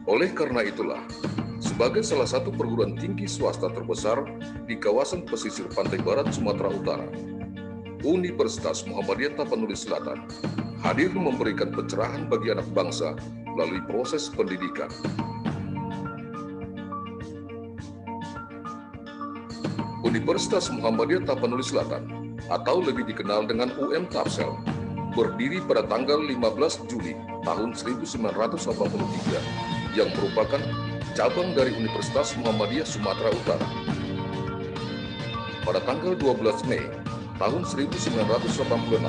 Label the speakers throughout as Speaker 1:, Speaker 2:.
Speaker 1: Oleh karena itulah, sebagai salah satu perguruan tinggi swasta terbesar di kawasan pesisir pantai barat Sumatera Utara, Universitas Muhammadiyah Tapanuli Selatan hadir memberikan pencerahan bagi anak bangsa melalui proses pendidikan. Universitas Muhammadiyah Tapanuli Selatan, atau lebih dikenal dengan UM Tapsel, berdiri pada tanggal 15 Juli tahun 1983, yang merupakan cabang dari Universitas Muhammadiyah Sumatera Utara. Pada tanggal 12 Mei tahun 1986,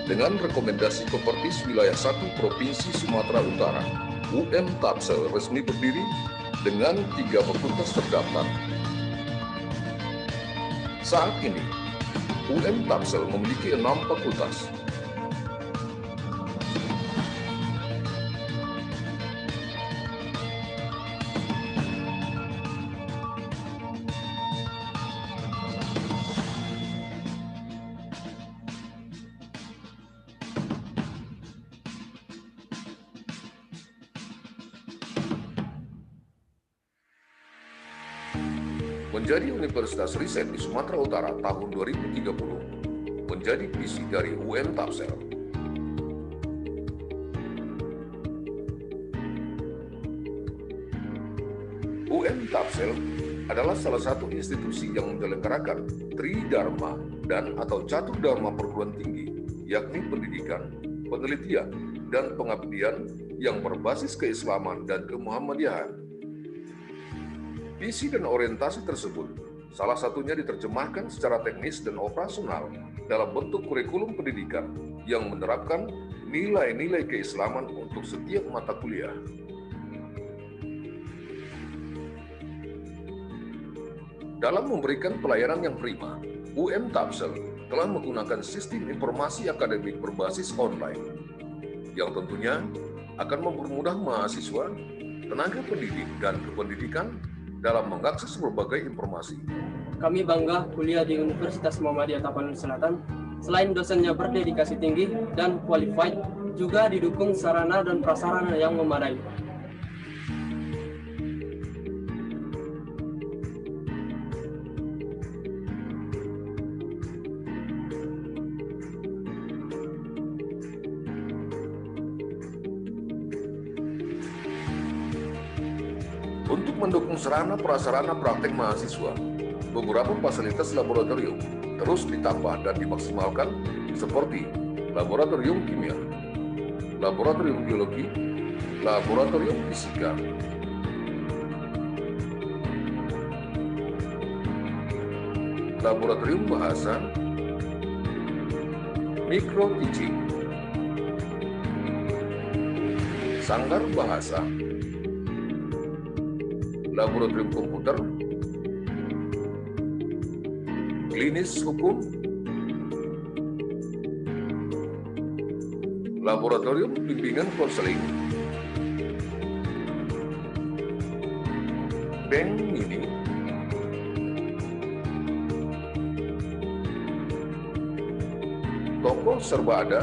Speaker 1: dengan rekomendasi Kopertis Wilayah 1 Provinsi Sumatera Utara, UM Tapsel resmi berdiri dengan 3 fakultas terdaftar. Saat ini, UM Tapsel memiliki 6 fakultas. Menjadi Universitas Riset di Sumatera Utara tahun 2030 menjadi visi dari UM Tapsel. UM Tapsel adalah salah satu institusi yang menyelenggarakan Tridharma dan atau Catur Dharma perguruan tinggi, yakni pendidikan, penelitian, dan pengabdian yang berbasis keislaman dan kemuhammadiyahan. Visi dan orientasi tersebut salah satunya diterjemahkan secara teknis dan operasional dalam bentuk kurikulum pendidikan yang menerapkan nilai-nilai keislaman untuk setiap mata kuliah. Dalam memberikan pelayanan yang prima, UM Tapsel telah menggunakan sistem informasi akademik berbasis online yang tentunya akan mempermudah mahasiswa, tenaga pendidik, dan kependidikan dalam mengakses berbagai informasi.
Speaker 2: Kami bangga kuliah di Universitas Muhammadiyah Tapanuli Selatan. Selain dosennya berdedikasi tinggi dan qualified, juga didukung sarana dan prasarana yang memadai.
Speaker 1: Untuk mendukung sarana prasarana praktek mahasiswa, beberapa fasilitas laboratorium terus ditambah dan dimaksimalkan seperti laboratorium kimia, laboratorium biologi, laboratorium fisika, laboratorium bahasa, micro teaching, sanggar bahasa, laboratorium komputer, klinis hukum, laboratorium bimbingan konseling, bank mini, toko serba ada,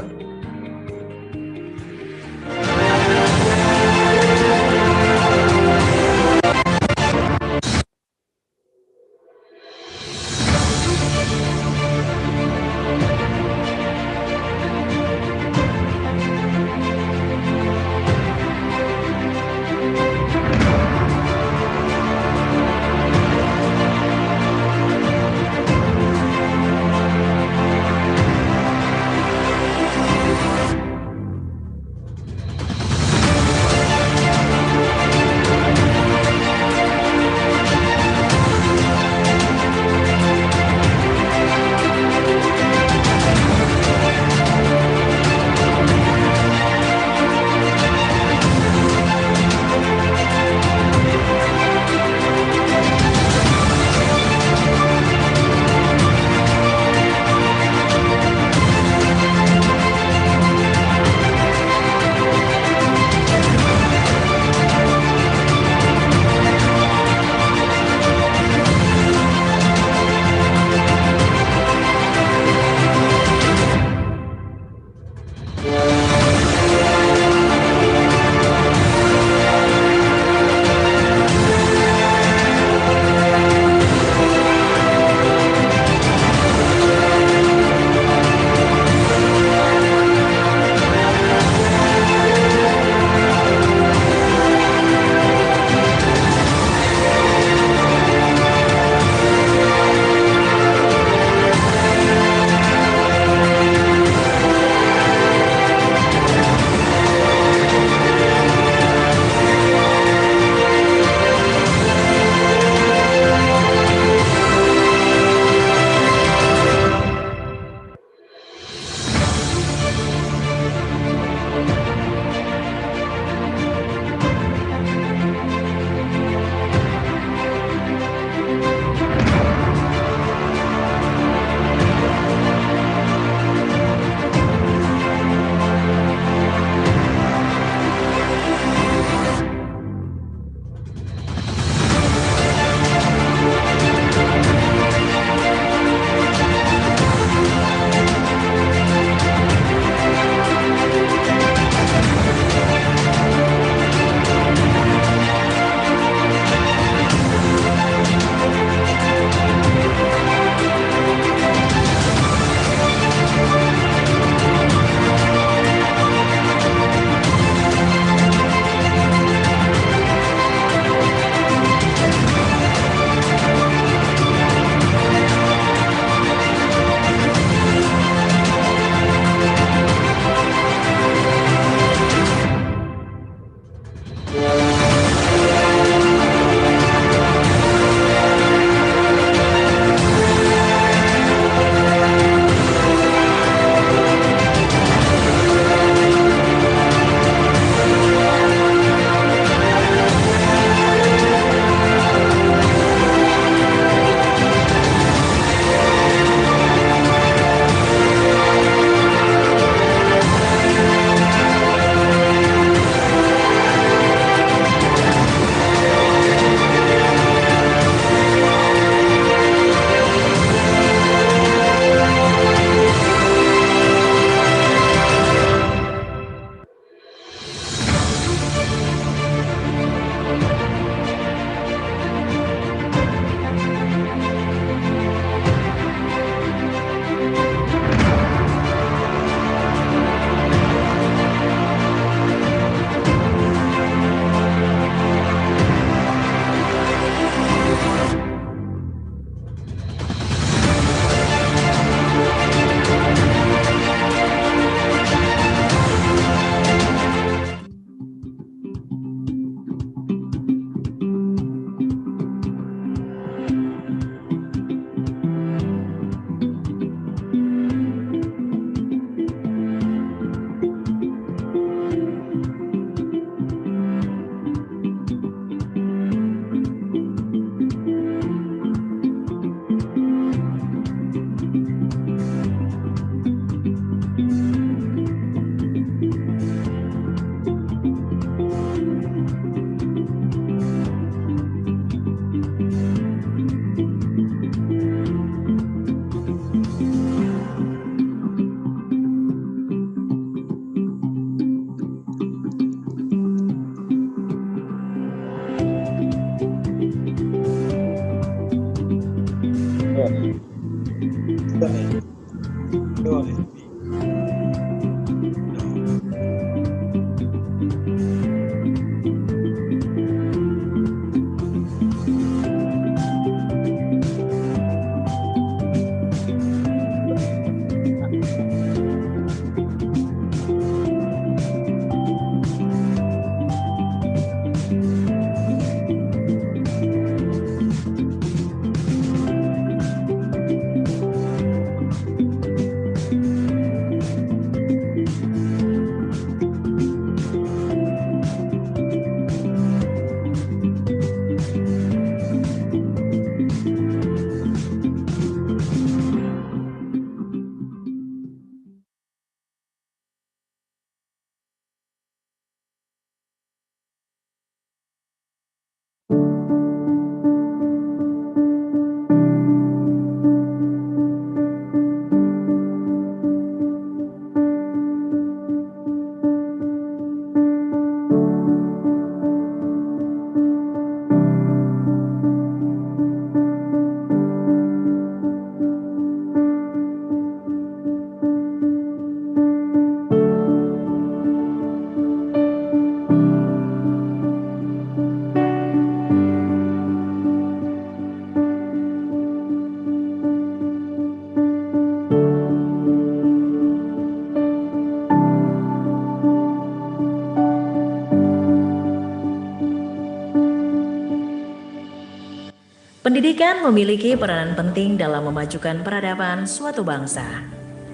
Speaker 3: Pendidikan memiliki peranan penting dalam memajukan peradaban suatu bangsa.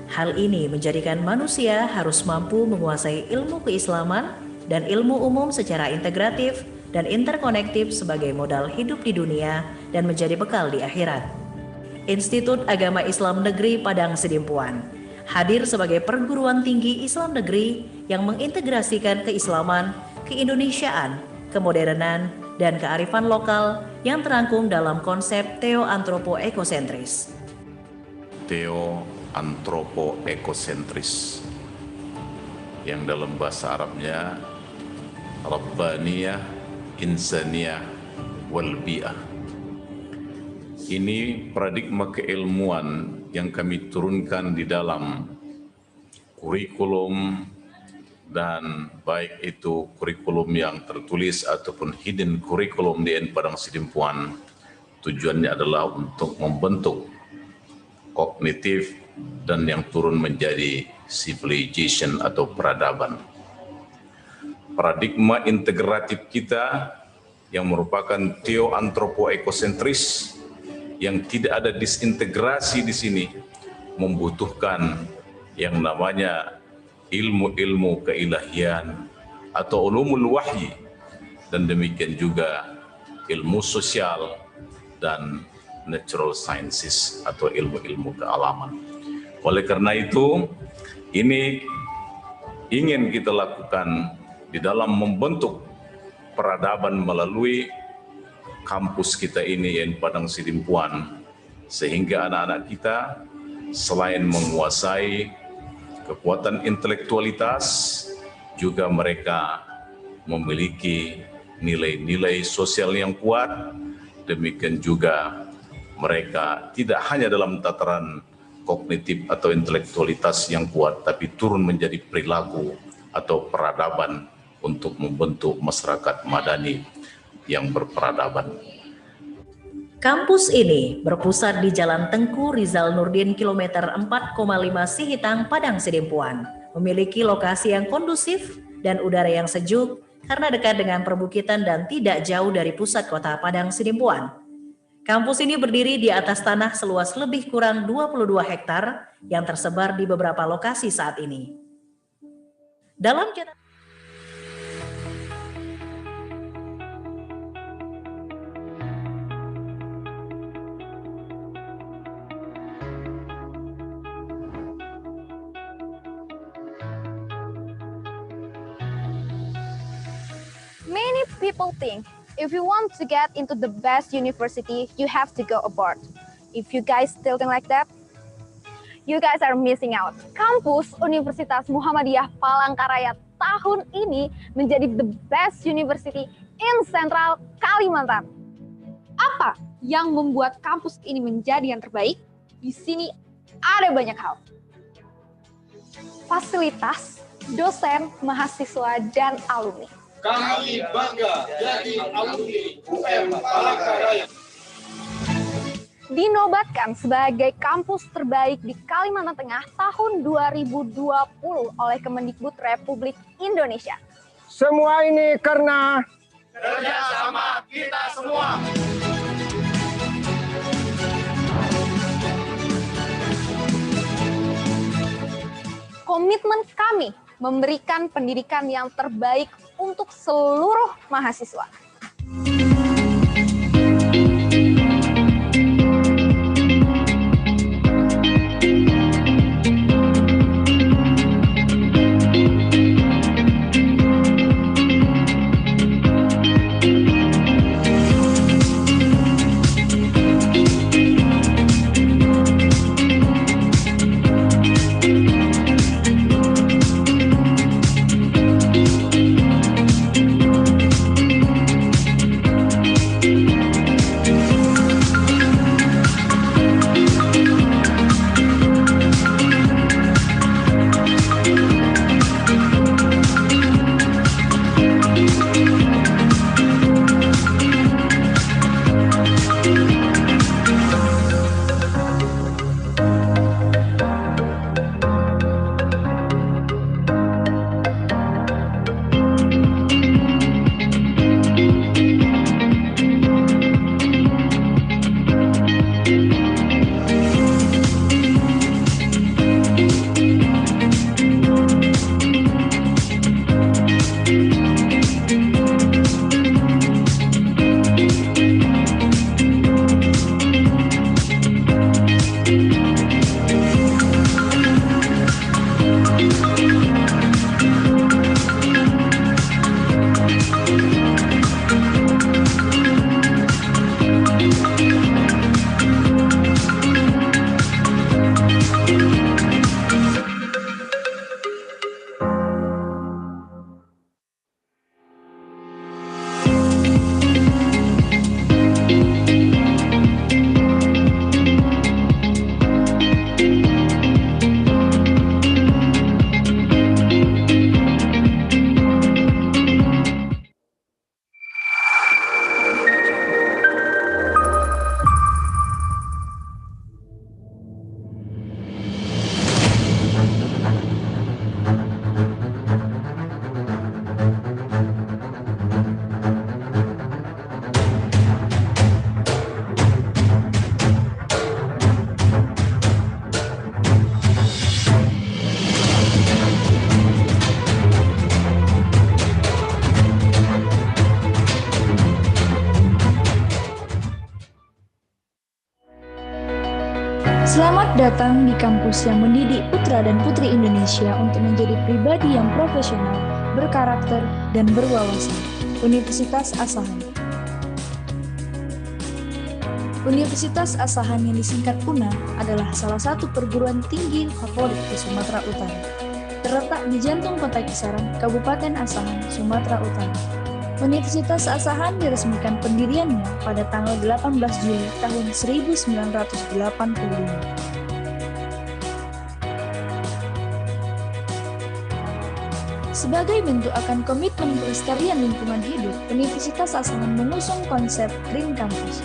Speaker 3: Hal ini menjadikan manusia harus mampu menguasai ilmu keislaman dan ilmu umum secara integratif dan interkonektif sebagai modal hidup di dunia dan menjadi bekal di akhirat. Institut Agama Islam Negeri Padangsidimpuan hadir sebagai perguruan tinggi Islam negeri yang mengintegrasikan keislaman, keindonesiaan, kemodernan, dan kearifan lokal yang terangkum dalam konsep teo-antropo-ekosentris.
Speaker 4: Teo-antropo-ekosentris yang dalam bahasa Arabnya Rabbaniyah, Insaniyah, Walbi'ah. Ini paradigma keilmuan yang kami turunkan di dalam kurikulum, dan baik itu kurikulum yang tertulis ataupun hidden kurikulum di Padangsidimpuan, tujuannya adalah untuk membentuk kognitif dan yang turun menjadi civilization atau peradaban. paradigma integratif kita yang merupakan teoantropoekosentris yang tidak ada disintegrasi di sini, membutuhkan yang namanya ilmu-ilmu keilahian atau ulumul wahyi, dan demikian juga ilmu sosial dan natural sciences atau ilmu-ilmu kealaman. Oleh karena itu, ini ingin kita lakukan di dalam membentuk peradaban melalui kampus kita ini yang Padangsidimpuan, sehingga anak-anak kita selain menguasai kekuatan intelektualitas, juga mereka memiliki nilai-nilai sosial yang kuat. Demikian juga mereka tidak hanya dalam tataran kognitif atau intelektualitas yang kuat, tapi turun menjadi perilaku atau peradaban untuk membentuk masyarakat madani yang berperadaban.
Speaker 3: Kampus ini berpusat di Jalan Tengku Rizal Nurdin kilometer 4,5 Sihitang, Padangsidimpuan. Memiliki lokasi yang kondusif dan udara yang sejuk karena dekat dengan perbukitan dan tidak jauh dari pusat kota Padangsidimpuan. Kampus ini berdiri di atas tanah seluas lebih kurang 22 hektar yang tersebar di beberapa lokasi saat ini. Dalam
Speaker 5: Many people think if you want to get into the best university, you have to go abroad. If you guys still think like that, you guys are missing out. Kampus Universitas Muhammadiyah Palangkaraya tahun ini menjadi the best university in Central Kalimantan. Apa yang membuat kampus ini menjadi yang terbaik? Di sini ada banyak hal. Fasilitas, dosen, mahasiswa, dan alumni.
Speaker 6: Kami bangga jadi alumni UM Palangkaraya.
Speaker 5: Dinobatkan sebagai kampus terbaik di Kalimantan Tengah tahun 2020 oleh Kemendikbud Republik Indonesia.
Speaker 7: Semua ini karena
Speaker 6: Kerjasama kita semua.
Speaker 5: Komitmen kami memberikan pendidikan yang terbaik untuk seluruh mahasiswa.
Speaker 8: Selamat datang di kampus yang mendidik putra dan putri Indonesia untuk menjadi pribadi yang profesional, berkarakter, dan berwawasan. Universitas Asahan. Universitas Asahan yang disingkat UNA adalah salah satu perguruan tinggi favorit di Sumatera Utara. Terletak di jantung kota Kisaran, Kabupaten Asahan, Sumatera Utara. Universitas Asahan diresmikan pendiriannya pada tanggal 18 Juli tahun 1985. Sebagai bentuk akan komitmen pelestarian lingkungan hidup, Universitas Asahan mengusung konsep Green Campus.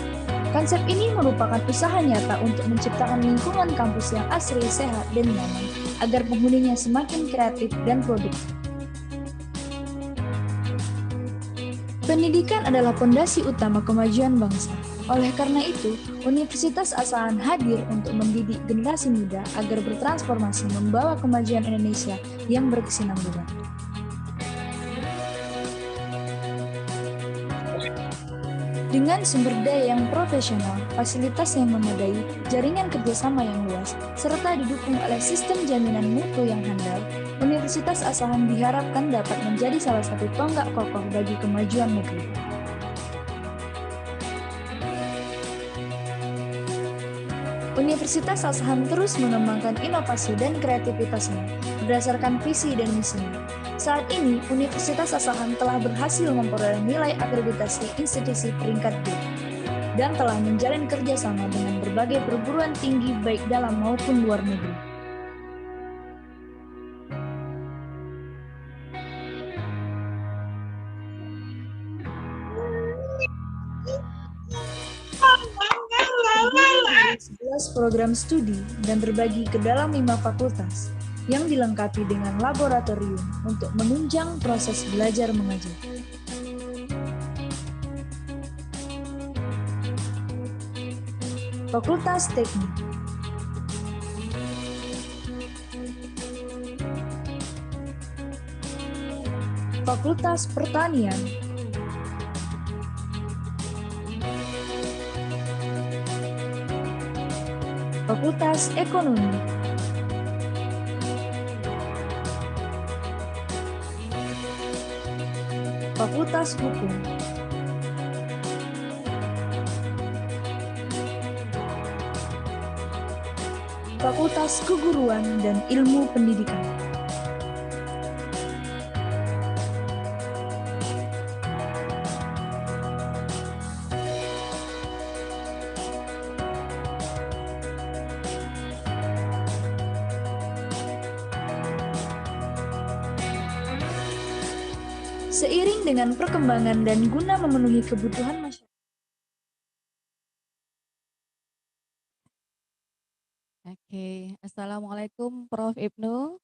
Speaker 8: Konsep ini merupakan usaha nyata untuk menciptakan lingkungan kampus yang asri, sehat, dan nyaman, agar penghuninya semakin kreatif dan produktif. Pendidikan adalah fondasi utama kemajuan bangsa. Oleh karena itu, Universitas Asahan hadir untuk mendidik generasi muda agar bertransformasi membawa kemajuan Indonesia yang berkesinambungan. Dengan sumber daya yang profesional, fasilitas yang memadai, jaringan kerjasama yang luas, serta didukung oleh sistem jaminan mutu yang handal, Universitas Asahan diharapkan dapat menjadi salah satu tonggak kokoh bagi kemajuan negeri. Universitas Asahan terus mengembangkan inovasi dan kreativitasnya berdasarkan visi dan misinya. Saat ini, Universitas Asahan telah berhasil memperoleh nilai akreditasi institusi peringkat B dan telah menjalin kerjasama dengan berbagai perguruan tinggi baik dalam maupun luar negeri. Ada 11 program studi dan terbagi ke dalam 5 fakultas yang dilengkapi dengan laboratorium untuk menunjang proses belajar mengajar. Fakultas Teknik, Fakultas Pertanian, Fakultas Ekonomi, Fakultas Hukum, Fakultas Keguruan dan Ilmu Pendidikan. Seiring dengan perkembangan dan guna memenuhi kebutuhan masyarakat.
Speaker 9: Oke, Assalamualaikum Prof. Ibnu.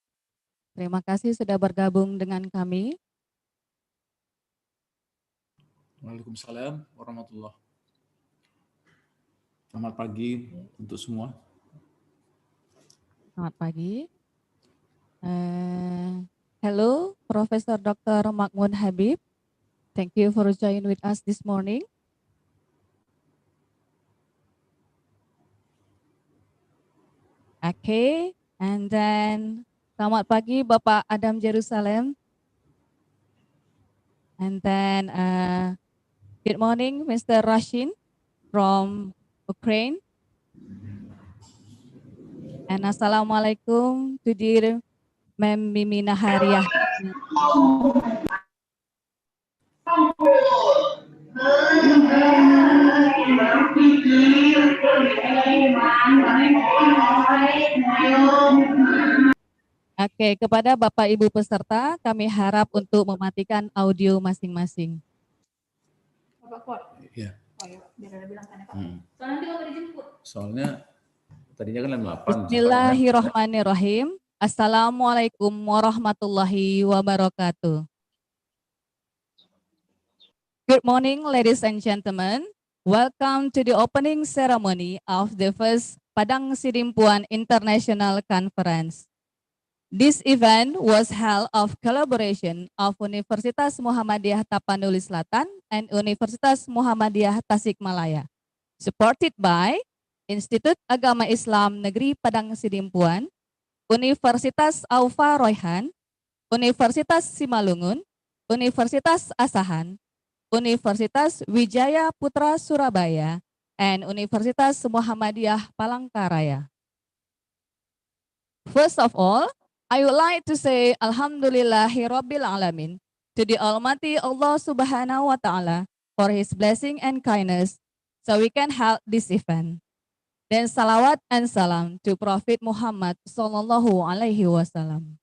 Speaker 9: Terima kasih sudah bergabung dengan kami.
Speaker 10: Waalaikumsalam warahmatullahi. Selamat pagi untuk semua.
Speaker 9: Selamat pagi. Hello, Professor Dr. Mahmud Habib. Thank you for joining with us this morning. Okay, and then selamat pagi Bapak Adam Jerusalem. And then good morning Mr. Rashin from Ukraine. And Assalamualaikum to dear Ma'am Mimi Naharia. Oke, kepada Bapak Ibu peserta, kami harap untuk mematikan audio masing-masing.
Speaker 10: Iya.
Speaker 8: Oh ya, biar ada bilang kan ya Pak. Soalnya nanti kalau dijemput.
Speaker 10: Soalnya tadinya kan 8.
Speaker 9: Bismillahirrahmanirrahim. Assalamualaikum warahmatullahi wabarakatuh. Good morning, ladies and gentlemen. Welcome to the opening ceremony of the first Padangsidimpuan International Conference. This event was held of collaboration of Universitas Muhammadiyah Tapanuli Selatan and Universitas Muhammadiyah Tasikmalaya, supported by Institut Agama Islam Negeri Padangsidimpuan, Universitas Aufa Royhan, Universitas Simalungun, Universitas Asahan, Universitas Wijaya Putra Surabaya, and Universitas Muhammadiyah Palangkaraya. First of all, I would like to say Alhamdulillahirabbil alamin to the Almighty Allah Subhanahu wa Ta'ala for His blessing and kindness, so we can have this event. Then salawat and salam to Prophet Muhammad Sallallahu Alaihi Wasallam.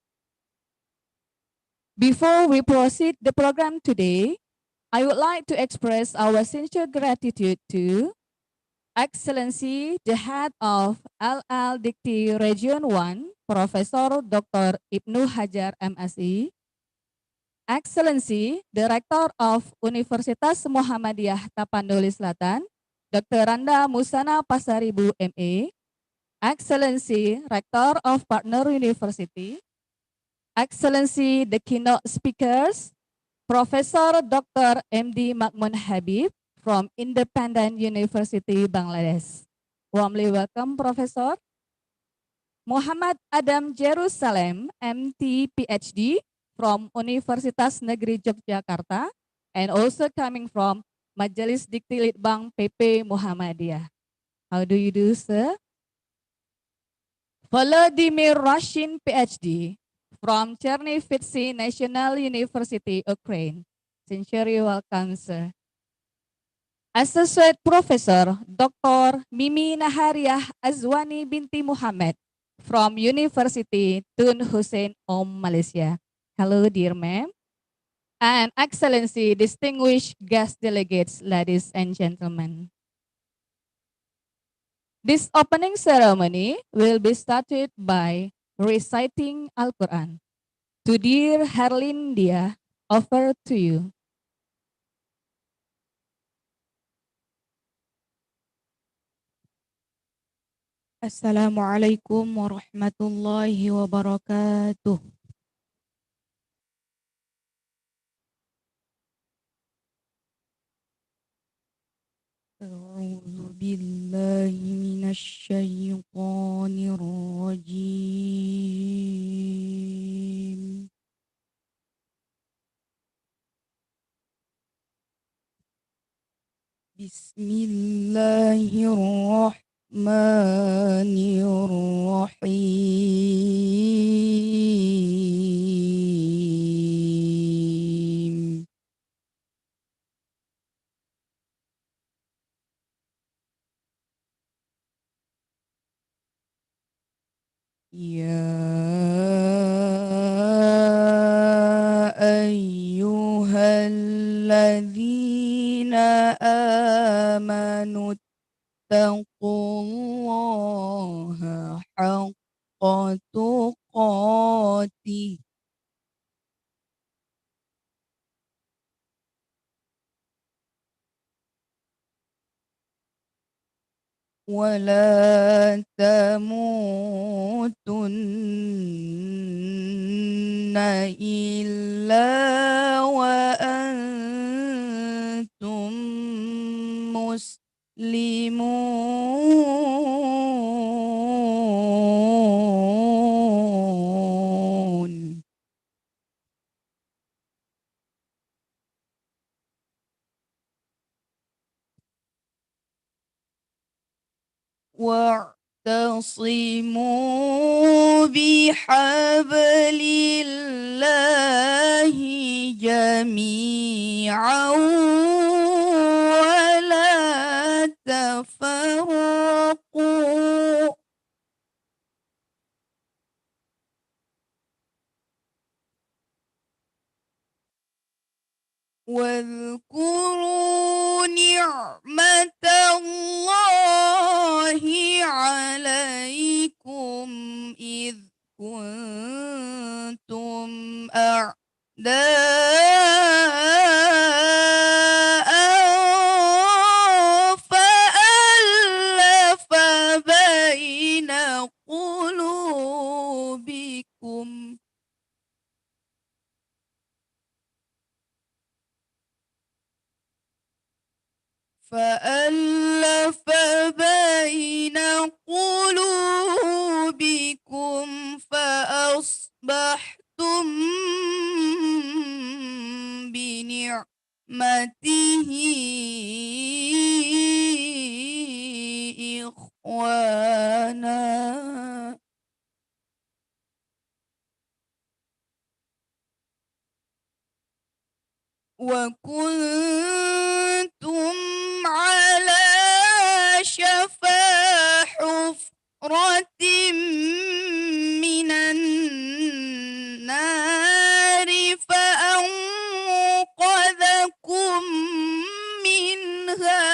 Speaker 9: Before we proceed the program today, I would like to express our sincere gratitude to Excellency, the head of LL Dikti Region 1, Profesor Dr. Ibnu Hajar MSI, Excellency, Director of Universitas Muhammadiyah Tapanuli Selatan, Dr. Randa Musana Pasaribu MA, Excellency, Rector of Partner University, Excellency, the keynote speakers, Profesor Dr. MD Makmun Habib from Independent University Bangladesh. Warmly welcome, Professor. Muhammad Adam Jerusalem, MT PhD from Universitas Negeri Yogyakarta, and also coming from Majelis Dikti Litbang PP Muhammadiyah. How do you do, sir? Volodymyr Rashin, PhD from Chernivtsi National University, Ukraine. Sincerely welcome, sir. Associate Professor Dr. Mimi Nahariah Azwani binti Muhammad from University Tun Hussein Om, Malaysia. Hello, dear ma'am. And Excellency, distinguished guest delegates, ladies and gentlemen. This opening ceremony will be started by reciting Al-Quran. To dear Herlindia, offer to you.
Speaker 11: Assalamualaikum warahmatullahi wabarakatuh. A'udzu billahi minasy syaithanir rajim. Bismillahirrahmanirrahim. Ya ayyuhalladzina amanu taqullaha haqqa tuqatih wa la tamutunna illa wa antum muslimun. Wa'tasimu bihablillahi jami'an wa la tafarraqu. واذكروا نعمة الله عليكم إذ كنتم أعداء فألف بين قلوبكم فألف بين بين قلوبكم فأصبحتم بنعمته إخوانا وكنتم على شفا حفرة من النار فأنقذكم منها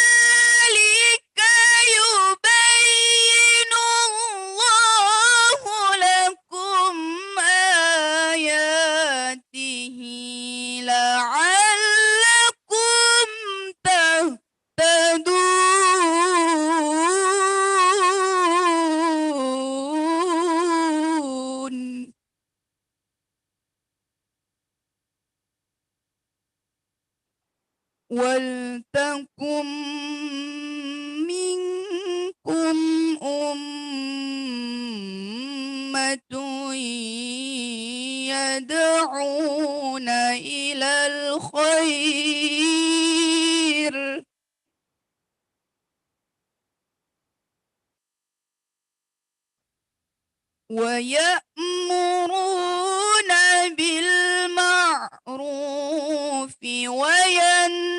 Speaker 11: كذلك يبين الله لكم آياته لعلكم تهتدون ولتكن منكم أمة يدعون إلى الخير ويأمرون بالمعروف وينهون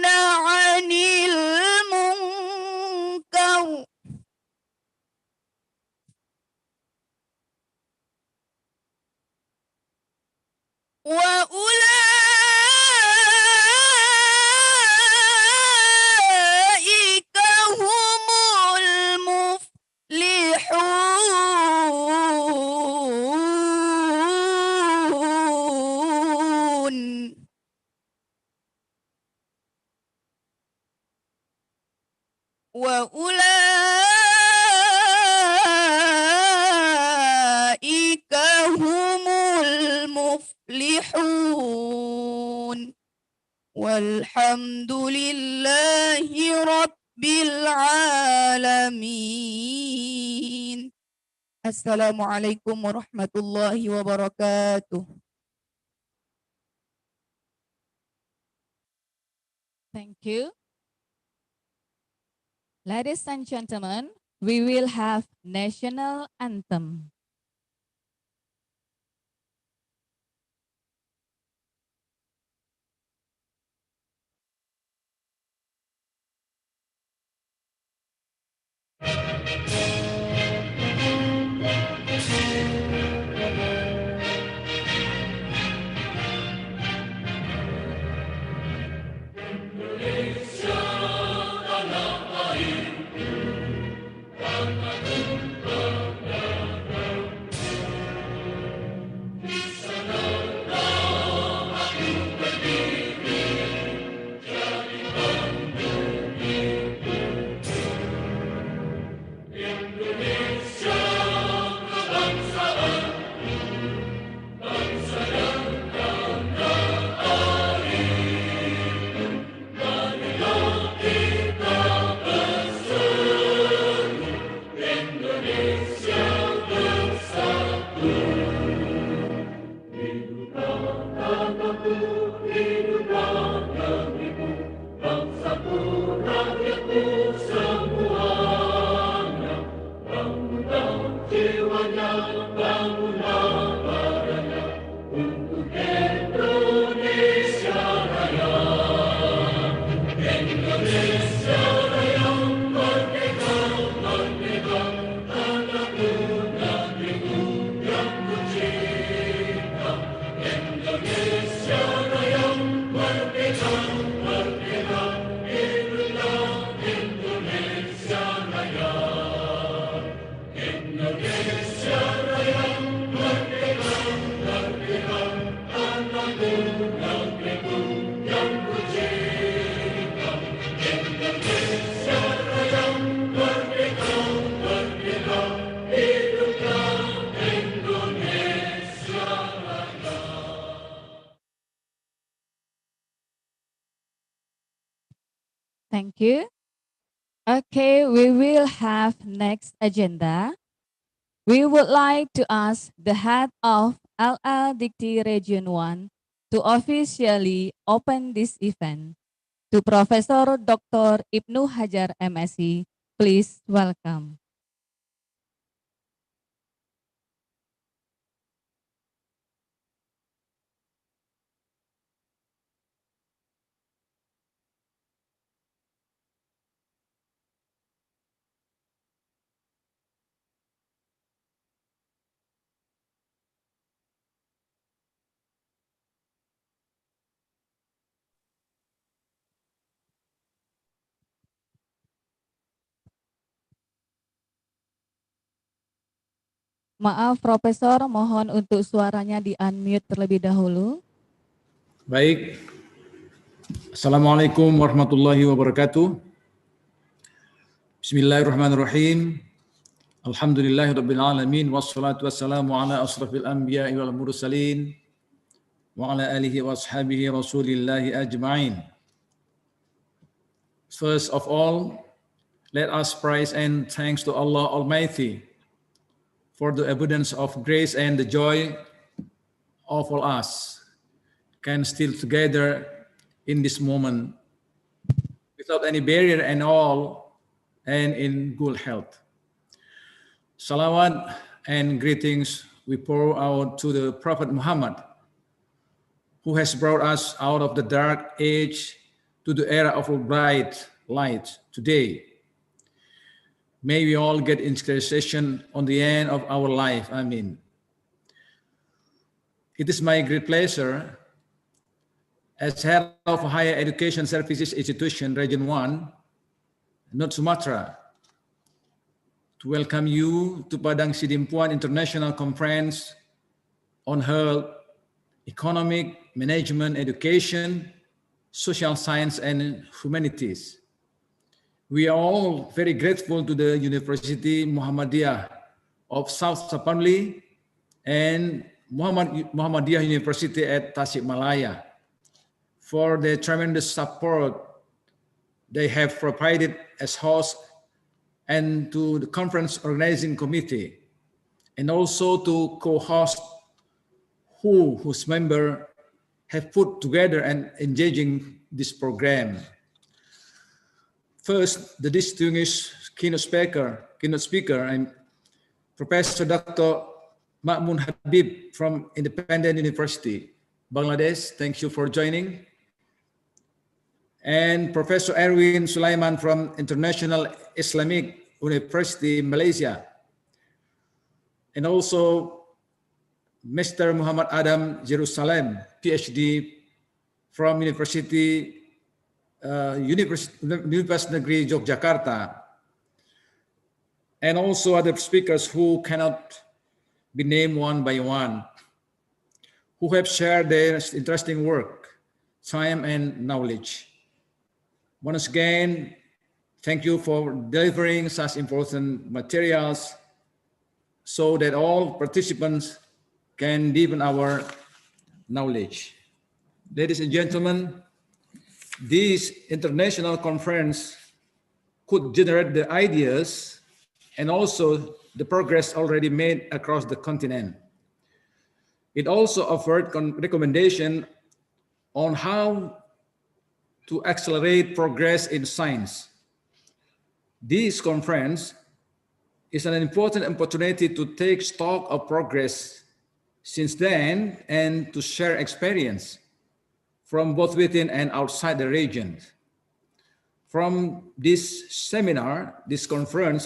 Speaker 11: عن المنكر وأولئك هم المفلحون وأولئك هم المفلحون والحمد لله رب العالمين. Assalamualaikum warahmatullahi wabarakatuh.
Speaker 9: Thank you. Ladies and gentlemen, we will have national anthem. Thank you. Okay, we will have next agenda. We would like to ask the head of LL Dikti Region 1 to officially open this event. To Professor Dr. Ibnu Hajar MSc, please welcome. Maaf, Profesor, mohon untuk suaranya di-unmute terlebih dahulu.
Speaker 10: Baik. Assalamualaikum warahmatullahi wabarakatuh. Bismillahirrahmanirrahim. Alhamdulillahirabbil alamin wassalatu wassalamu ala asrafil anbiya'i wal mursalin wa ala alihi wa ashabihi rasulillahi ajma'in. First of all, let us praise and thanks to Allah Almighty for the abundance of grace and the joy of all us can still together in this moment without any barrier and all and in good health. Salawat and greetings we pour out to the Prophet Muhammad, who has brought us out of the dark age to the era of a bright light today. May we all get inspiration on the end of our life. Amen. It is my great pleasure as head of Higher Education Services Institution, Region 1, North Sumatra, to welcome you to Padangsidimpuan International Conference on Health, Economic, Management, Education, Social Science, and Humanities. We are all very grateful to the University Muhammadiyah of South Sapamli and Muhammadiyah University at Tasikmalaya for the tremendous support they have provided as host, and to the conference organizing committee, and also to co-host whose member have put together and engaging this program. First, the distinguished keynote speaker, I'm Professor Dr. Ma'mun Habib from Independent University, Bangladesh. Thank you for joining. And Professor Erwin Sulaiman from International Islamic University, Malaysia. And also Mr. Muhammad Adam Jerusalem, PhD from University Negeri Yogyakarta, and also other speakers who cannot be named one by one, who have shared their interesting work, time, and knowledge. Once again, thank you for delivering such important materials so that all participants can deepen our knowledge. Ladies and gentlemen, this international conference could generate the ideas and also the progress already made across the continent. It also offered recommendation on how to accelerate progress in science. This conference is an important opportunity to take stock of progress since then and to share experience from both within and outside the region. From this seminar, this conference,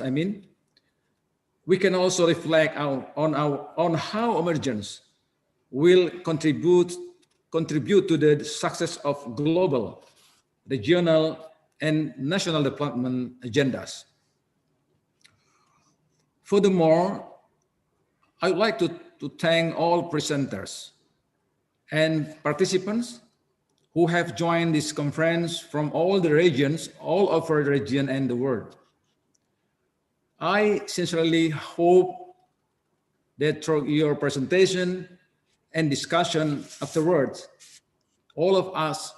Speaker 10: we can also reflect on how emergence will contribute to the success of global, regional, and national development agendas. Furthermore, I would like to thank all presenters and participants who have joined this conference from all the regions, all over the region and the world. I sincerely hope that through your presentation and discussion afterwards, all of us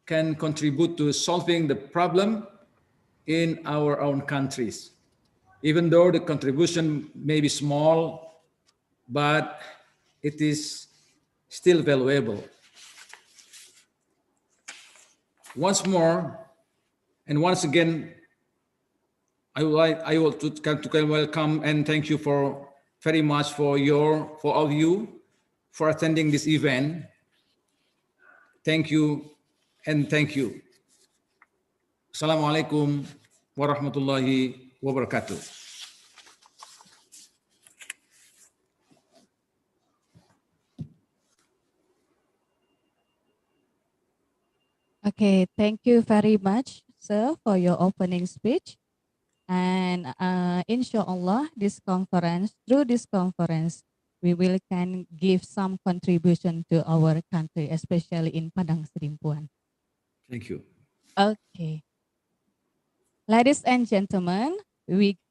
Speaker 10: can contribute to solving the problem in our own countries. Even though the contribution may be small, but it is still valuable. Once more, and once again, I will to welcome and thank you for very much for all of you for attending this event. Thank you and thank you. Assalamualaikum warahmatullahi wabarakatuh.
Speaker 9: Okay, thank you very much, sir, for your opening speech. And inshallah, through this conference, we will can give some contribution to our country, especially in Padangsidimpuan.
Speaker 10: Thank you.
Speaker 9: Okay. Ladies and gentlemen, we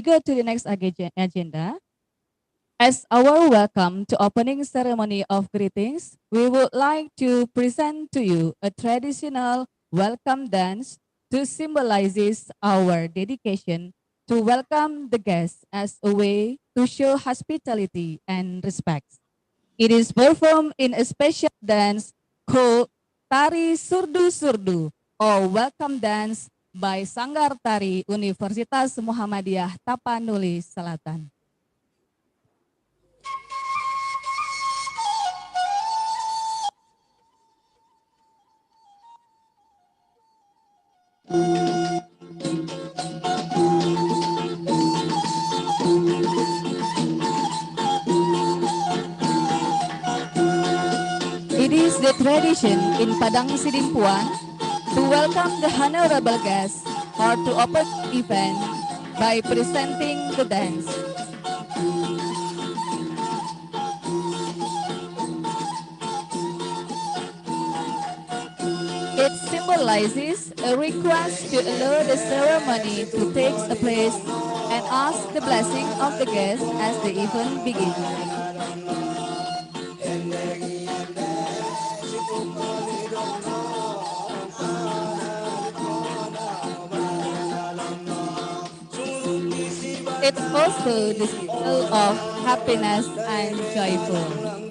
Speaker 9: go to the next agenda. As our welcome to opening ceremony of greetings, we would like to present to you a traditional welcome dance to symbolizes our dedication to welcome the guests as a way to show hospitality and respect. It is performed in a special dance called Tari Surdu Surdu or welcome dance by Sanggar Tari Universitas Muhammadiyah Tapanuli Selatan. It is the tradition in Padangsidimpuan to welcome the honorable guests or to open the event by presenting the dance. It symbolizes a request to allow the ceremony to take place and ask the blessing of the guests as the event begins. It's also the symbol of happiness and joyful.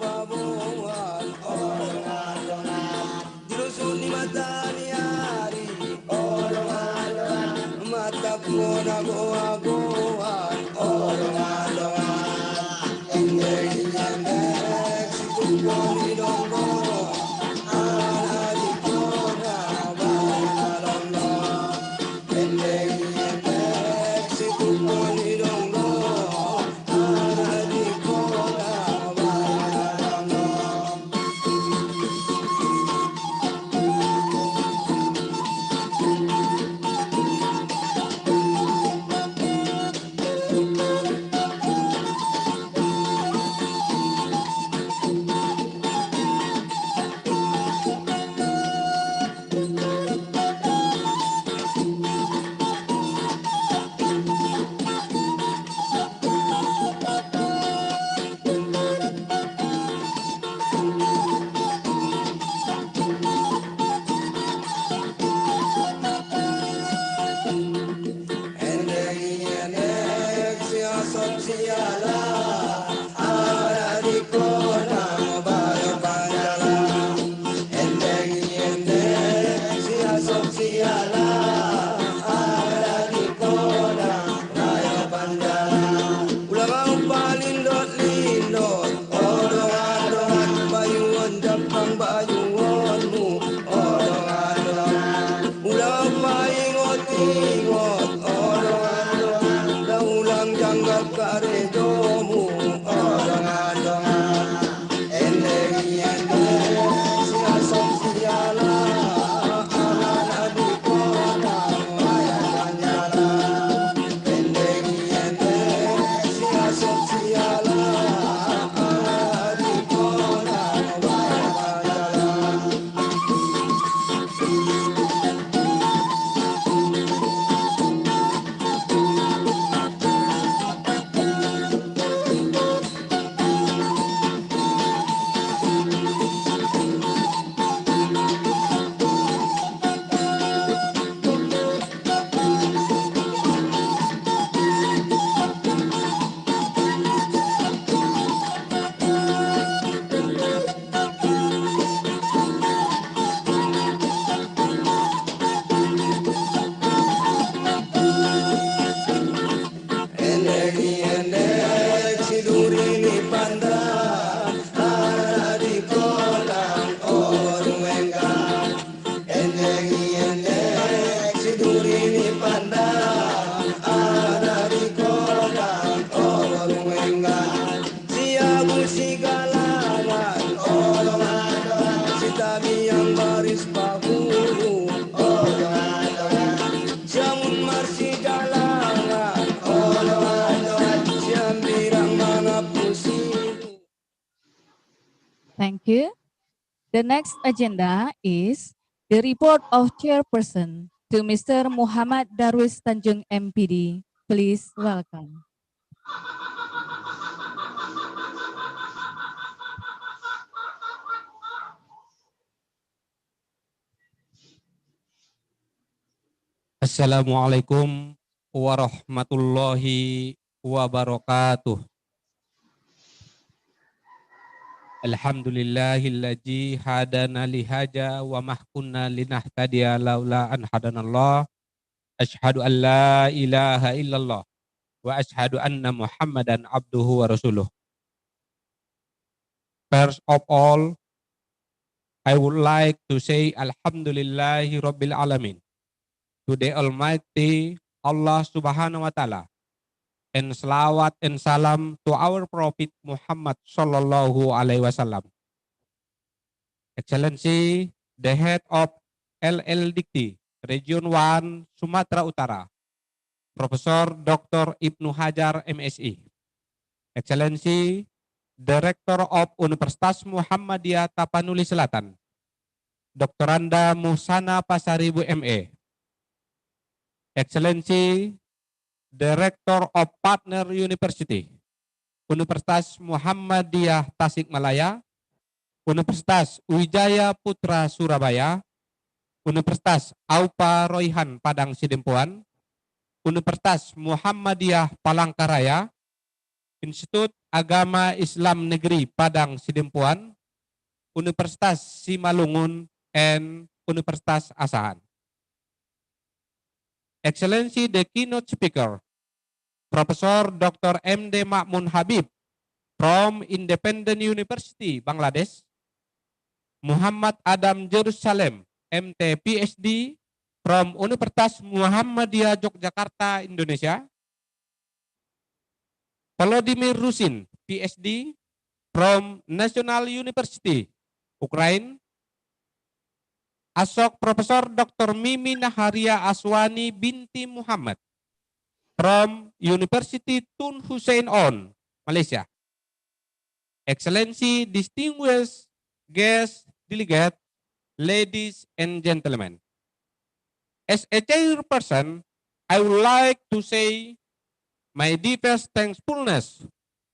Speaker 9: Thank you. The next agenda is the report of chairperson to Mr. Muhammad Darwis Tanjung MPD. Please welcome.
Speaker 12: Assalamualaikum warahmatullahi wabarakatuh. Alhamdulillahilladzi hadana lihaja wa mahkunna linahtadiya laula an hadanallah. Ashhadu an la ilaha illallah wa ashhadu anna Muhammadan abduhu wa rasuluh. First of all, I would like to say alhamdulillahi rabbil alamin to the Almighty Allah Subhanahu wa Ta'ala, and salawat and salam to our Prophet Muhammad Sallallahu Alaihi Wasallam. Excellency, the head of LLDT Region 1 Sumatera Utara, Profesor Dr. Ibnu Hajar MSI. Excellency, Director of Universitas Muhammadiyah Tapanuli Selatan, Dr. Anda Musana Pasaribu MA. Excellency, Director of Partner University, Universitas Muhammadiyah Tasikmalaya, Universitas Wijaya Putra Surabaya, Universitas Aupa Royhan Padangsidimpuan, Universitas Muhammadiyah Palangkaraya, Institut Agama Islam Negeri Padangsidimpuan, Universitas Simalungun, and Universitas Asahan. Excellency, the keynote speaker, Profesor Dr. M.D. Ma'mun Habib from Independent University, Bangladesh, Muhammad Adam Jerusalem, MT PhD from Universitas Muhammadiyah Yogyakarta, Indonesia, Volodymyr Rusin, PhD from National University, Ukraine, Asok Profesor Dr. Mimi Naharia Aswani binti Muhammad from University Tun Hussein On, Malaysia. Excellency, distinguished guest delegate, ladies and gentlemen. As a chairperson, I would like to say my deepest thankfulness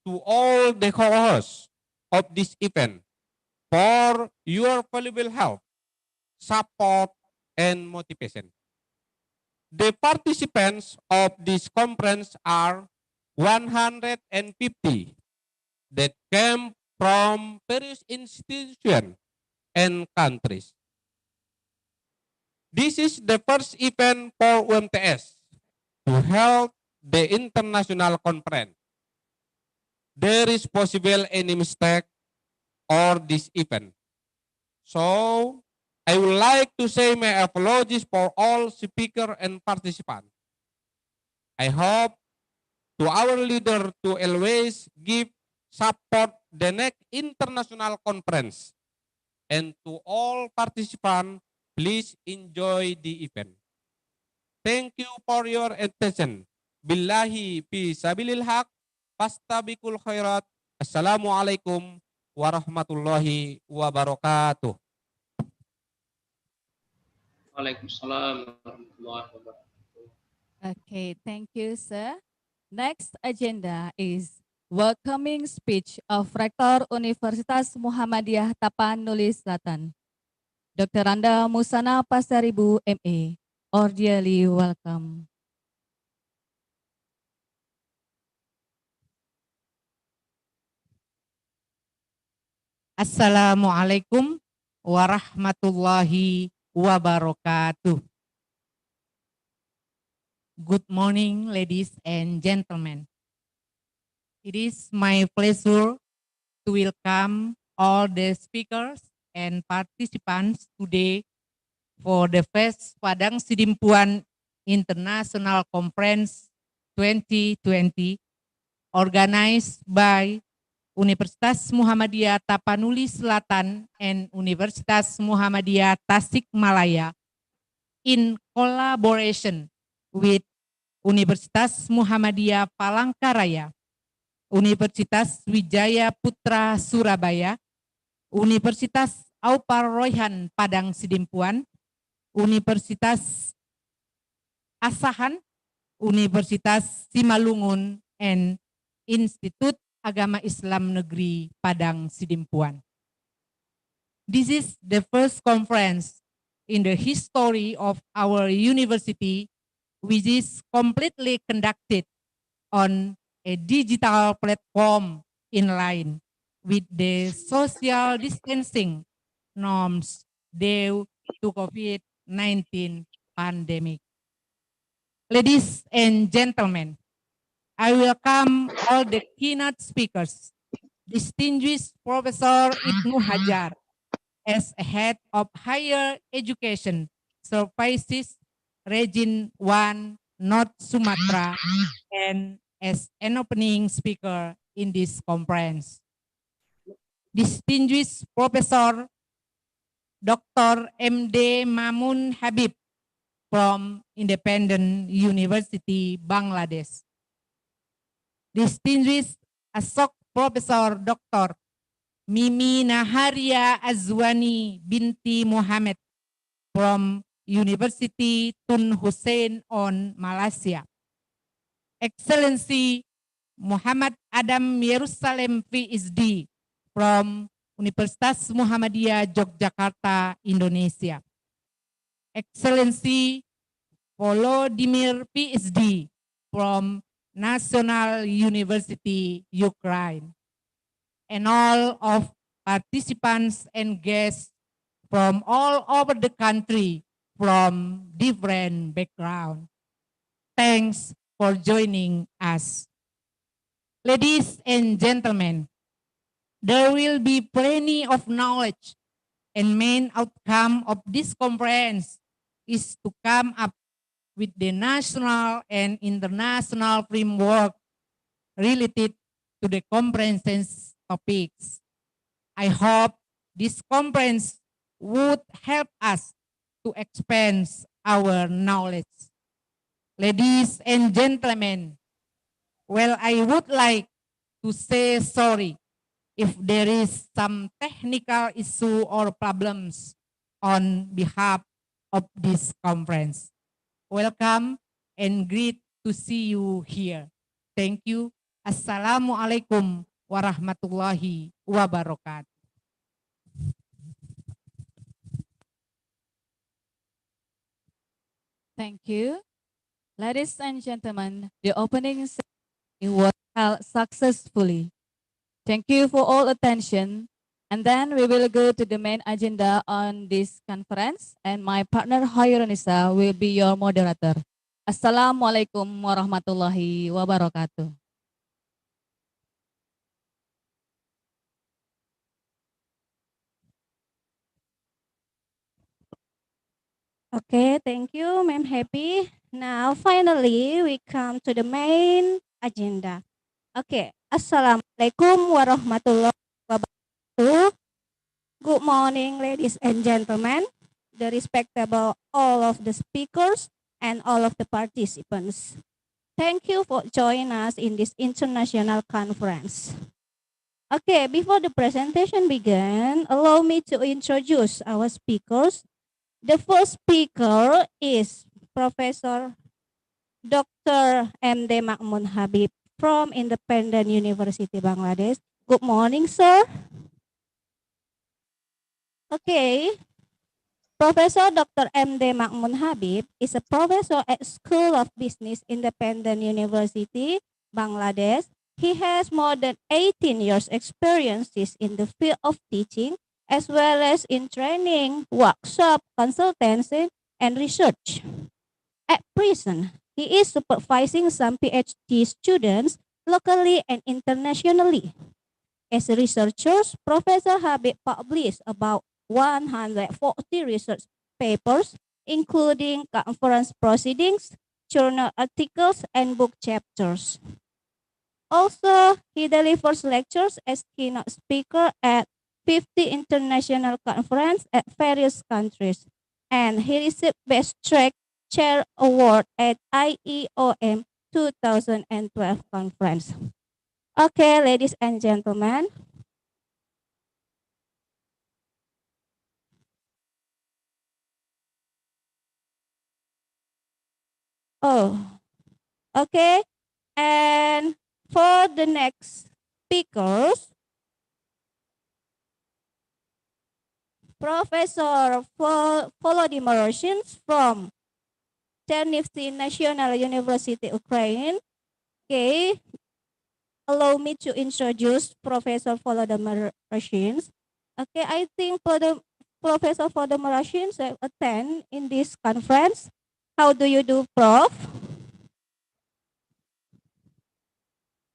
Speaker 12: to all the co-hosts of this event for your valuable help, support, and motivation. The participants of this conference are 150 that came from various institutions and countries. This is the first event for UMTS to hold the international conference. There is possible any mistake or this event. So, I would like to say my apologies for all speakers and participants. I hope to our leader to always give support the next international conference. And to all participants, please enjoy the event. Thank you for your attention. Billahi fi sabilil haq, fastabikul khairat. Assalamualaikum warahmatullahi wabarakatuh.
Speaker 2: Waalaikumsalam warahmatullahi wabarakatuh.
Speaker 9: Okay, thank you, sir. Next agenda is welcoming speech of Rektor Universitas Muhammadiyah Tapanuli Selatan, Dr. Anda Musana Pasaribu MA. Cordially welcome.
Speaker 13: Assalamualaikum warahmatullahi wabarakatuh. Good morning, ladies and gentlemen. It is my pleasure to welcome all the speakers and participants today for the first Padangsidimpuan International Conference 2020 organized by Universitas Muhammadiyah Tapanuli Selatan and Universitas Muhammadiyah Tasikmalaya in collaboration with Universitas Muhammadiyah Palangkaraya, Universitas Wijaya Putra Surabaya, Universitas Aupar Royhan Padangsidimpuan, Universitas Asahan, Universitas Simalungun, and Institut Agama Islam Negeri Padangsidimpuan. This is the first conference in the history of our university which is completely conducted on a digital platform in line with the social distancing norms due to COVID-19 pandemic. Ladies and gentlemen, I welcome all the keynote speakers, distinguished Professor Ibnu Hajar, as head of higher education services Region 1 North Sumatra and as an opening speaker in this conference. Distinguished Professor Dr. M.D. Mamun Habib from Independent University, Bangladesh. Distinguished Asok Professor Dr. Mimi Naharia Azwani binti Muhammad from University Tun Hussein on Malaysia. Excellency Muhammad Adam Yerusalem PhD from Universitas Muhammadiyah Yogyakarta, Indonesia. Excellency Volodymyr PhD from National University, Ukraine. And all of participants and guests from all over the country from different backgrounds. Thanks for joining us. Ladies and gentlemen, there will be plenty of knowledge, and main outcome of this conference is to come up with the national and international framework related to the conference's topics. I hope this conference would help us to expand our knowledge. Ladies and gentlemen, well, I would like to say sorry if there is some technical issue or problems on behalf of this conference. Welcome and great to see you here. Thank you. Assalamualaikum warahmatullahi wabarakatuh.
Speaker 9: Thank you. Ladies and gentlemen, the opening ceremony was held successfully. Thank you for all attention. And then we will go to the main agenda on this conference, and my partner Hoironisa will be your moderator. Assalamualaikum warahmatullahi wabarakatuh.
Speaker 14: Okay, thank you, Ma'am Happy. Now, finally, we come to the main agenda. Okay, Assalamualaikum warahmatullahi wabarakatuh. Good morning, ladies and gentlemen, the respectable all of the speakers and all of the participants. Thank you for joining us in this international conference. Okay, before the presentation begins, allow me to introduce our speakers. The first speaker is Professor Dr. M.D. Mamun Habib from Independent University, Bangladesh. Good morning, sir. Okay. Professor Dr. M.D. Mamun Habib is a professor at School of Business, Independent University, Bangladesh. He has more than 18 years experiences in the field of teaching, as well as in training, workshop, consultancy, and research. At present, he is supervising some PhD students locally and internationally. As a researcher, Professor Habib published about 140 research papers, including conference proceedings, journal articles, and book chapters. Also, he delivers lectures as keynote speaker at 50 international conferences at various countries, and he received Best Track Chair Award at IEOM 2012 conference. Okay, ladies and gentlemen, Oh, okay. And for the next speakers, Professor Volodymyr Rosins from Chernivtsi National University, Ukraine. Okay, allow me to introduce Professor Volodymyr Rosins. Okay, I think Professor Volodymyr Rosins attend in this conference. How do you do, Prof?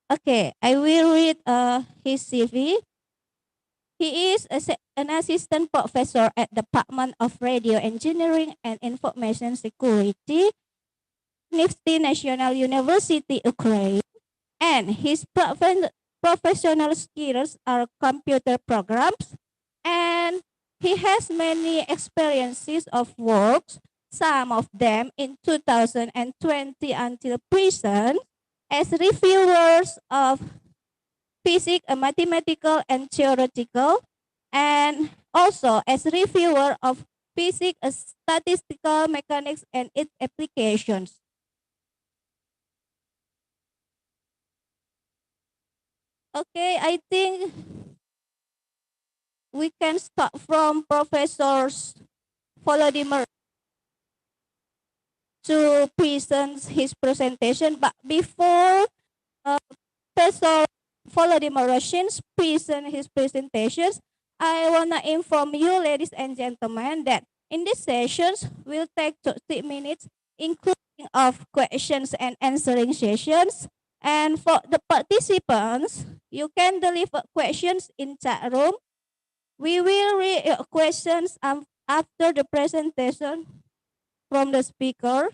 Speaker 14: Okay, I will read his CV. He is an assistant professor at Department of Radio Engineering and Information Security, Chernivtsi National University, Ukraine, and his professional skills are computer programs, and he has many experiences of works, some of them in 2020 until present, as reviewers of physics, mathematical and theoretical, and also as reviewer of physics, statistical mechanics and its applications. Okay, I think we can start from Professor Volodymyr to present his presentation. But before Professor Volodymyr Rosins present his presentations, I want to inform you, ladies and gentlemen, that in these sessions will take 30 minutes, including of questions and answering sessions. And for the participants, you can deliver questions in chat room. We will read your questions after the presentation from the speaker.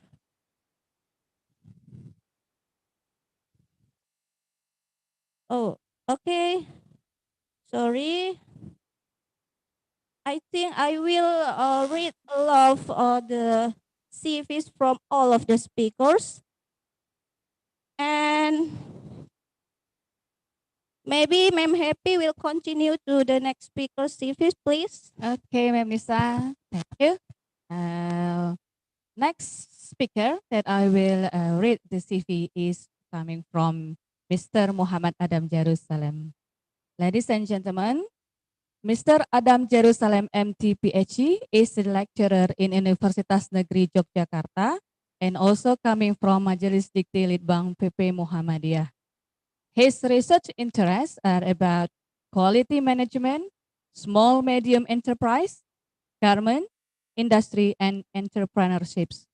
Speaker 14: Oh, okay. Sorry. I think I will read all of the CVs from all of the speakers. And maybe Ma'am Happy will continue to the next speaker CVs, please.
Speaker 9: Okay, Ma'am Nisa, thank you. Next speaker that I will read the CV is coming from Mr. Muhammad Adam Jerusalem. Ladies and gentlemen, Mr. Adam Jerusalem MT PhD is a lecturer in Universitas Negeri Yogyakarta and also coming from Majelis Dikti Litbang PP Muhammadiyah. His research interests are about quality management, small medium enterprise, government, industry, and entrepreneurships.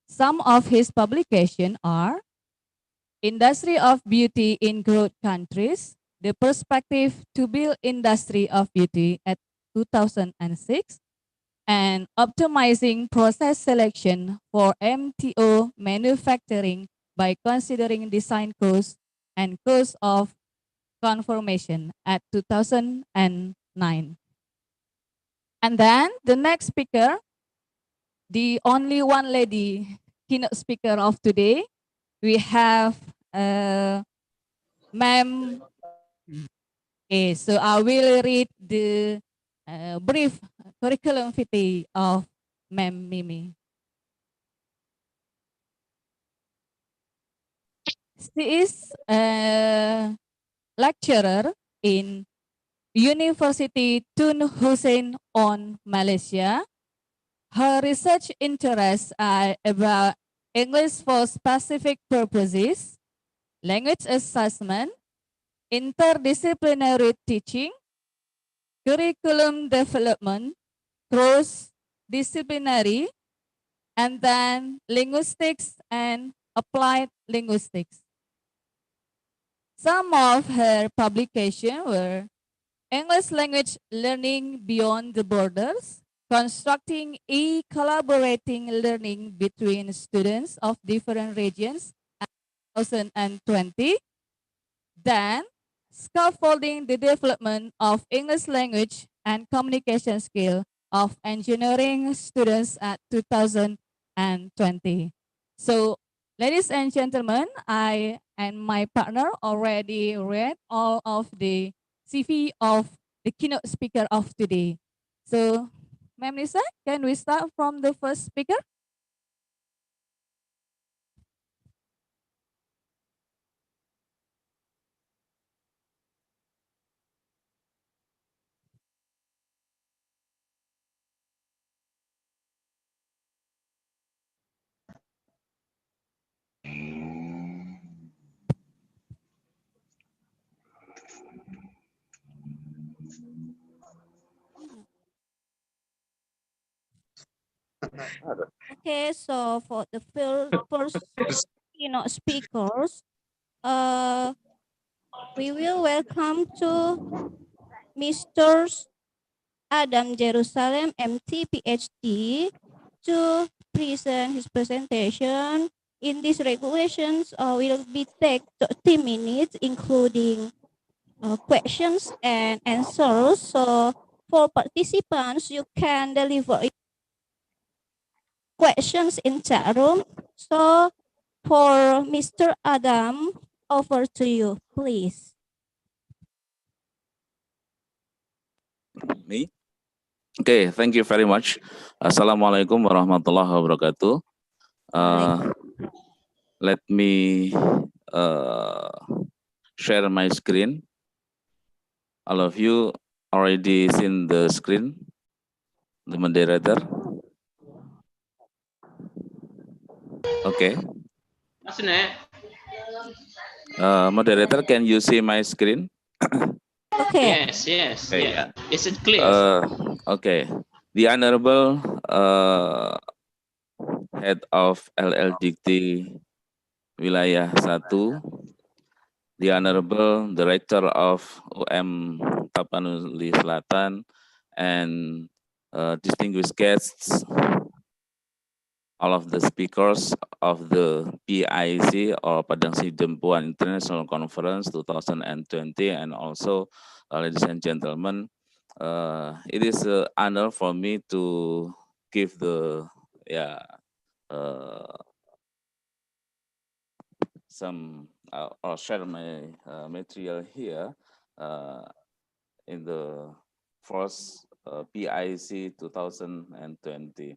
Speaker 9: Some of his publications are Industry of Beauty in Growth Countries, The Perspective to Build Industry of Beauty at 2006, and Optimizing Process Selection for MTO Manufacturing by Considering Design Cost and Cost of Conformation at 2009. And then the next speaker, the only one lady keynote speaker of today, we have Ma'am. Okay, so I will read the brief curriculum vitae of Ma'am Mimi. She is a lecturer in University Tun Hussein on Malaysia. Her research interests are about English for specific purposes, language assessment, interdisciplinary teaching, curriculum development, cross-disciplinary, and then linguistics and applied linguistics. Some of her publications were English language learning beyond the borders, constructing collaborating learning between students of different regions at 2020, then scaffolding the development of English language and communication skill of engineering students at 2020. So, ladies and gentlemen, I and my partner already read all of the CV of the keynote speaker of today. So, Ma'am Nisa, can we start from the first speaker?
Speaker 14: Okay, so for the first keynote speakers, we will welcome to Mr. Adam Jerusalem, MT, PhD, to present his presentation. In these regulations, will be take 30 minutes, including questions and answers. So for participants, you can deliver questions in chat room. So for Mr. Adam, over to you, please.
Speaker 15: Me? Okay, thank you very much. Assalamualaikum warahmatullahi wabarakatuh. Let me share my screen. All of you already seen the screen, the moderator. Okay. Moderator, can you see my screen?
Speaker 14: Okay.
Speaker 16: Yes.
Speaker 15: Okay,
Speaker 16: Yeah. Is it clear?
Speaker 15: Okay. The Honorable Head of LLDT Wilayah 1, the Honorable Director of UM Tapanuli Selatan, and distinguished guests, all of the speakers of the PIC or Padangsidimpuan International Conference 2020, and also ladies and gentlemen, it is an honor for me to give the some or share my material here in the first PIC 2020.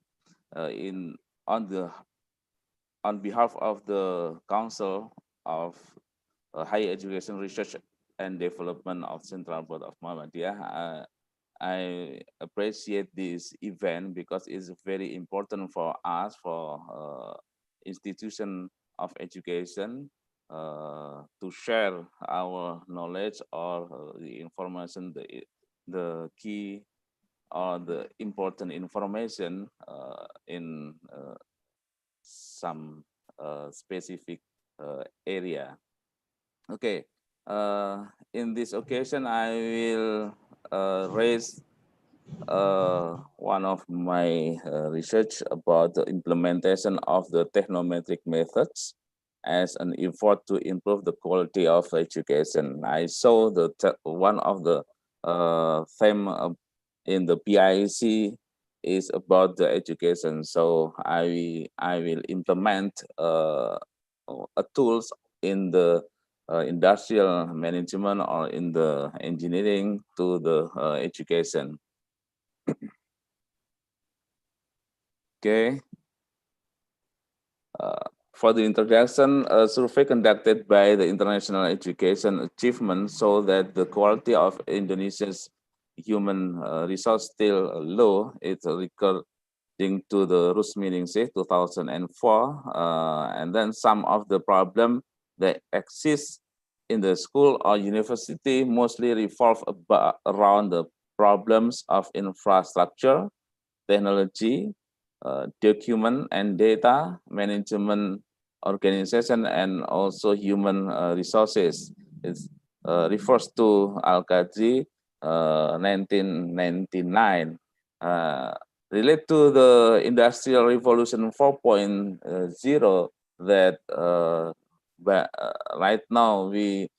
Speaker 15: On behalf of the Council of Higher Education Research and Development of Central Board of Muhammadiyah, I appreciate this event because it's very important for us, for institution of education, to share our knowledge or the information, the key or the important information in some specific area. Okay, in this occasion, I will raise one of my research about the implementation of the technometric methods as an effort to improve the quality of education. I saw one of the theme in the PIC is about the education. So I will implement tools in the industrial management or in the engineering to the education. Okay. For the introduction, a survey conducted by the International Education Achievement showed that the quality of Indonesia's human resource still low. It's according to the Rusminingsih 2004. And then some of the problem that exist in the school or university mostly revolve around the problems of infrastructure, technology, document and data management, organization, and also human resources. It refers to Al-Qadri 1999. Relate to the Industrial Revolution 4.0 that right now we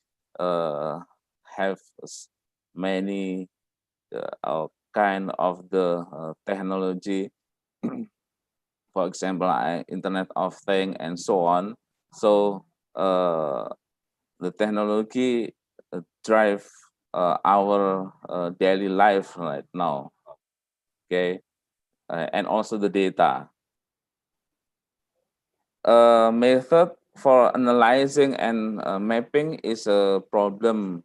Speaker 15: have many kind of the technology, for example, Internet of Things and so on. So the technology drive our daily life right now. Okay, and also the data. Method for analyzing and mapping is a problem.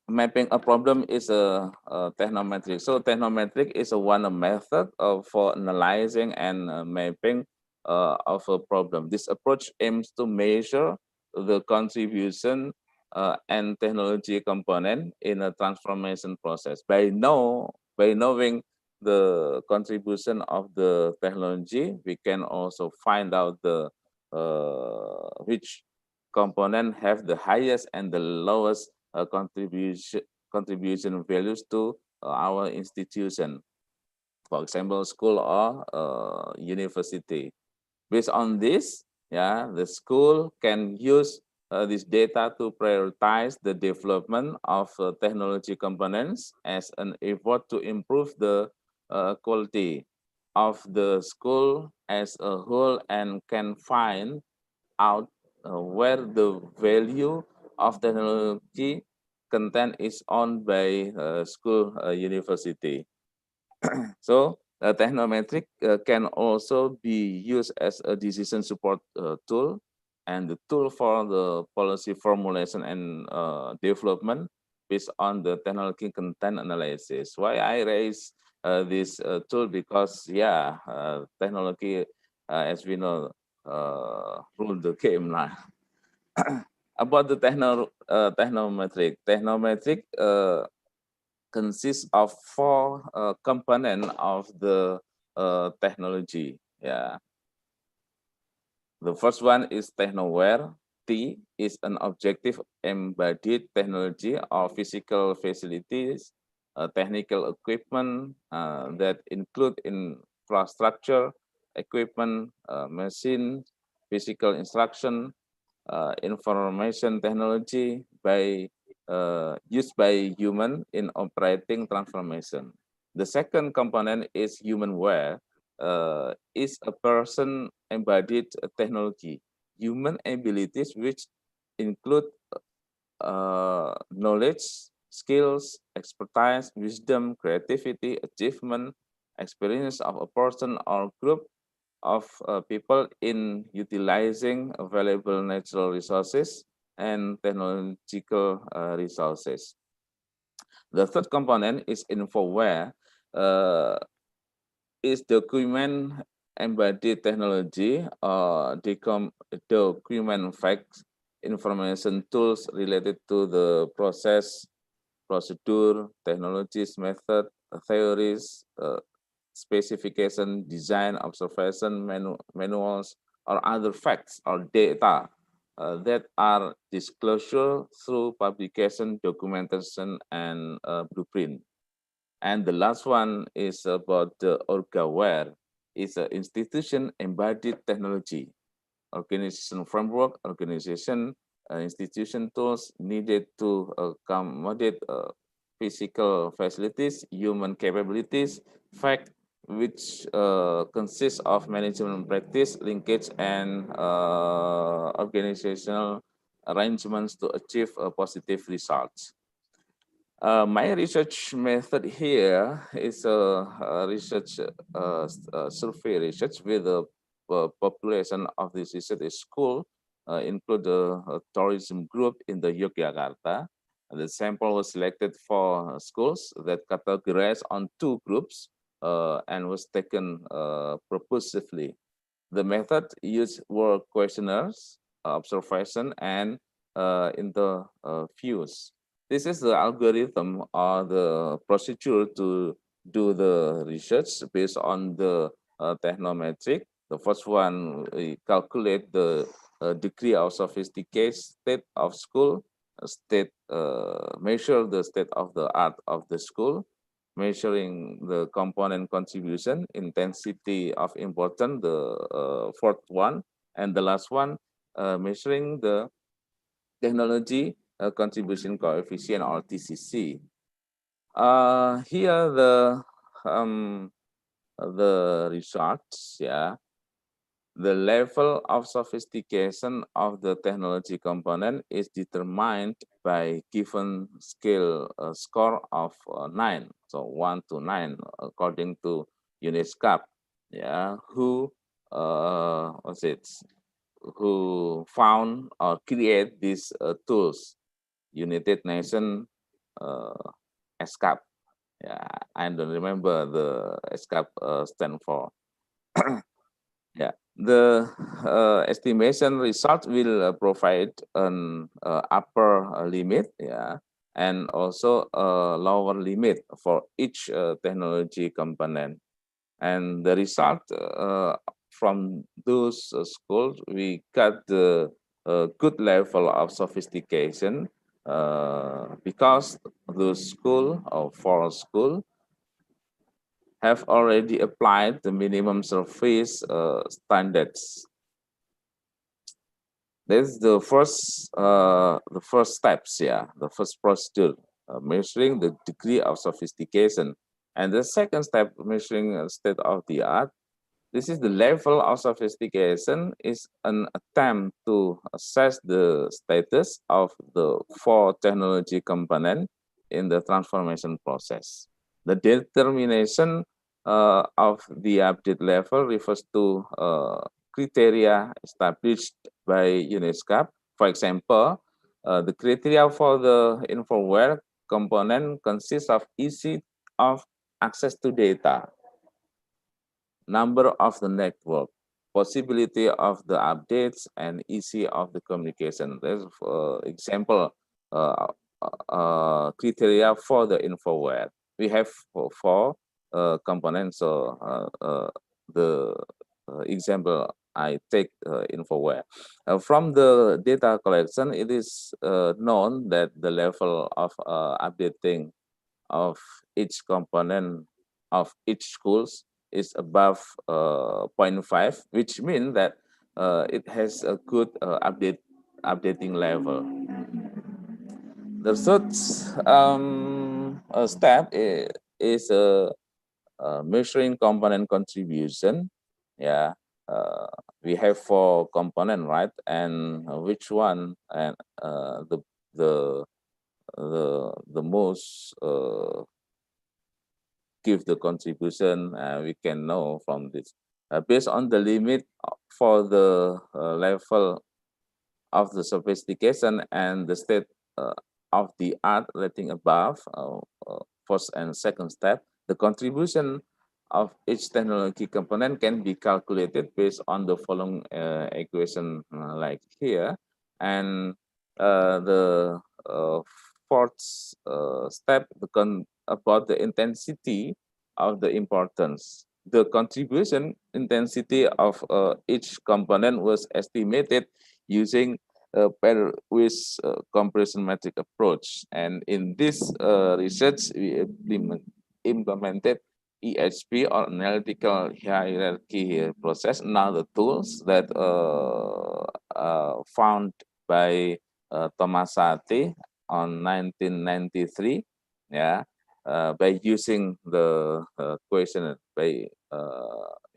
Speaker 15: Mapping a problem is a technometric. So technometric is one method for analyzing and mapping of a problem. This approach aims to measure the contribution and technology component in a transformation process. By knowing the contribution of the technology, we can also find out the which component have the highest and the lowest contribution values to our institution, for example, school or university. Based on this, yeah, the school can use this data to prioritize the development of technology components as an effort to improve the quality of the school as a whole, and can find out where the value of technology content is owned by school university. So technometric can also be used as a decision support tool and the tool for the policy formulation and development based on the technology content analysis. Why I raise this tool? Because yeah, technology, as we know, rule the game now. About the technometric consists of four components of the technology. Yeah. The first one is technoware. T is an objective embodied technology or physical facilities, technical equipment that include infrastructure, equipment, machine, physical instruction, information technology used by human in operating transformation. The second component is humanware, is a person embodied technology, human abilities which include knowledge, skills, expertise, wisdom, creativity, achievement, experience of a person or group of people in utilizing available natural resources and technological resources. The third component is infoware, is document embodied technology, document facts, information tools related to the process, procedure, technologies, method, theories, specification, design, observation, manuals, or other facts or data that are disclosure through publication, documentation, and blueprint. And the last one is about the orgaware. It's an institution embodied technology, organization framework, organization, institution tools needed to accommodate physical facilities, human capabilities, fact, which consists of management practice, linkage, and organizational arrangements to achieve positive results. My research method here is a research survey research with the population of this research school, include the tourism group in the Yogyakarta. The sample was selected for schools that categorized on two groups and was taken purposefully. The method used were questionnaires, observation, and interviews. This is the algorithm or the procedure to do the research based on the technometric. The first one, we calculate the degree of sophistication state of school, measure the state of the art of the school, measuring the component contribution, intensity of importance, the fourth one, and the last one, measuring the technology contribution coefficient or TCC. Here the results, yeah. The level of sophistication of the technology component is determined by given scale score of 9, so 1 to 9, according to UNESCO, yeah, who found or create these tools. United Nations ESCAP. Yeah, I don't remember the ESCAP stand for. Yeah, the estimation result will provide an upper limit. Yeah, and also a lower limit for each technology component. And the result from those schools, we got the good level of sophistication because the school or for school have already applied the minimum surface standards. This is the first steps, yeah, the first procedure, measuring the degree of sophistication. And the second step, measuring state of the art. This is the level of sophistication is an attempt to assess the status of the 4 technology component in the transformation process. The determination of the update level refers to criteria established by UNESCO. For example, the criteria for the InfoWare component consists of ease of access to data, number of the network, possibility of the updates, and ease of the communication. There's example criteria for the InfoWare. We have 4 components. So the example I take InfoWare. From the data collection, it is known that the level of updating of each component of each schools is above 0.5, which means that it has a good updating level. The third step is measuring component contribution. Yeah, we have 4 component, right? And which one and the most give the contribution, we can know from this. Based on the limit for the level of the sophistication and the state of the art rating above, first and second step, the contribution of each technology component can be calculated based on the following equation like here. And the fourth step about the intensity of the importance. The contribution intensity of each component was estimated using a pair with compression metric approach. And in this research, we implemented EHP or analytical hierarchy process, another tools that found by Thomas Sate on 1993, yeah, by using the questionnaire, by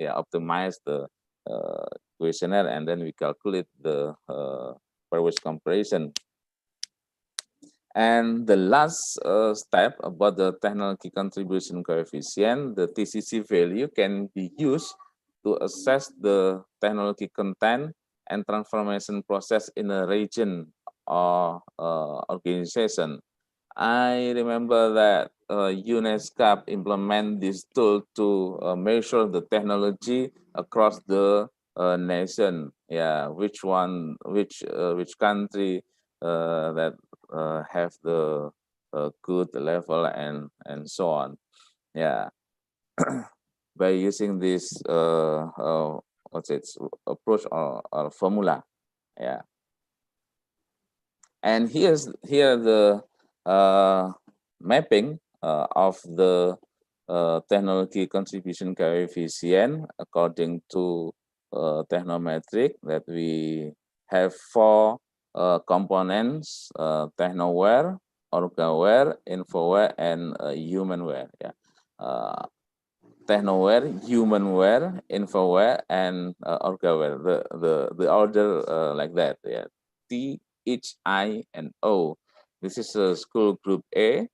Speaker 15: optimize the questionnaire, and then we calculate the pairwise comparison. And the last step about the technology contribution coefficient, the TCC value can be used to assess the technology content and transformation process in a region or organization. I remember that UNESCO implement this tool to measure the technology across the nation. Yeah, which country that have the good level and so on. Yeah, by using this what's it approach or formula. Yeah, and here the mapping of the technology contribution coefficient according to technometric, that we have 4 components: technoware, orgaware, infoware, and humanware. Yeah, technoware, humanware, infoware, and orgaware. The order like that. Yeah, T, H, I, and O. This is a school group A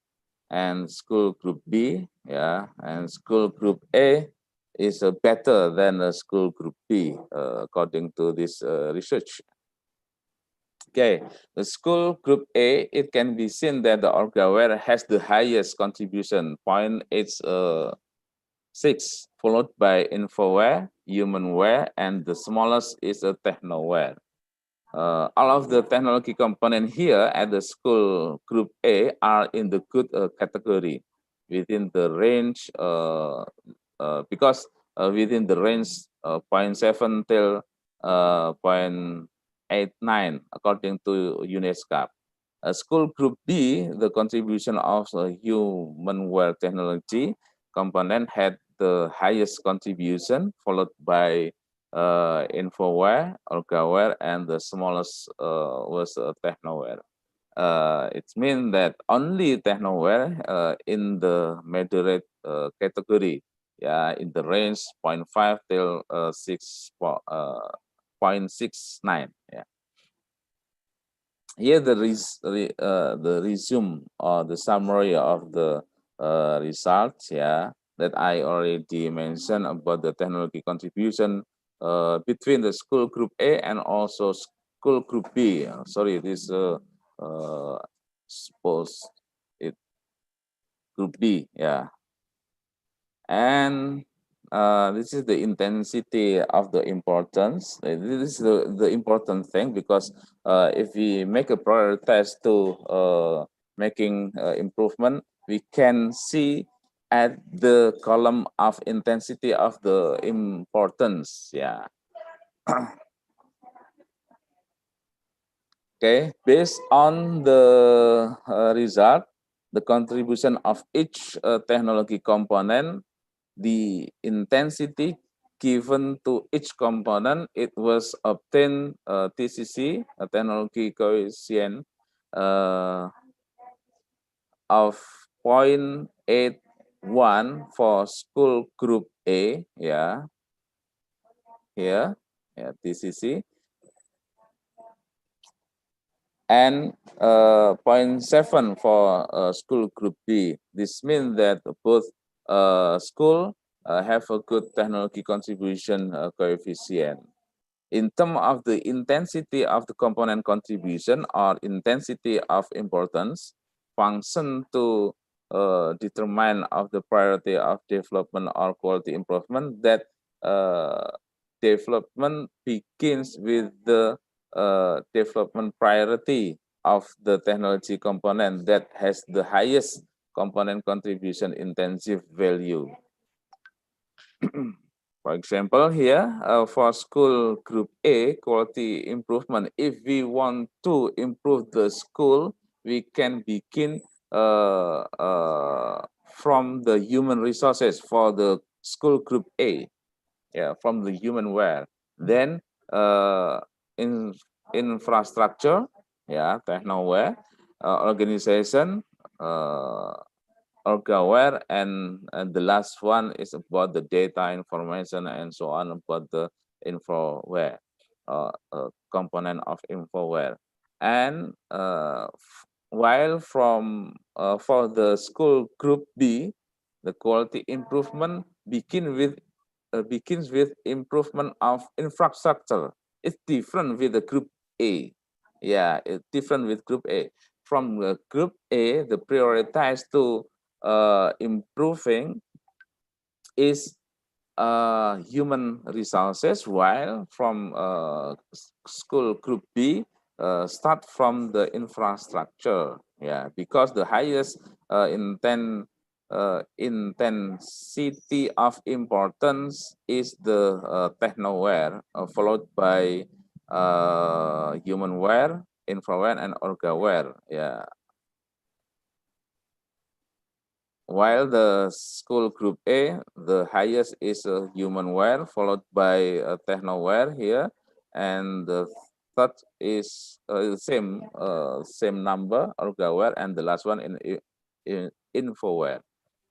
Speaker 15: and school group B. Yeah, and school group A is better than a school group B according to this research. Okay, the school group A, it can be seen that the orgaware has the highest contribution, 0.86, followed by infoware, humanware, and the smallest is a technoware. All of the technology component here at the school group A are in the good category within the range because within the range 0.7 till 0.89 according to UNESCO. School group B, the contribution of humanware technology component had the highest contribution, followed by infoware, orgaware, and the smallest was technoware. It means that only technoware in the moderate category, yeah, in the range 0.5 till 6.69. Yeah. Here the resume or the summary of the results, yeah, that I already mentioned about the technology contribution between the school group A and also school group B. Sorry, this suppose it group B, yeah. And this is the intensity of the importance. This is the important thing, because if we make a prioritize to making improvement, we can see at the column of intensity of the importance. Yeah. Okay, based on the result, the contribution of each technology component, the intensity given to each component, it was obtained TCC, a technology coefficient of 0.81 for school group A, yeah, here, yeah, TCC, and 0.7 for school group B. This means that both school have a good technology contribution coefficient. In terms of the intensity of the component contribution or intensity of importance, function to determine of the priority of development or quality improvement, that development begins with the development priority of the technology component that has the highest component contribution intensive value. For example, here for school group A, quality improvement, if we want to improve the school, we can begin from the human resources for the school group A, yeah, from the humanware. Then in infrastructure, yeah, technoware, organization, orgaware, and the last one is about the data information and so on, about the infoware, component of infoware. And while from for the school group B, the quality improvement begins with improvement of infrastructure. It's different with the group A. Yeah, it's different with group A. From the group A, the prioritize to improving is human resources, while from school group B, start from the infrastructure. Yeah, because the highest intensity of importance is the technoware, followed by humanware, infraware, and orgaware. Yeah. While the school group A, the highest is humanware, followed by technoware here, and the third is same number, orgaware, and the last one in infoware.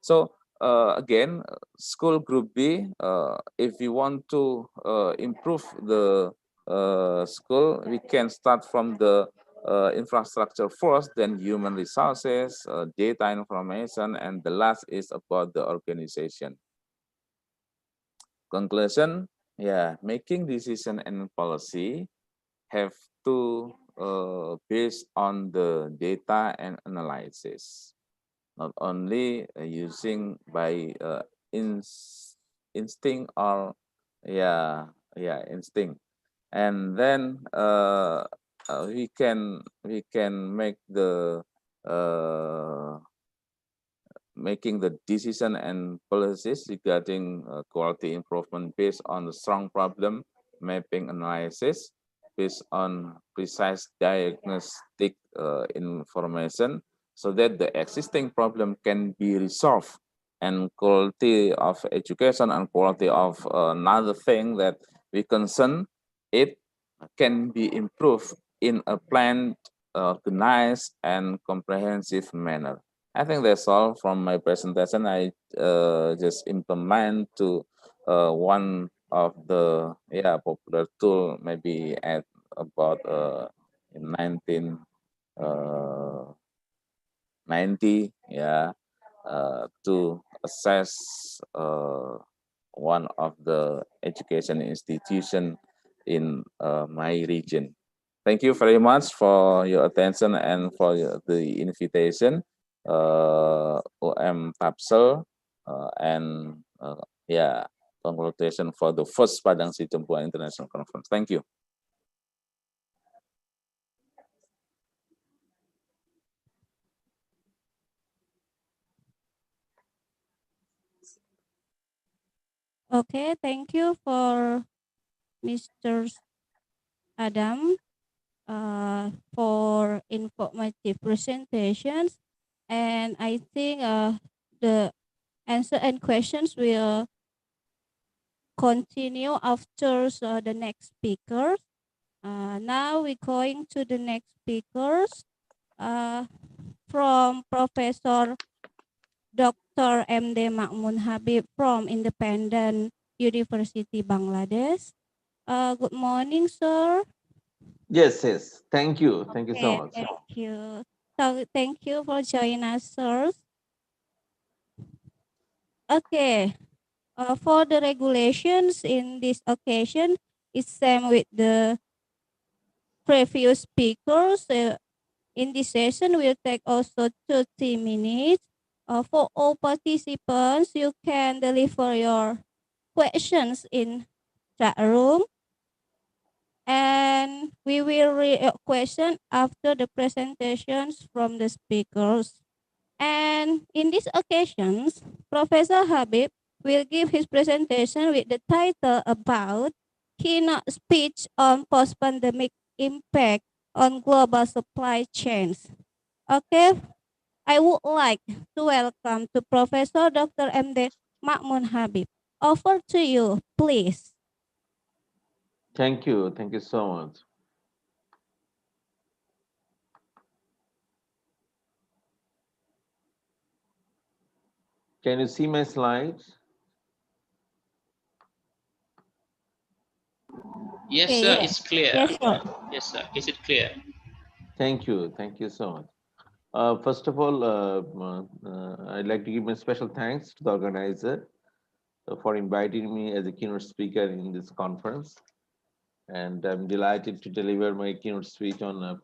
Speaker 15: So again, school group B, if we want to improve the school, we can start from the infrastructure first, then human resources, data information, and the last is about the organization. Conclusion, yeah, making decision and policy have to based on the data and analysis, not only using by instinct or instinct. and then we can make the making the decision and policies regarding quality improvement based on the strong problem mapping analysis, based on precise diagnostic information, so that the existing problem can be resolved. And quality of education and quality of another thing that we concern, it can be improved in a planned, organized, and comprehensive manner. I think that's all from my presentation. I just implement to one of the popular tool, maybe at about in 1990, to assess one of the education institution in my region. Thank you very much for your attention and for the invitation, UM Tapsel, and congratulations for the first Padangsidimpuan International Conference. Thank you.
Speaker 14: Okay, thank you for Mr. Adam for informative presentations, and I think the answer and questions will continue after the next speakers. Now we're going to the next speakers from Professor Dr. M.D. Makmun Habib from Independent University, Bangladesh. Good morning, sir.
Speaker 16: Yes. Thank you. Thank you so much.
Speaker 14: Thank you. So thank you for joining us, sir. Okay. For the regulations in this occasion, it's same with the previous speakers. In this session, we'll take also 30 minutes. For all participants, you can deliver your questions in chat room. And we will read a question after the presentations from the speakers. And in these occasions, Professor Habib will give his presentation with the title about keynote speech on post-pandemic impact on global supply chains. Okay, I would like to welcome to Professor Dr. M.D. Makmun Habib. Over to you, please.
Speaker 16: Thank you. Thank you so much. Can you see my slides?
Speaker 17: Yes, sir, it's clear.
Speaker 14: Yes, sir.
Speaker 17: Yes, sir. Is it clear?
Speaker 16: Thank you. Thank you so much. First of all, I'd like to give my special thanks to the organizer for inviting me as a keynote speaker in this conference. And I'm delighted to deliver my keynote speech on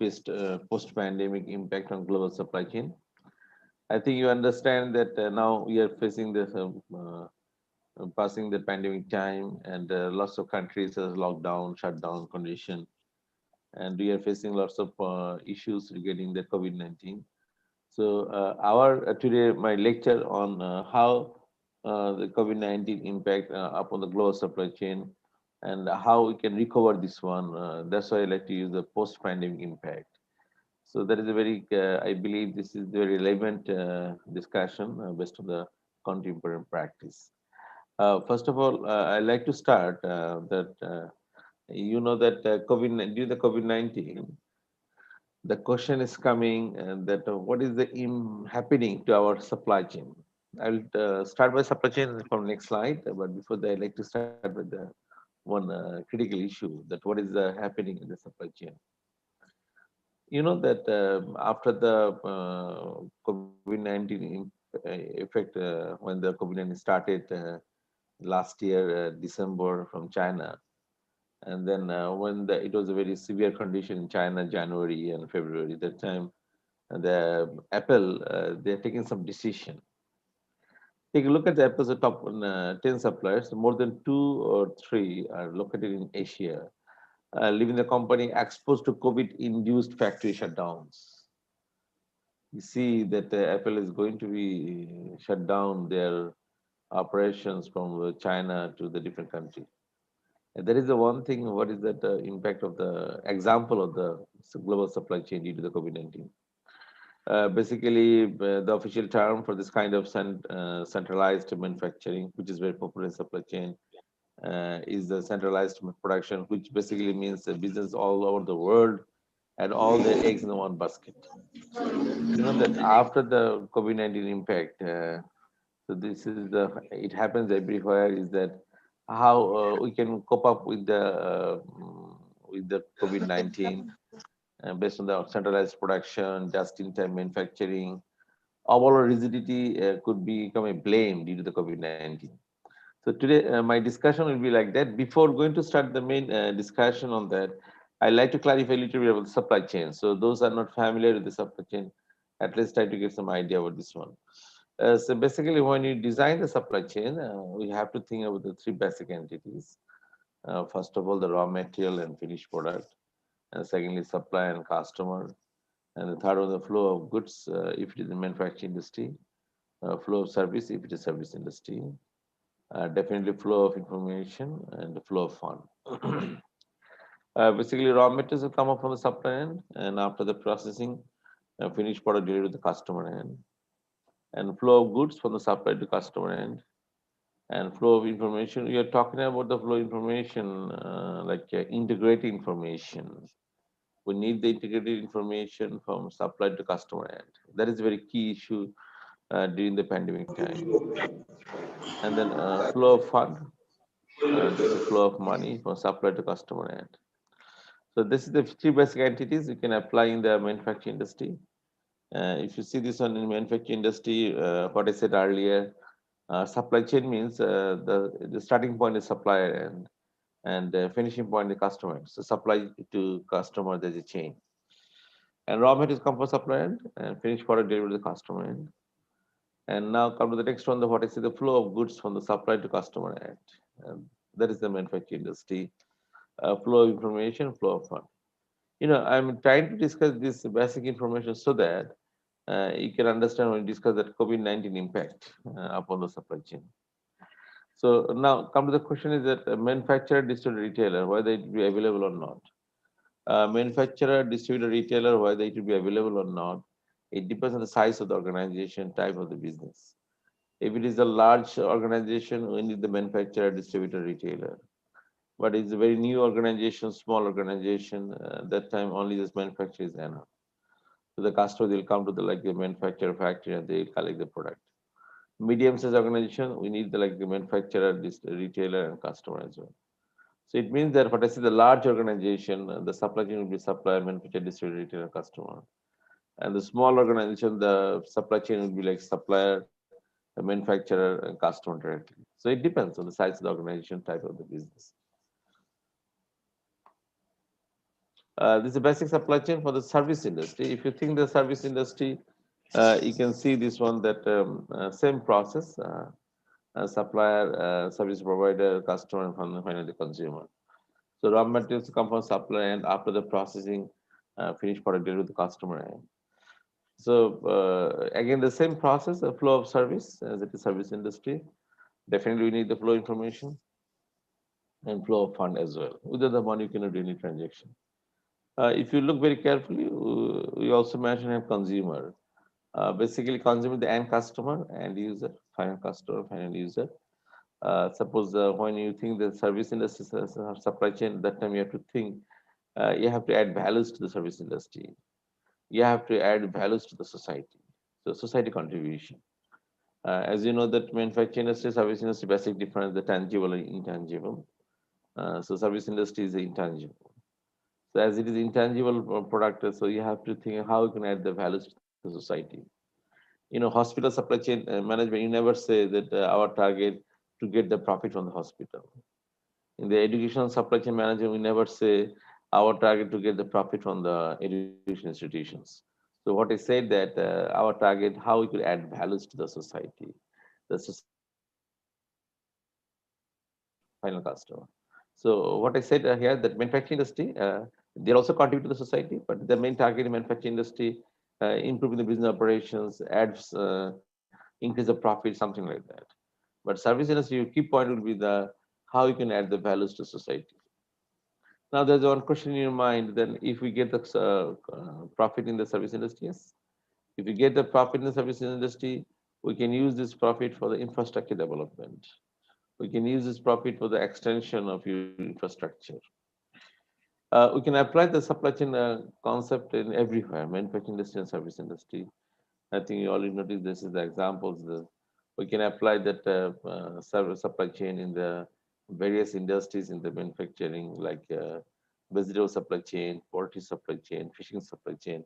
Speaker 16: post-pandemic impact on global supply chain. I think you understand that now we are facing this passing the pandemic time, and lots of countries has lockdown, shutdown condition, and we are facing lots of issues regarding the COVID-19. So today my lecture on how the COVID-19 impact upon the global supply chain and how we can recover this one. That's why I like to use the post-pandemic impact. So that is a very, I believe this is a very relevant discussion based on the contemporary practice. First of all, I'd like to start that you know that due to the COVID-19, the question is coming that what is the happening to our supply chain? I'll start by supply chain from next slide, but before that, I'd like to start with the one critical issue, that what is happening in the supply chain. You know that after the COVID-19 effect, when the COVID-19 started last year, December from China, and then when it was a very severe condition in China, January and February, that time, the Apple, they're taking some decision. Take a look at the Apple's top 10 suppliers. More than 2 or 3 are located in Asia. leaving the company exposed to COVID-induced factory shutdowns. You see that Apple is going to be shut down their operations from China to the different country. And there is the one thing, what is that impact of the example of the global supply chain due to the COVID-19? Basically, the official term for this kind of centralized manufacturing, which is very popular in supply chain, is the centralized production, which basically means the business all over the world and all their eggs in the one basket. You know that after the COVID-19 impact, so this is it happens everywhere, is that how we can cope up with the COVID-19 based on the centralized production, just-in-time manufacturing. Overall rigidity could become a blame due to the COVID-19. So today, my discussion will be like that. Before going to start the main discussion on that, I'd like to clarify a little bit about the supply chain. So those are not familiar with the supply chain, at least try to get some idea about this one. So basically, when you design the supply chain, we have to think about the three basic entities. First of all, the raw material and finished product. And secondly, supply and customer. And the third one, the flow of goods, if it is the manufacturing industry. Flow of service, if it is service industry. Definitely flow of information and the flow of fund. Basically, raw materials will come up from the supply end, and after the processing, finished product delivered to the customer end. And flow of goods from the supply to customer end. And flow of information, we are talking about the flow of information, like integrated information. We need the integrated information from supply to customer end. That is a very key issue during the pandemic time. And then flow of fund, this is flow of money from supply to customer end. So this is the three basic entities you can apply in the manufacturing industry. If you see this one in manufacturing industry, what I said earlier, supply chain means the starting point is supplier end, and the finishing point is customer. So supply to customer, there's a chain. And raw materials come from supply end, and finished product delivered to the customer end. And now come to the next one, what I say, the flow of goods from the supply to customer end. And that is the manufacturing industry. Flow of information, flow of fund. You know, I'm trying to discuss this basic information so that you can understand when you discuss that COVID-19 impact upon the supply chain. So now come to the question, is that a manufacturer, distributor, retailer, whether it will be available or not. Manufacturer, distributor, retailer, whether it will be available or not, it depends on the size of the organization, type of the business. If it is a large organization, we need the manufacturer, distributor, retailer. But it's a very new organization, small organization, that time only this manufacturer is enough. So the customer will come to the manufacturer factory and they collect the product. Medium-sized organization, we need the manufacturer, retailer, and customer as well. So it means that what I say, the large organization, the supply chain will be supplier, manufacturer, distributor, retailer, customer. And the small organization, the supply chain will be like supplier, the manufacturer, and customer directly. So it depends on the size of the organization, type of the business. This is a basic supply chain for the service industry. If you think the service industry, you can see this one, that same process, supplier, service provider, customer, and finally the consumer. So raw materials come from supplier, and after the processing, finished product delivered to the customer end. So again, the same process, the flow of service as it is service industry. Definitely we need the flow information and flow of fund as well. Without the money, you cannot do any transaction. If you look very carefully, we also mention a consumer. Basically, consumer, the end customer, end user, final customer, final user. Suppose when you think the service industry supply chain, that time you have to think, you have to add values to the service industry. You have to add values to the society. So society contribution. As you know, that manufacturing industry, service industry, basic difference, the tangible and intangible. So service industry is intangible. So as it is intangible product, so you have to think how you can add the values to the society. You know, hospital supply chain management, you never say that our target to get the profit from the hospital. In the educational supply chain management, we never say our target to get the profit from the education institutions. So what I said that our target, how we could add values to the society, final customer. So what I said here, that manufacturing industry, they also contribute to the society, but the main target in manufacturing industry, improving the business operations, adds, increase the profit, something like that. But service industry, your key point will be the how you can add the values to society. Now there's one question in your mind, then if we get the profit in the service industry, yes. If we get the profit in the service industry, we can use this profit for the infrastructure development. We can use this profit for the extension of your infrastructure. We can apply the supply chain concept in everywhere, manufacturing industry and service industry. I think you already noticed this is the examples. We can apply that service supply chain in the various industries in the manufacturing, like vegetable supply chain, poultry supply chain, fishing supply chain,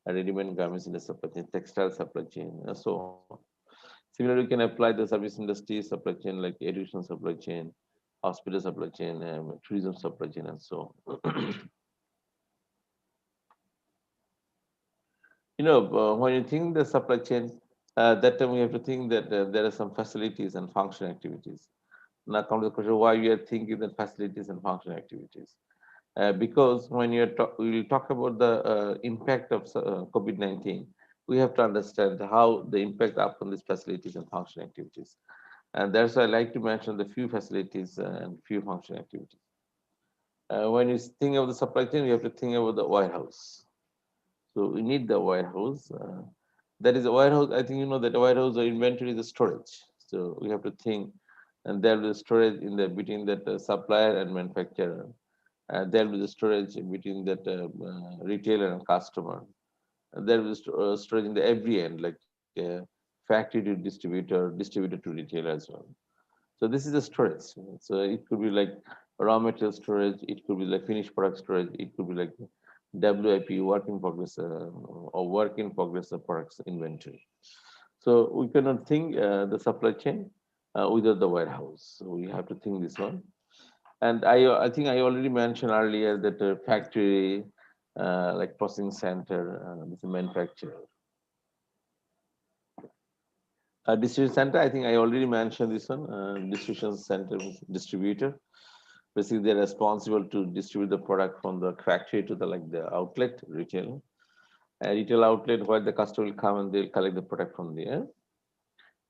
Speaker 16: ready-made garments in the supply chain, textile supply chain, and so on. Similarly, we can apply the service industry supply chain, like education supply chain, hospital supply chain, tourism supply chain, and so on. When you think the supply chain, that time we have to think that there are some facilities and function activities. Now come to the question, why we are thinking that facilities and function activities? Because when we will talk about the impact of COVID-19, we have to understand how the impact upon these facilities and function activities. And that's why I like to mention the few facilities and few function activities. When you think of the supply chain, you have to think about the warehouse. So we need the warehouse. That is a warehouse. I think you know that a warehouse or inventory is a storage. So we have to think, and there will be storage in the between that supplier and manufacturer. There will be the storage between that retailer and customer. There will be storage in the every end, like factory to distributor, distributor to retailer as well. So this is a storage. So it could be like raw material storage. It could be like finished product storage. It could be like WIP, work in progress, or work in progress of products inventory. So we cannot think the supply chain without the warehouse. So we have to think this one. And I think I already mentioned earlier that the factory, like processing center, is a manufacturer. Distribution center, I think I already mentioned this one. Distribution center, distributor. Basically, they're responsible to distribute the product from the factory to the outlet, retail. Retail outlet where the customer will come and they'll collect the product from there.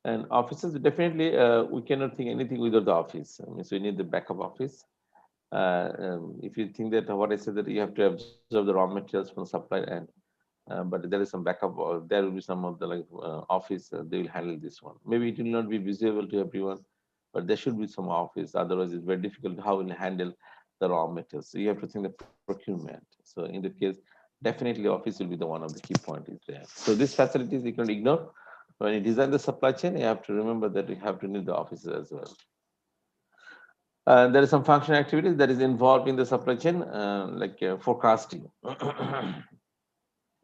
Speaker 16: And offices, definitely, we cannot think anything without the office. So we need the backup office. If you think that what I said, that you have to observe the raw materials from supply end, but there is some backup, or there will be some of the office, they will handle this one. Maybe it will not be visible to everyone, but there should be some office. Otherwise, it's very difficult how we'll handle the raw materials. So you have to think the procurement. So in the case, definitely office will be the one of the key point is there. So these facilities you can ignore. When you design the supply chain, you have to remember that you have to need the offices as well. There is some function activities that is involved in the supply chain, like forecasting.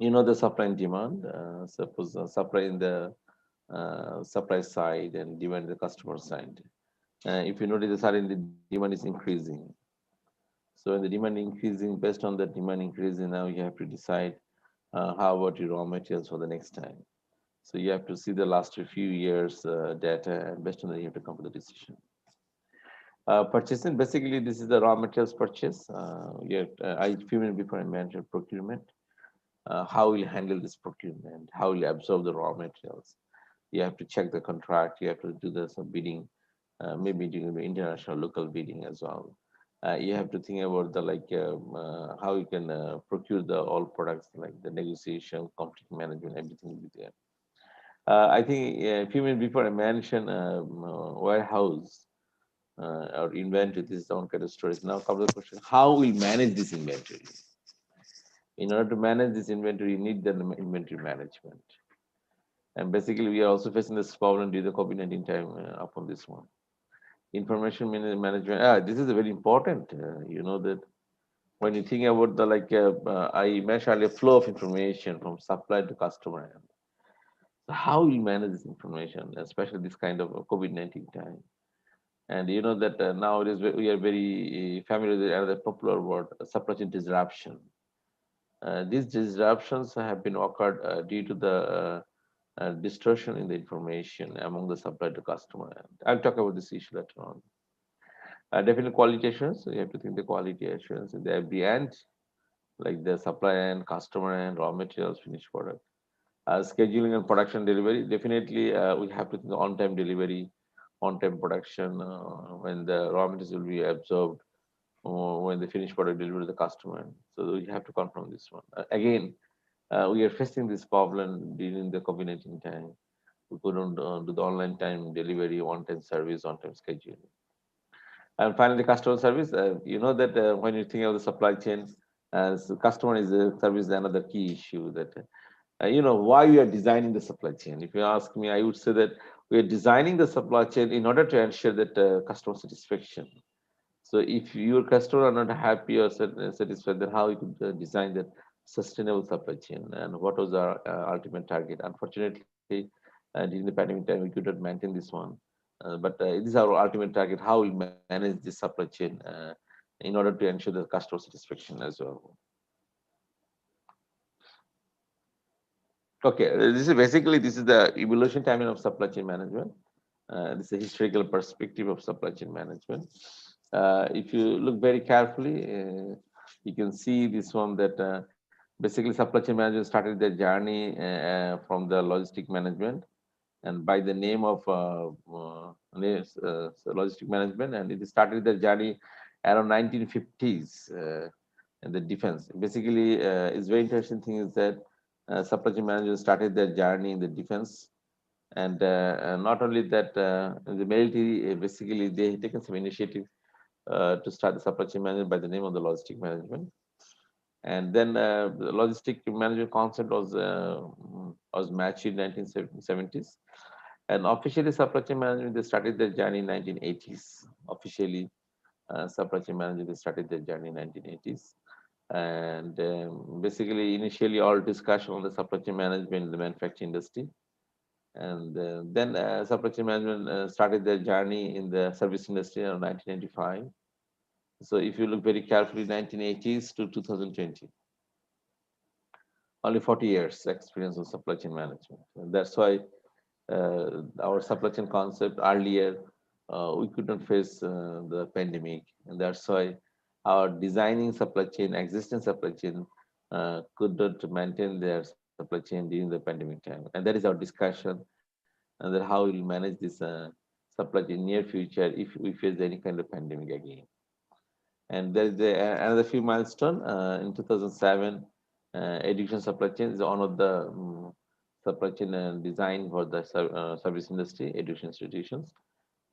Speaker 16: The supply and demand. Suppose supply in the supply side and demand in the customer side. If you notice, the demand is increasing. So when the demand increasing, based on the demand increasing, now you have to decide how about your raw materials for the next time. So you have to see the last few years data, and based on that you have to come to the decision. Purchasing, basically this is the raw materials purchase. A few minutes before I mentioned procurement. How will you handle this procurement? How will you absorb the raw materials? You have to check the contract. You have to do some bidding, maybe doing the international, local bidding as well. You have to think about the how you can procure the all products, like the negotiation, conflict management, everything will be there. I think a few minutes before I mentioned warehouse or inventory. This is one kind of storage. Now come to the question: how we manage this inventory? In order to manage this inventory, you need the inventory management. And basically, we are also facing this problem due to the COVID-19 time upon this one. Information management. This is very important. You know that when you think about the I mentioned earlier, flow of information from supplier to customer end. So how we manage this information, especially this kind of COVID-19 time. And you know that nowadays we are very familiar with another popular word, supply chain disruption. These disruptions have been occurred due to the distortion in the information among the supplier to customer. I'll talk about this issue later on. Definitely quality assurance. So you have to think the quality assurance in the every end, like the supply end, customer end, raw materials, finished product. Scheduling and production delivery. Definitely, we have to think on-time delivery, on-time production, when the raw materials will be absorbed, when the finished product delivered to the customer. So we have to confirm this one. Again, we are facing this problem during the COVID-19 time. We couldn't do the online time delivery, on-time service, on-time scheduling. And finally, customer service. You know that when you think of the supply chain, as customer is a service, another key issue that you know why we are designing the supply chain. If you ask me, I would say that we are designing the supply chain in order to ensure that customer satisfaction. So if your customer are not happy or satisfied, then how you could design that sustainable supply chain, and what was our ultimate target? Unfortunately, during the pandemic time, we could not maintain this one. But this is our ultimate target, how we manage this supply chain in order to ensure the customer satisfaction as well. Okay, this is the evolution timing of supply chain management. This is a historical perspective of supply chain management. If you look very carefully, you can see this one that basically supply chain management started their journey from the logistic management, and by the name of logistic management, and it started their journey around 1950s in the defense. Basically, it's very interesting thing is that supply chain management started their journey in the defense, and not only that, in the military, basically they had taken some initiative to start the supply chain management by the name of the logistic management. And then the logistic management concept was matched in 1970s, and officially supply chain management they started their journey in 1980s. Officially, supply chain management they started their journey in 1980s, and basically initially all discussion on the supply chain management in the manufacturing industry, and then supply chain management started their journey in the service industry in 1995. So if you look very carefully, 1980s to 2020, only 40 years experience of supply chain management. And that's why our supply chain concept earlier, we could not face the pandemic, and that's why our designing supply chain, existing supply chain, could not maintain their supply chain during the pandemic time. And that is our discussion, and that how we'll manage this supply chain in near future if we face any kind of pandemic again. And there is another few milestone in 2007. Education supply chain is one of the supply chain design for the service industry, education institutions.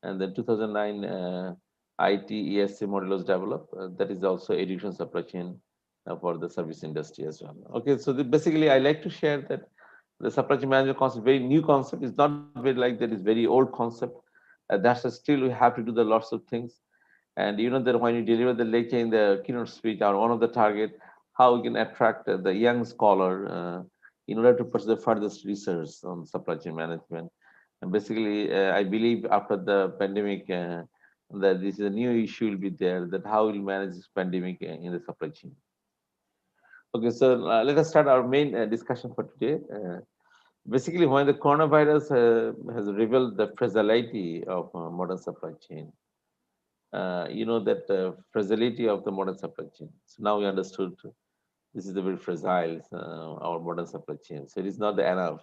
Speaker 16: And then 2009, IT ESC model was developed. That is also education supply chain for the service industry as well. Okay, so basically I like to share that the supply chain management concept, very new concept. It's not very like that, it's very old concept. That's still we have to do the lots of things. And you know that when you deliver the lecture in the keynote speech, or one of the target, how we can attract the young scholar in order to pursue the furthest research on supply chain management. And basically, I believe after the pandemic, that this is a new issue will be there, that how we'll manage this pandemic in the supply chain. Okay, so let us start our main discussion for today. Basically, when the coronavirus has revealed the fragility of modern supply chain, you know that fragility of the modern supply chain. So now we understood this is the very fragile our modern supply chain. So it is not enough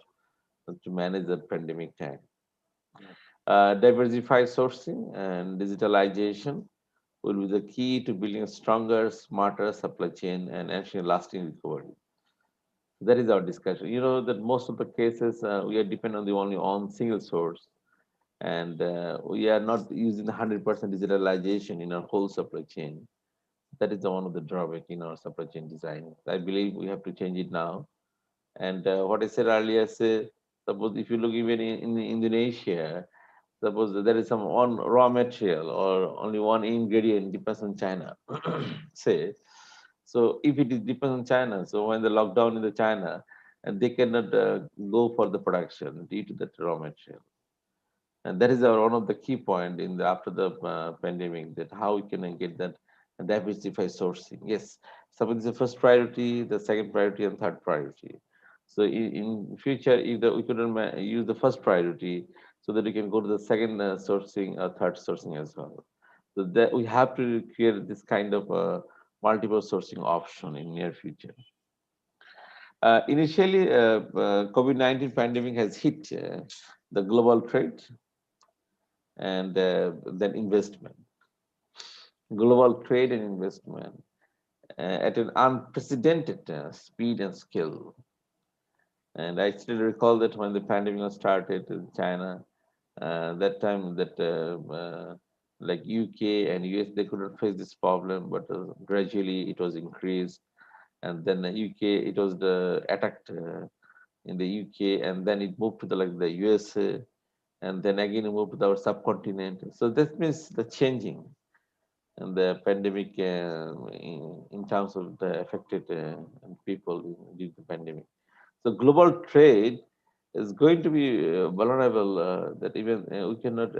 Speaker 16: to manage the pandemic time. Diversified sourcing and digitalization will be the key to building a stronger, smarter supply chain and ensuring lasting recovery. That is our discussion. You know that most of the cases we are dependent only on single source, and we are not using the 100% digitalization in our whole supply chain. That is one of the drawback in our supply chain design. I believe we have to change it now. And what I said earlier, say, suppose if you look even in Indonesia, suppose there is some one raw material or only one ingredient depends on China, say. So if it is depends on China, so when the lockdown in the China, and they cannot go for the production due to that raw material. And that is one of the key point in the after the pandemic, that how we can get that diversified sourcing. Yes, suppose it's the first priority, the second priority, and third priority. So in future, if we couldn't use the first priority, so that we can go to the second sourcing or third sourcing as well. So that we have to create this kind of multiple sourcing option in near future. Initially, COVID-19 pandemic has hit the global trade and then investment. Global trade and investment at an unprecedented speed and scale. And I still recall that when the pandemic started in China, that time that like UK and US, they couldn't face this problem, but gradually it was increased. And then the UK, it was the attacked in the UK, and then it moved to the USA, and then again it moved to our subcontinent. So that means the changing and the pandemic in terms of the affected people due to the pandemic. So global trade is going to be vulnerable that even we cannot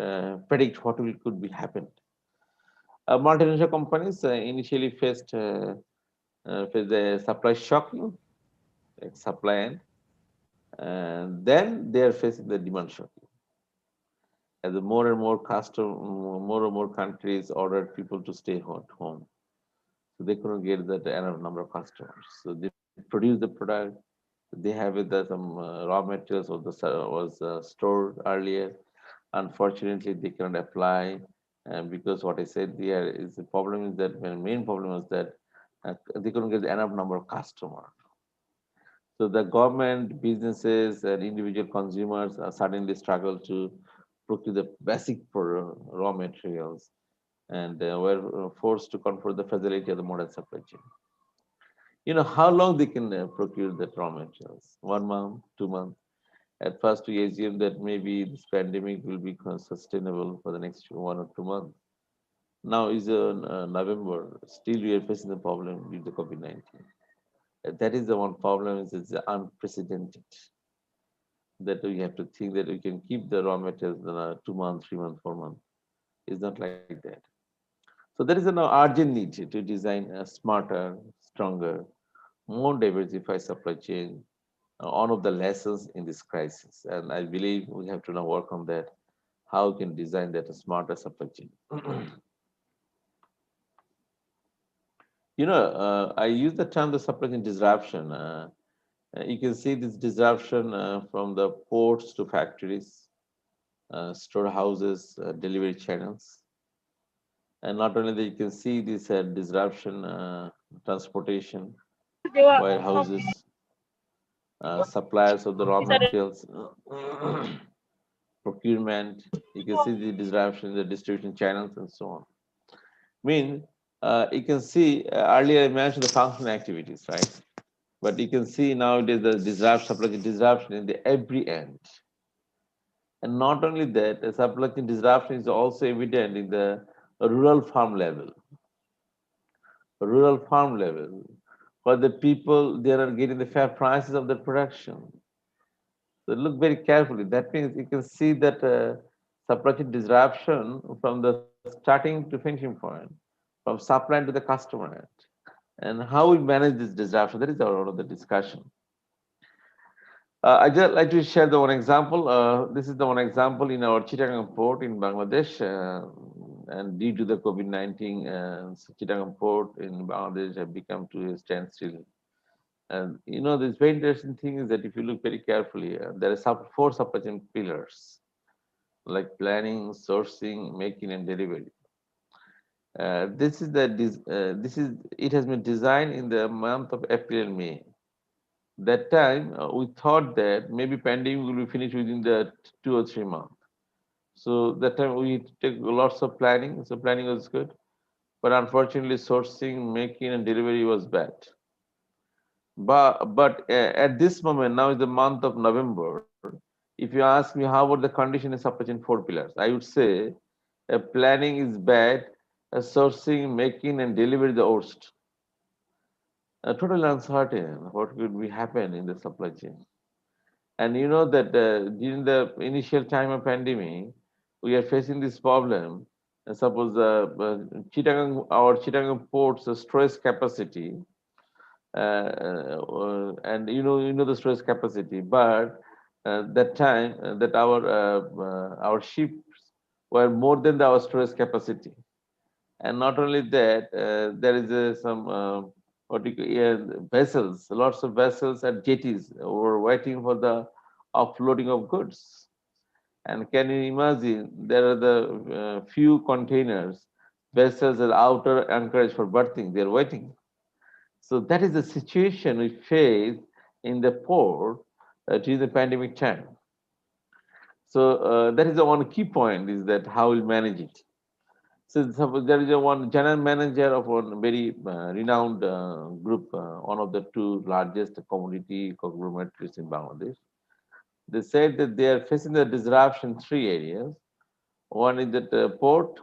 Speaker 16: predict what could be happened. Multinational companies initially faced the supply shocking, like supply end, and then they are facing the demand shocking. As more and more more and more countries ordered people to stay at home, so they couldn't get that enough number of customers. So they produce the product. They have some raw materials was stored earlier. Unfortunately, they cannot apply because what I said there is the problem is that the main problem was that they couldn't get enough number of customers. So the government, businesses, and individual consumers suddenly struggle to procure the basic raw materials and were forced to confront the fragility of the modern supply chain. You know how long they can procure the raw materials? 1 month, 2 months. At first, we assume that maybe this pandemic will be sustainable for the next 1 or 2 months. Now is November. Still, we are facing the problem with the COVID-19. That is the one problem. Is it's unprecedented. That we have to think that we can keep the raw materials 2 months, 3 months, 4 months. It's not like that. So there is an urgent need to design a smarter, stronger, more diversified supply chain. One of the lessons in this crisis, and I believe we have to now work on that. How we can design that a smarter supply chain. I use the term the supply chain disruption. You can see this disruption from the ports to factories, storehouses, delivery channels. And not only that, you can see this disruption, transportation, warehouses, suppliers of the raw materials, procurement. You can see the disruption in the distribution channels and so on. You can see earlier I mentioned the functional activities, right? But you can see nowadays the supply chain disruption in the every end. And not only that, the supply chain disruption is also evident in the rural farm level. Rural farm level, where the people they are getting the fair prices of the production. So look very carefully. That means you can see that supply chain disruption from the starting to finishing point, from supply to the customer end. And how we manage this disruption, that is our of the discussion. I just like to share the one example. This is the one example in our Chittagong port in Bangladesh. And due to the COVID-19, Chittagong port in Bangladesh have become to a standstill. And this very interesting thing is that if you look very carefully, there are 4 supply chain pillars, like planning, sourcing, making, and delivery. It has been designed in the month of April and May. That time we thought that maybe pandemic will be finished within the 2 or 3 months. So that time we take lots of planning. So planning was good, but unfortunately sourcing, making, and delivery was bad. But at this moment, now is the month of November. If you ask me how about the condition in supply chain 4 pillars, I would say planning is bad, sourcing, making, and delivery the worst. Totally uncertain what could be happen in the supply chain. And you know that during the initial time of pandemic, we are facing this problem. And suppose our Chittagong port's storage capacity, and you know the storage capacity, but that time that our ships were more than our storage capacity. And not only that, there is some vessels, lots of vessels at jetties were waiting for the offloading of goods. And can you imagine, there are the few containers, vessels at outer anchorage for berthing, they're waiting. So that is the situation we face in the port during the pandemic time. So that is the one key point, is that how we'll manage it. So suppose there is a one general manager of one very renowned group, one of the two largest commodity conglomerates in Bangladesh. They said that they are facing the disruption in three areas. One is the port,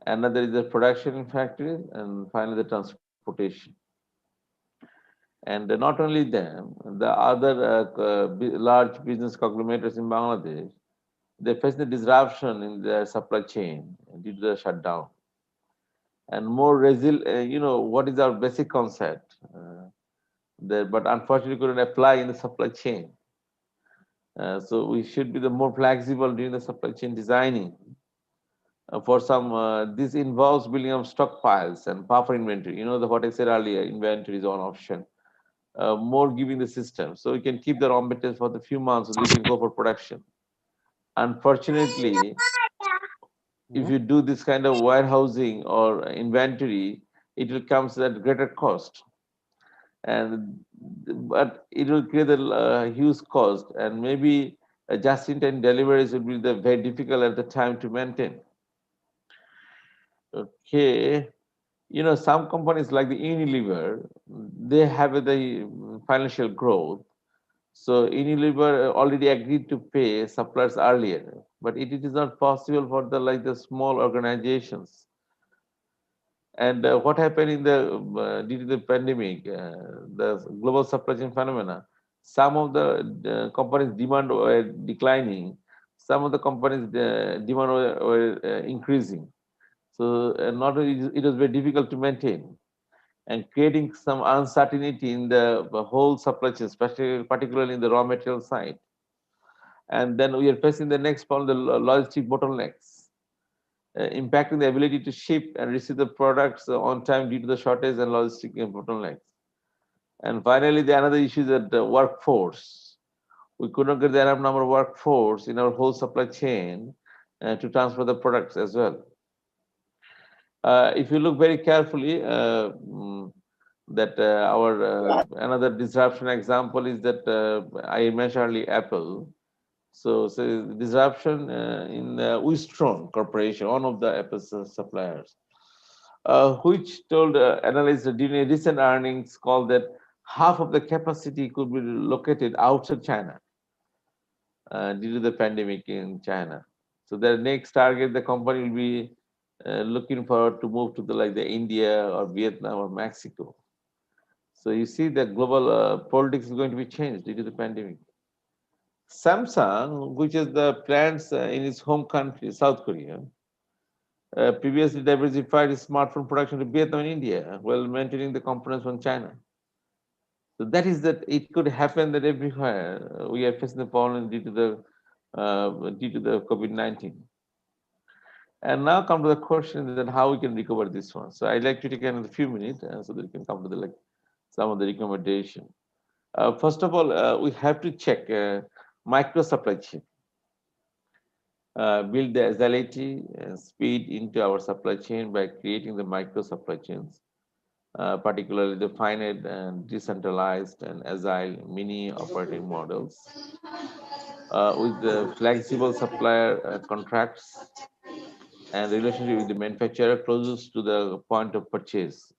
Speaker 16: another is the production factories, and finally the transportation. And not only them, the other large business conglomerates in Bangladesh, they face the disruption in their supply chain due to the shutdown. And more what is our basic concept? But unfortunately couldn't apply in the supply chain. So we should be the more flexible during the supply chain designing. For some, this involves building up stockpiles and buffer inventory. What I said earlier, inventory is one option. More giving the system, so we can keep the raw materials for the few months so we can go for production. Unfortunately, if you do this kind of warehousing or inventory, it will come at greater cost, but it will create a huge cost, and maybe just-in-time deliveries will be very difficult at the time to maintain. Okay. Some companies like the Unilever, they have the financial growth. So Unilever already agreed to pay suppliers earlier, but it is not possible for the small organizations. And what happened in due to the pandemic, the global supply chain phenomena, some of the companies' demand were declining, some of the companies' demand were increasing. So not only it was very difficult to maintain, and creating some uncertainty in the whole supply chain, especially particularly in the raw material side. And then we are facing the next problem, the logistic bottlenecks, impacting the ability to ship and receive the products on time due to the shortage and logistic bottlenecks. And finally, the another issue is that the workforce. We could not get the enough number of workforce in our whole supply chain to transfer the products as well. If you look very carefully, that our another disruption example is that I mentioned earlier, Apple. So disruption in Wistron Corporation, one of the Apple suppliers, which told analysts during a recent earnings call that half of the capacity could be located outside China due to the pandemic in China. So their next target, the company will be looking forward to move to the India or Vietnam or Mexico. So you see that global politics is going to be changed due to the pandemic. Samsung, which is the plants in its home country, South Korea, previously diversified its smartphone production to Vietnam and India while maintaining the components from China. So that is that it could happen that everywhere we are facing the problem due to the COVID-19. And now come to the question that how we can recover this one. So I'd like to take another few minutes so that we can come to some of the recommendation. First of all, we have to check micro supply chain. Build the agility and speed into our supply chain by creating the micro supply chains, particularly the finite and decentralized and agile mini operating models with the flexible supplier contracts and relationship with the manufacturer closest to the point of purchase.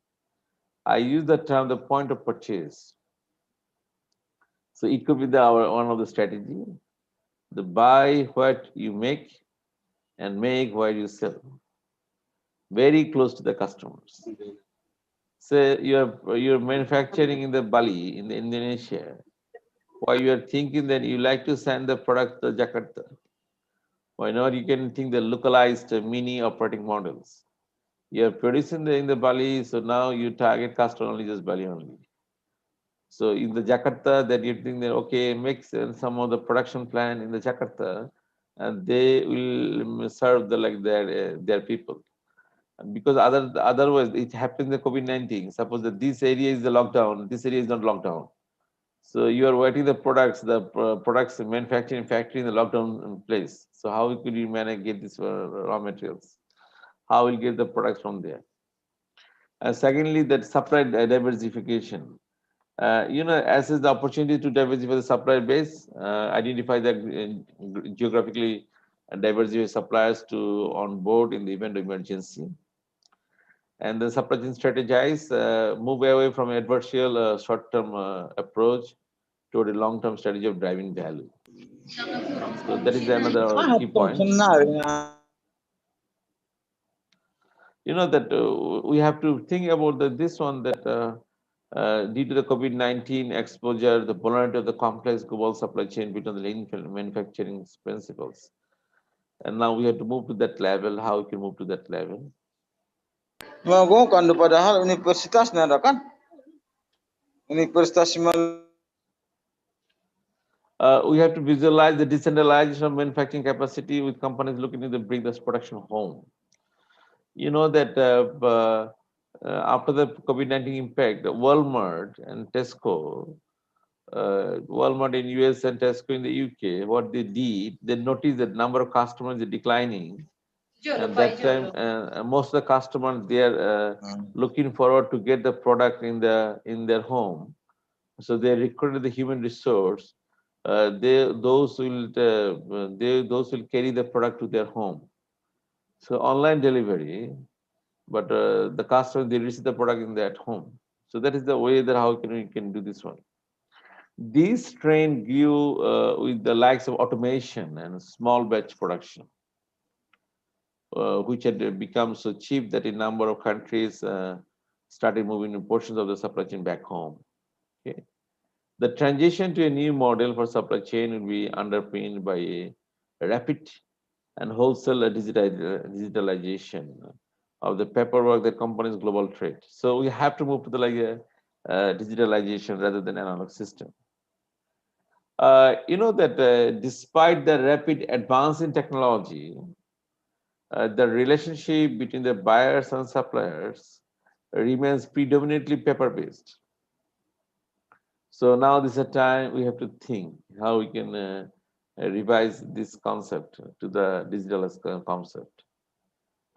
Speaker 16: I use the term the point of purchase. So it could be one of the strategy, the buy what you make and make what you sell. Very close to the customers. So you're manufacturing in the Bali, in the Indonesia, while you are thinking that you like to send the product to Jakarta. Why not you can think the localized mini operating models. You are producing in the Bali, so now you target customer only just Bali only. So in the Jakarta, that you think that okay, make some of the production plan in the Jakarta, and they will serve their people. Because otherwise it happens in the COVID-19. Suppose that this area is the lockdown, this area is not lockdown. So you are waiting the products manufacturing factory in the lockdown place. So how could you manage get this raw materials? How will get the products from there? And secondly, that supply diversification. Assess the opportunity to diversify the supply base, identify the geographically diversify suppliers to on board in the event of emergency. And the supply chain strategize, move away from adversarial short-term approach toward a long-term strategy of driving value. So that is another key point. That we have to think about this one that due to the COVID-19 exposure, the vulnerability of the complex global supply chain between the lean manufacturing principles. And now we have to move to that level. How we can move to that level?
Speaker 18: Padahal universitas nada kan? Universitas
Speaker 16: we have to visualize the decentralization of manufacturing capacity with companies looking to bring this production home. You know that after the COVID-19 impact, Walmart and Tesco, Walmart in US and Tesco in the UK, what they did, they noticed that number of customers is declining. At that time, most of the customers, they are looking forward to get the product in their home. So they recruited the human resource. Those will carry the product to their home. So online delivery, but the customer, they receive the product in their home. So that is the way that how we can do this one. This trend grew with the likes of automation and small batch production, which had become so cheap that a number of countries started moving portions of the supply chain back home. Okay. The transition to a new model for supply chain will be underpinned by a rapid and wholesale digitalization of the paperwork that accompanies global trade. So we have to move to the digitalization rather than analog system. Despite the rapid advance in technology, the relationship between the buyers and suppliers remains predominantly paper-based. So now this is a time we have to think how we can revise this concept to the digital concept.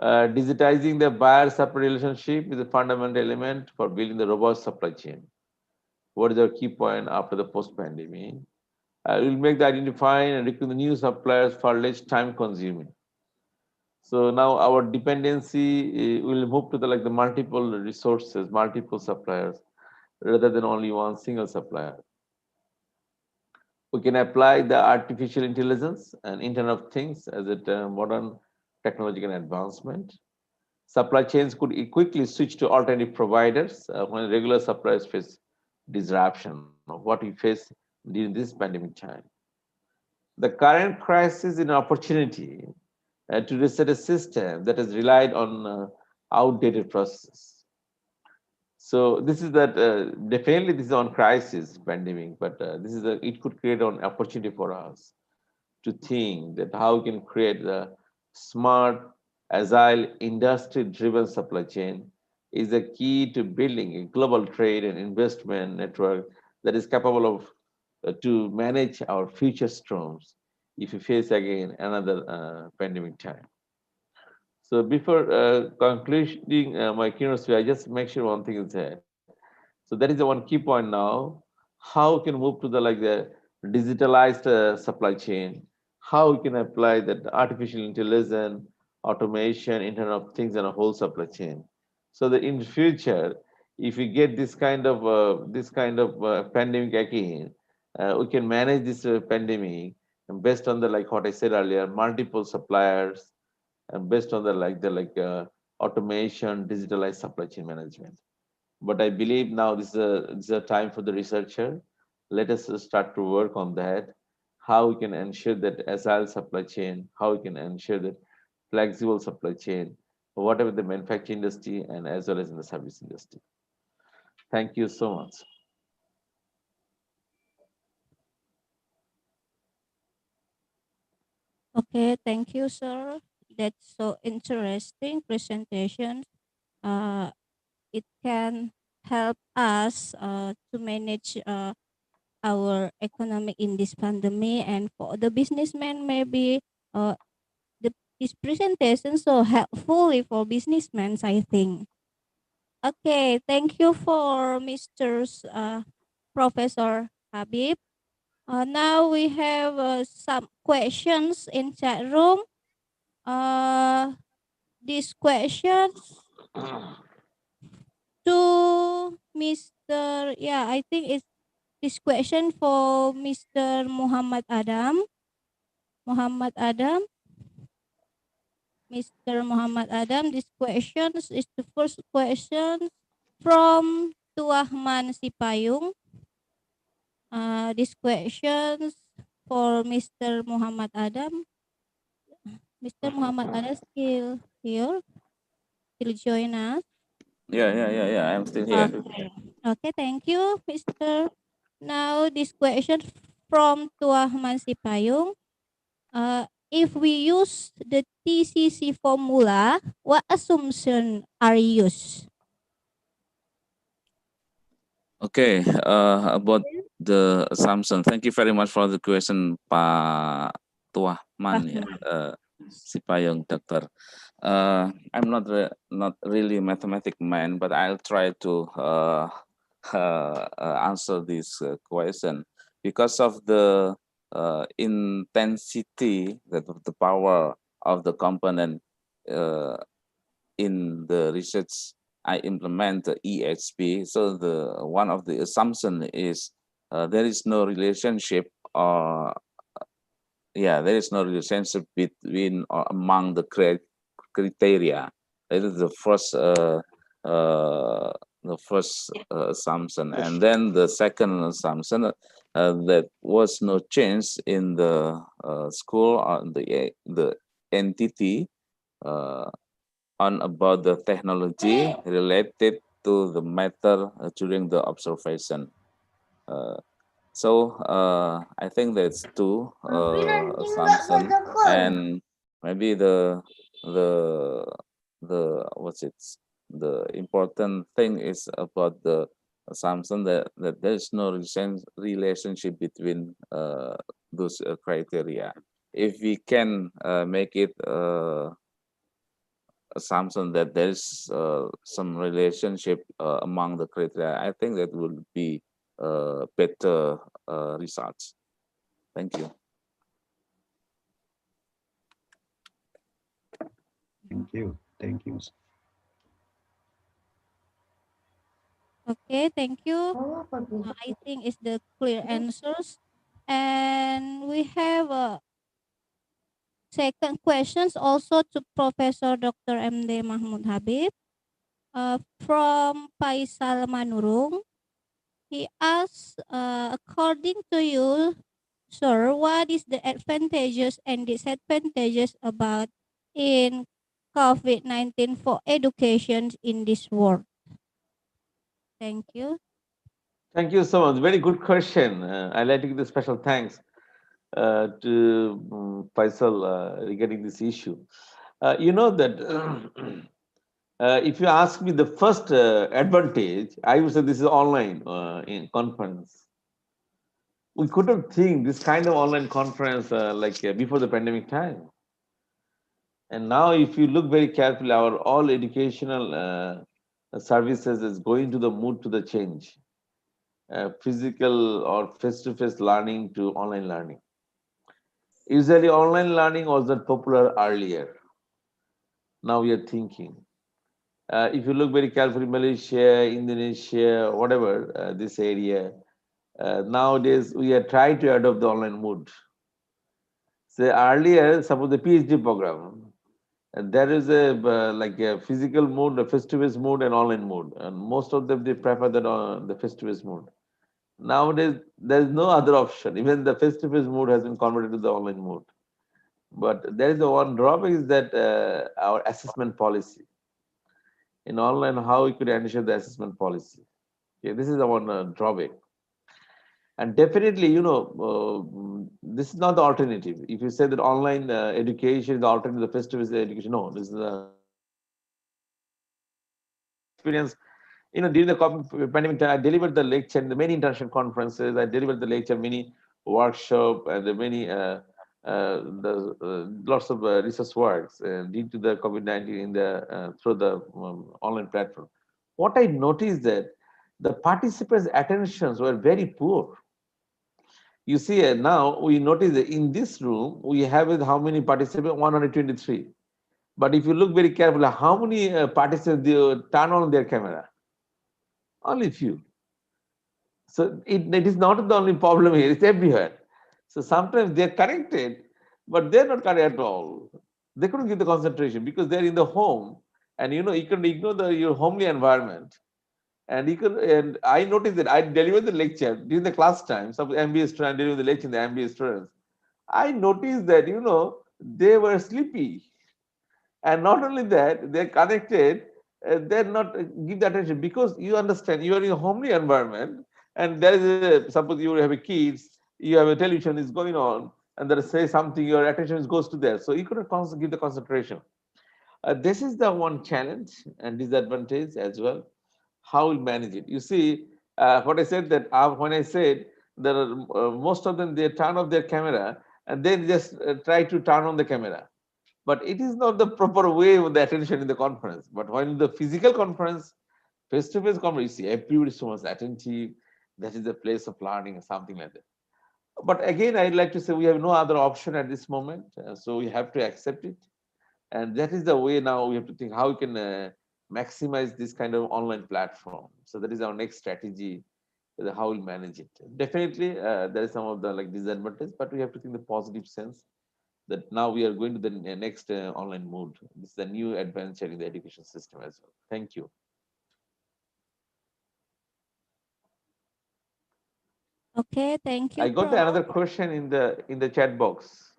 Speaker 16: Digitizing the buyer-supplier relationship is a fundamental element for building the robust supply chain. What is our key point after the post-pandemic? We'll make the identifying and recruiting the new suppliers far less time-consuming. So now our dependency will move to the multiple resources, multiple suppliers, rather than only one single supplier. We can apply the artificial intelligence and Internet of Things as a modern technological advancement. Supply chains could quickly switch to alternative providers when regular suppliers face disruption of what we face during this pandemic time. The current crisis is an opportunity to reset a system that has relied on outdated processes. So this is definitely this is on crisis pandemic, but it could create an opportunity for us to think that how we can create a smart, agile, industry-driven supply chain is a key to building a global trade and investment network that is capable of to manage our future storms if we face again another pandemic time. So before concluding my keynote speech, I just make sure one thing is there. So that is the one key point now. How we can move to the digitalized supply chain? How we can apply that artificial intelligence, automation, Internet of Things, and a whole supply chain, so that in the future, if we get this kind of pandemic again, we can manage this pandemic based on what I said earlier, multiple suppliers, and based on automation, digitalized supply chain management. But I believe now this is a time for the researcher. Let us start to work on that. How we can ensure that agile supply chain, how we can ensure that flexible supply chain, whatever the manufacturing industry and as well as in the service industry. Thank you so much.
Speaker 14: Okay, thank you, sir. That's so interesting presentation. It can help us to manage our economic in this pandemic, and for the businessmen maybe this presentation so helpful for businessmen, I think. Okay, thank you for Mr. Professor Habib. Now we have some questions in chat room. These questions to Mr. Yeah, I think it's this question for Mr. Muhammad Adam. Muhammad Adam. Mr. Muhammad Adam, this question is the first question from Tuahman Sipayung. This questions for Mr. Muhammad Adam. Mr. Muhammad Adam still here? Still join us?
Speaker 15: Yeah. I'm still here.
Speaker 14: Okay, thank you, Mr. Now this question from Tuahman Sipayung. If we use the TCC formula, what assumption are used?
Speaker 15: Okay, about the assumption. Thank you very much for the question, Pak Tuahman, Sipayung, Doctor. I'm not really a mathematic man, but I'll try to answer this question because of the intensity, that of the power of the component in the research I implement the EXP. So the one of the assumption is there is no relationship there is no relationship between or among the criteria. That is the first assumption, and then the second assumption that was no change in the school or the entity on about the technology related to the matter during the observation. So I think that's two assumptions, and maybe the the important thing is about the assumption that there is no relationship between those criteria. If we can make it assumption that there is some relationship among the criteria, I think that will be better results. Thank you.
Speaker 19: Thank you. Thank you.
Speaker 14: Okay, thank you. I think it's the clear answers. And we have second questions also to Professor Dr. M.D. Mahmud Habib from Faisal Manurung. He asks, according to you, sir, what is the advantages and disadvantages about in COVID-19 for education in this world? Thank you.
Speaker 16: Thank you so much. Very good question. I'd like to give a special thanks to Faisal regarding this issue. You know that if you ask me the first advantage, I would say this is online in conference. We couldn't think this kind of online conference before the pandemic time. And now if you look very carefully, our all educational services is going to the mood to the change. Physical or face-to-face learning to online learning. Usually online learning was not popular earlier. Now we are thinking. If you look very carefully, Malaysia, Indonesia, whatever, this area, nowadays we are trying to adopt the online mode. So earlier, suppose the PhD program, there is a physical mode, a face-to-face mode, and online mode, and most of them they prefer the face-to-face mode. Nowadays, there is no other option. Even the face-to-face mode has been converted to the online mode. But there is the one drawback is that our assessment policy. In online, how we could ensure the assessment policy. Okay, this is the one drawback. And definitely, this is not the alternative. If you say that online education is the alternative to the face-to-face education, no, this is the experience. During the pandemic time, I delivered the lecture in the many international conferences. I delivered the lecture, many workshop, and the many lots of research works due to the COVID-19 in the through the online platform. What I noticed that the participants' attentions were very poor. You see, now we notice that in this room we have how many participants? 123. But if you look very carefully, how many participants they turn on their camera? Only few. So it is not the only problem here, it's everywhere. So sometimes they're connected, but they're not connected at all. They couldn't give the concentration because they're in the home, and you can ignore your homely environment. And I noticed that I delivered the lecture during the class time, some MBA students delivering the lecture in the MBA students. I noticed that, they were sleepy. And not only that, they're connected, they're not give the attention because you understand you are in a homely environment and there is suppose you have a kids, you have a television is going on and there say something, your attention goes to there. So you couldn't give the concentration. This is the one challenge and disadvantage as well. How we manage it? You see, what I said that when I said there are most of them they turn off their camera and then just try to turn on the camera. But it is not the proper way of the attention in the conference. But when the physical conference, face-to-face conference, you see everybody is so much attentive. That is the place of learning or something like that. But again, I'd like to say we have no other option at this moment. So we have to accept it. And that is the way now we have to think how we can maximize this kind of online platform. So that is our next strategy, how we manage it. Definitely, there is some of the disadvantages, but we have to think the positive sense that now we are going to the next online mode. This is a new adventure in the education system as well. Thank you.
Speaker 14: Okay, thank you.
Speaker 16: I got another question in the chat box.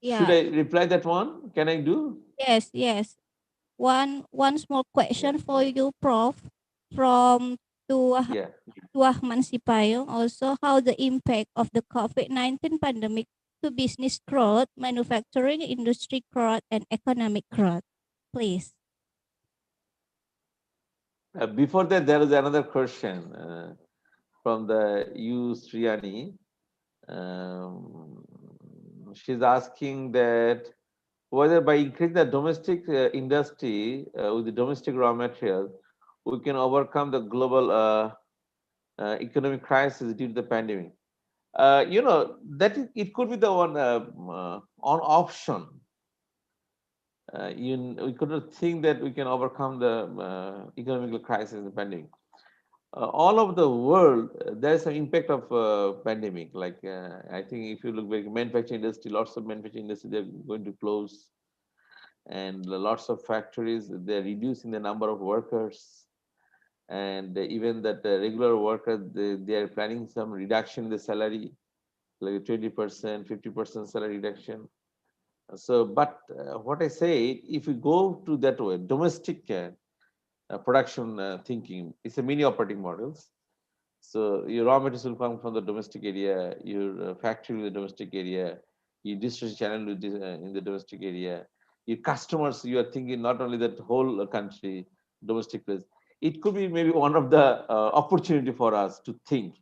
Speaker 14: Yeah.
Speaker 16: Should I reply that one? Can I do?
Speaker 14: Yes, yes. One small question for you, Prof. From Tuahman Sipayo. Also, how the impact of the COVID-19 pandemic to business growth, manufacturing industry growth, and economic growth, please.
Speaker 16: Before that, there is another question from the U. Sriyani. She's asking that whether by increasing the domestic industry with the domestic raw material, we can overcome the global economic crisis due to the pandemic. It could be the one on option. We could not think that we can overcome the economic crisis in the pandemic. All over the world, there is an impact of pandemic. I think if you look at manufacturing industry, lots of manufacturing industry, they're going to close. And lots of factories, they're reducing the number of workers. And even that regular workers, they are planning some reduction in the salary, like 20%, 50% salary reduction. So, but what I say, if you go to that way, domestic production thinking, it's a mini operating models. So your raw materials will come from the domestic area, your factory in the domestic area, your distribution channel in the domestic area, your customers, you are thinking not only that whole country, domestic place. It could be maybe one of the opportunity for us to think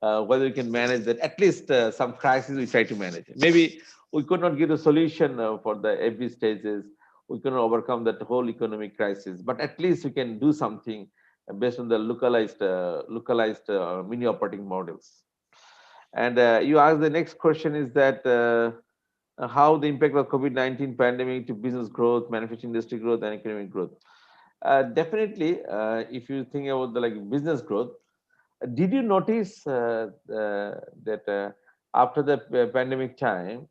Speaker 16: whether we can manage that. At least some crisis we try to manage. Maybe we could not give a solution for the every stages. We cannot overcome that whole economic crisis, but at least we can do something based on the localized mini operating models. And you asked the next question is that how the impact of COVID-19 pandemic to business growth, manufacturing industry growth, and economic growth. Definitely, if you think about the business growth, did you notice that after the pandemic time,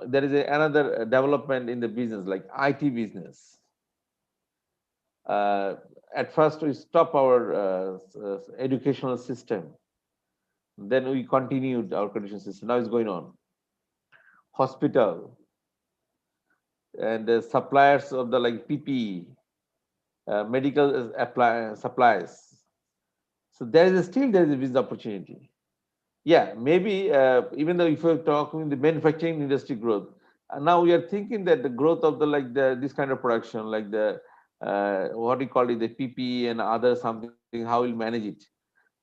Speaker 16: there is another development in the business, like IT business. At first, we stopped our educational system. Then we continued our education system. Now it's going on. Hospital and suppliers of the PPE, medical supplies. So there is a business opportunity. Yeah, maybe even though if you're talking the manufacturing industry growth, now we are thinking that the growth of the this kind of production, like the what do you call it, the PPE and other something, how we'll manage it.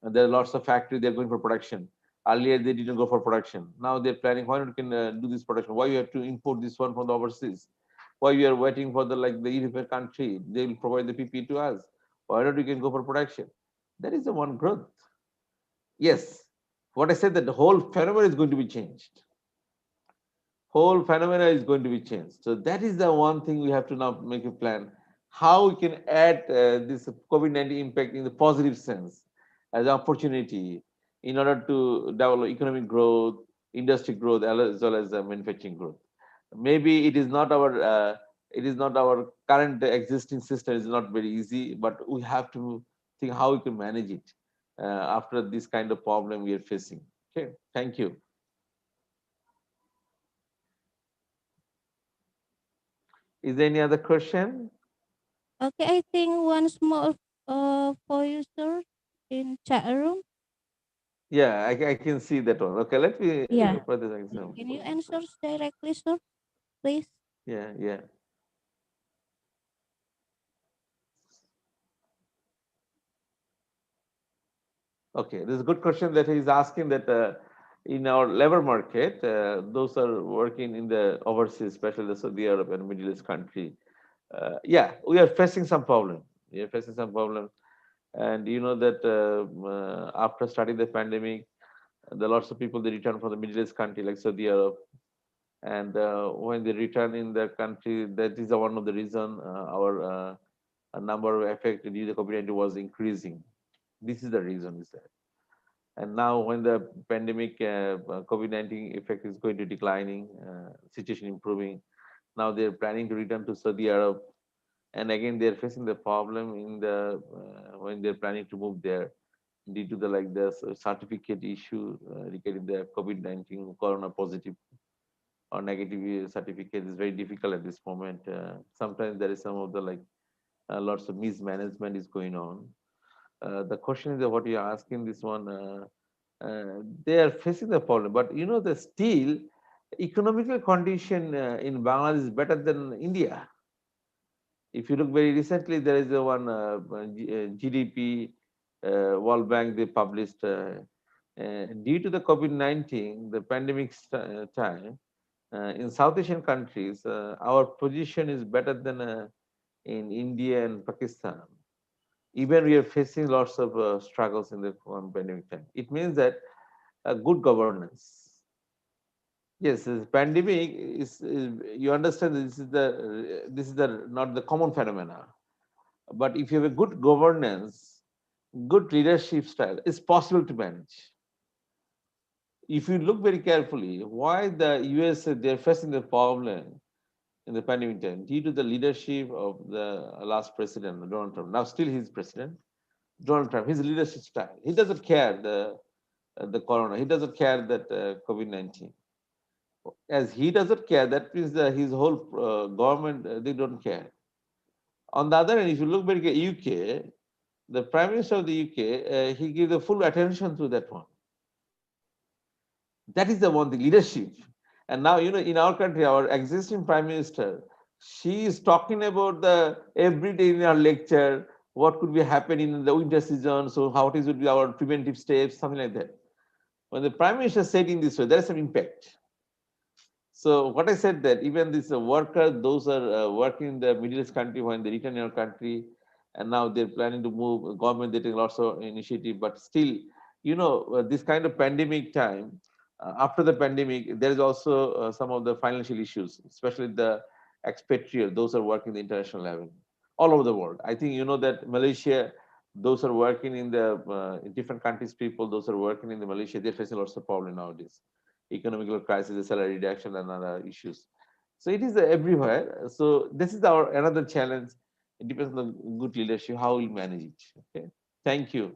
Speaker 16: And there are lots of factories they're going for production. Earlier they didn't go for production. Now they're planning why not we can do this production. Why you have to import this one from the overseas? Why we are waiting for the European country? They will provide the PPE to us. Why not we can go for production? That is the one growth. Yes, what I said that the whole phenomenon is going to be changed. Whole phenomena is going to be changed. So that is the one thing we have to now make a plan. How we can add this COVID-19 impact in the positive sense as an opportunity in order to develop economic growth, industry growth, as well as manufacturing growth. Maybe it is not our current existing system is not very easy, but we have to think how we can manage it after this kind of problem we are facing. Okay, thank you. Is there any other question?
Speaker 14: Okay, I think once more for you, sir, in chat room.
Speaker 16: Yeah, I can see that one. Okay, let me
Speaker 14: Yeah.
Speaker 16: for this example.
Speaker 14: Can you answer directly, sir, please?
Speaker 16: Yeah, yeah. Okay, this is a good question that he's asking that in our labor market, those are working in the overseas, especially the Saudi Arab and Middle East country. Yeah, we are facing some problem. We are facing some problem. And you know that after starting the pandemic, the lots of people they return from the Middle East country like Saudi Arab, and when they return in the country, that is one of the reason our number of affected due to COVID-19 was increasing. This is the reason is that. And now when the pandemic COVID-19 effect is going to declining, situation improving, now they're planning to return to Saudi Arab, and again they're facing the problem in the when they're planning to move there due to the certificate issue regarding the COVID-19 corona positive or negative certificate is very difficult at this moment. Sometimes there is some of the lots of mismanagement is going on. The question is that what you are asking this one, they are facing the problem, but you know the still economical condition in Bangladesh is better than India. If you look very recently, there is a one GDP World Bank they published due to the COVID-19, the pandemic time. In South Asian countries, our position is better than in India and Pakistan. Even we are facing lots of struggles in the pandemic time. It means that good governance. Yes, this pandemic is you understand this is the not the common phenomena. But if you have a good governance, good leadership style, it's possible to manage. If you look very carefully, why the US they're facing the problem in the pandemic time due to the leadership of the last president, Donald Trump. Now still he's president, Donald Trump, his leadership style. He doesn't care the corona. He doesn't care that COVID-19. As he doesn't care, that means his whole government they don't care. On the other hand, if you look very carefully, UK, the Prime Minister of the UK, he gives the full attention to that one. That is the one, the leadership. And now, you know, in our country, our existing Prime Minister, she is talking about the every day in our lecture, what could be happening in the winter season, so how it is would be our preventive steps, something like that. When the Prime Minister said in this way, there is some impact. So what I said that even these workers, those are working in the Middle East country when they return in our country, and now they're planning to move, government they take lots of initiative, but still, you know, this kind of pandemic time, after the pandemic, there is also some of the financial issues, especially the expatriate, those are working the international level, all over the world. I think you know that Malaysia, those are working in the in different countries, people, those are working in the Malaysia, they're facing lots of problem nowadays. Economical crisis, salary reduction, and other issues. So it is everywhere. So this is our another challenge. It depends on the good leadership, how we manage it. Okay. Thank you.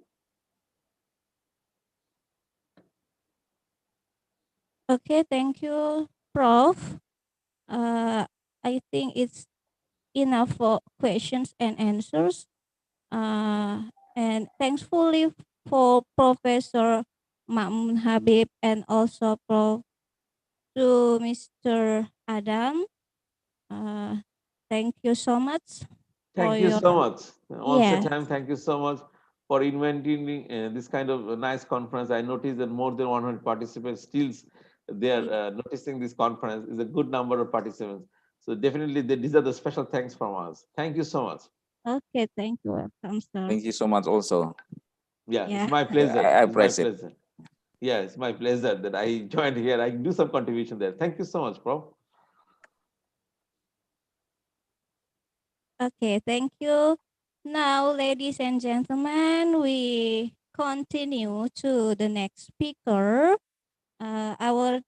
Speaker 14: Okay, thank you, Prof. I think it's enough for questions and answers. And thankfully for Professor Ma'mun Habib, and also to Mr. Adam. Thank you so much for
Speaker 16: Thank you
Speaker 14: your,
Speaker 16: so much. Once a
Speaker 14: yeah.
Speaker 16: time, thank you so much for inventing this kind of a nice conference. I noticed that more than 100 participants still they are noticing this conference is a good number of participants. So definitely they deserve the special thanks from us. Thank you so much.
Speaker 14: Okay, thank you. Welcome, sir.
Speaker 15: Thank you so much also.
Speaker 16: Yeah,
Speaker 14: Yeah.
Speaker 16: it's my pleasure.
Speaker 15: I
Speaker 16: It's my
Speaker 15: appreciate it.
Speaker 16: pleasure. Yeah, it's my pleasure that I joined here. I can do some contribution there. Thank you so much, Prof.
Speaker 14: Okay, thank you. Now, ladies and gentlemen, we continue to the next speaker. Our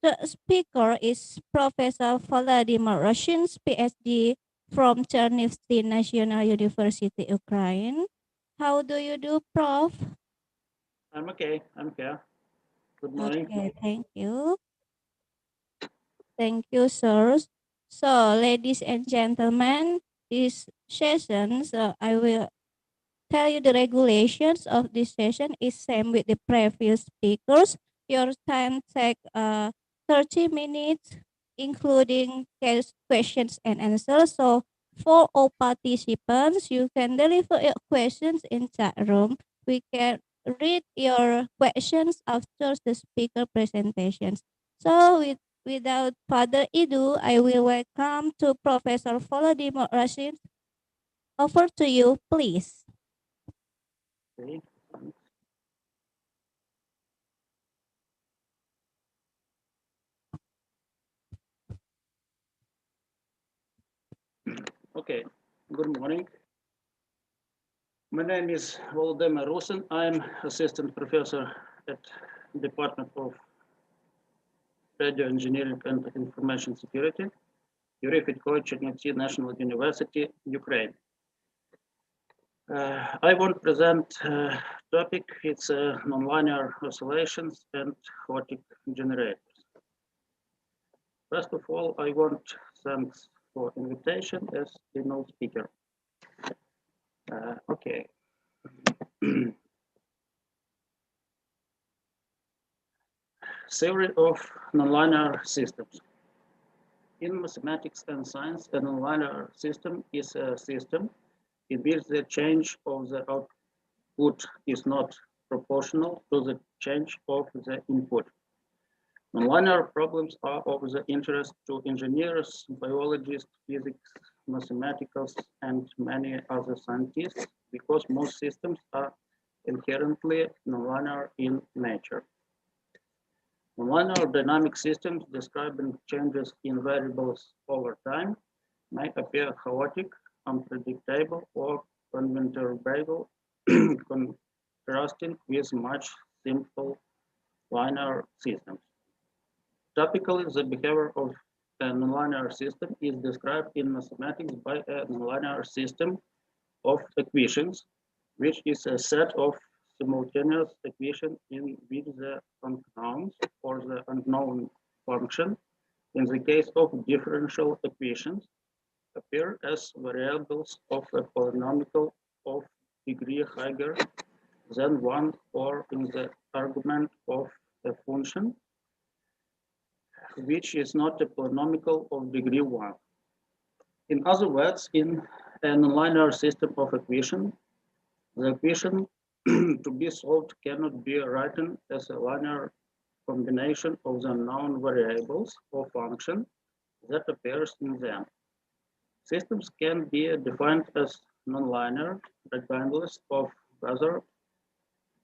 Speaker 14: third speaker is Professor Vladimir Rushins, PhD from Chernivtsi National University, Ukraine. How do you do, Prof?
Speaker 20: I'm okay. I'm here. Good morning.
Speaker 14: Okay, thank you. Thank you, sir. So, ladies and gentlemen, this session, I will tell you the regulations of this session is same with the previous speakers. Your time take 30 minutes, including questions and answers. So for all participants, you can deliver your questions in chat room. We can read your questions after the speaker presentations. So without further ado, I will welcome to Professor Volodymyr Rashin. Over to you, please.
Speaker 20: Okay. Okay. Good morning. My name is Volodymyr Rusin. I'm assistant professor at Department of Radio Engineering and Information Security, Yuri-Fedko Chernivtsi National University, Ukraine. I want to present topic. It's nonlinear oscillations and chaotic generators. First of all, I want to thank for invitation as keynote speaker. Okay. Theory of nonlinear systems. In mathematics and science, a nonlinear system is a system in which the change of the output is not proportional to the change of the input. Nonlinear problems are of the interest to engineers, biologists, physics, mathematics, and many other scientists because most systems are inherently nonlinear in nature. Nonlinear dynamic systems describing changes in variables over time may appear chaotic, unpredictable, or uncontrollable, contrasting with much simple linear systems. Typically, the behavior of a nonlinear system is described in mathematics by a nonlinear system of equations, which is a set of simultaneous equations in which the unknowns or the unknown function, in the case of differential equations, appear as variables of a polynomial of degree higher than one, or in the argument of a function which is not a polynomial of degree 1. In other words, in a nonlinear system of equation, the equation to be solved cannot be written as a linear combination of the known variables or function that appears in them. Systems can be defined as nonlinear regardless of whether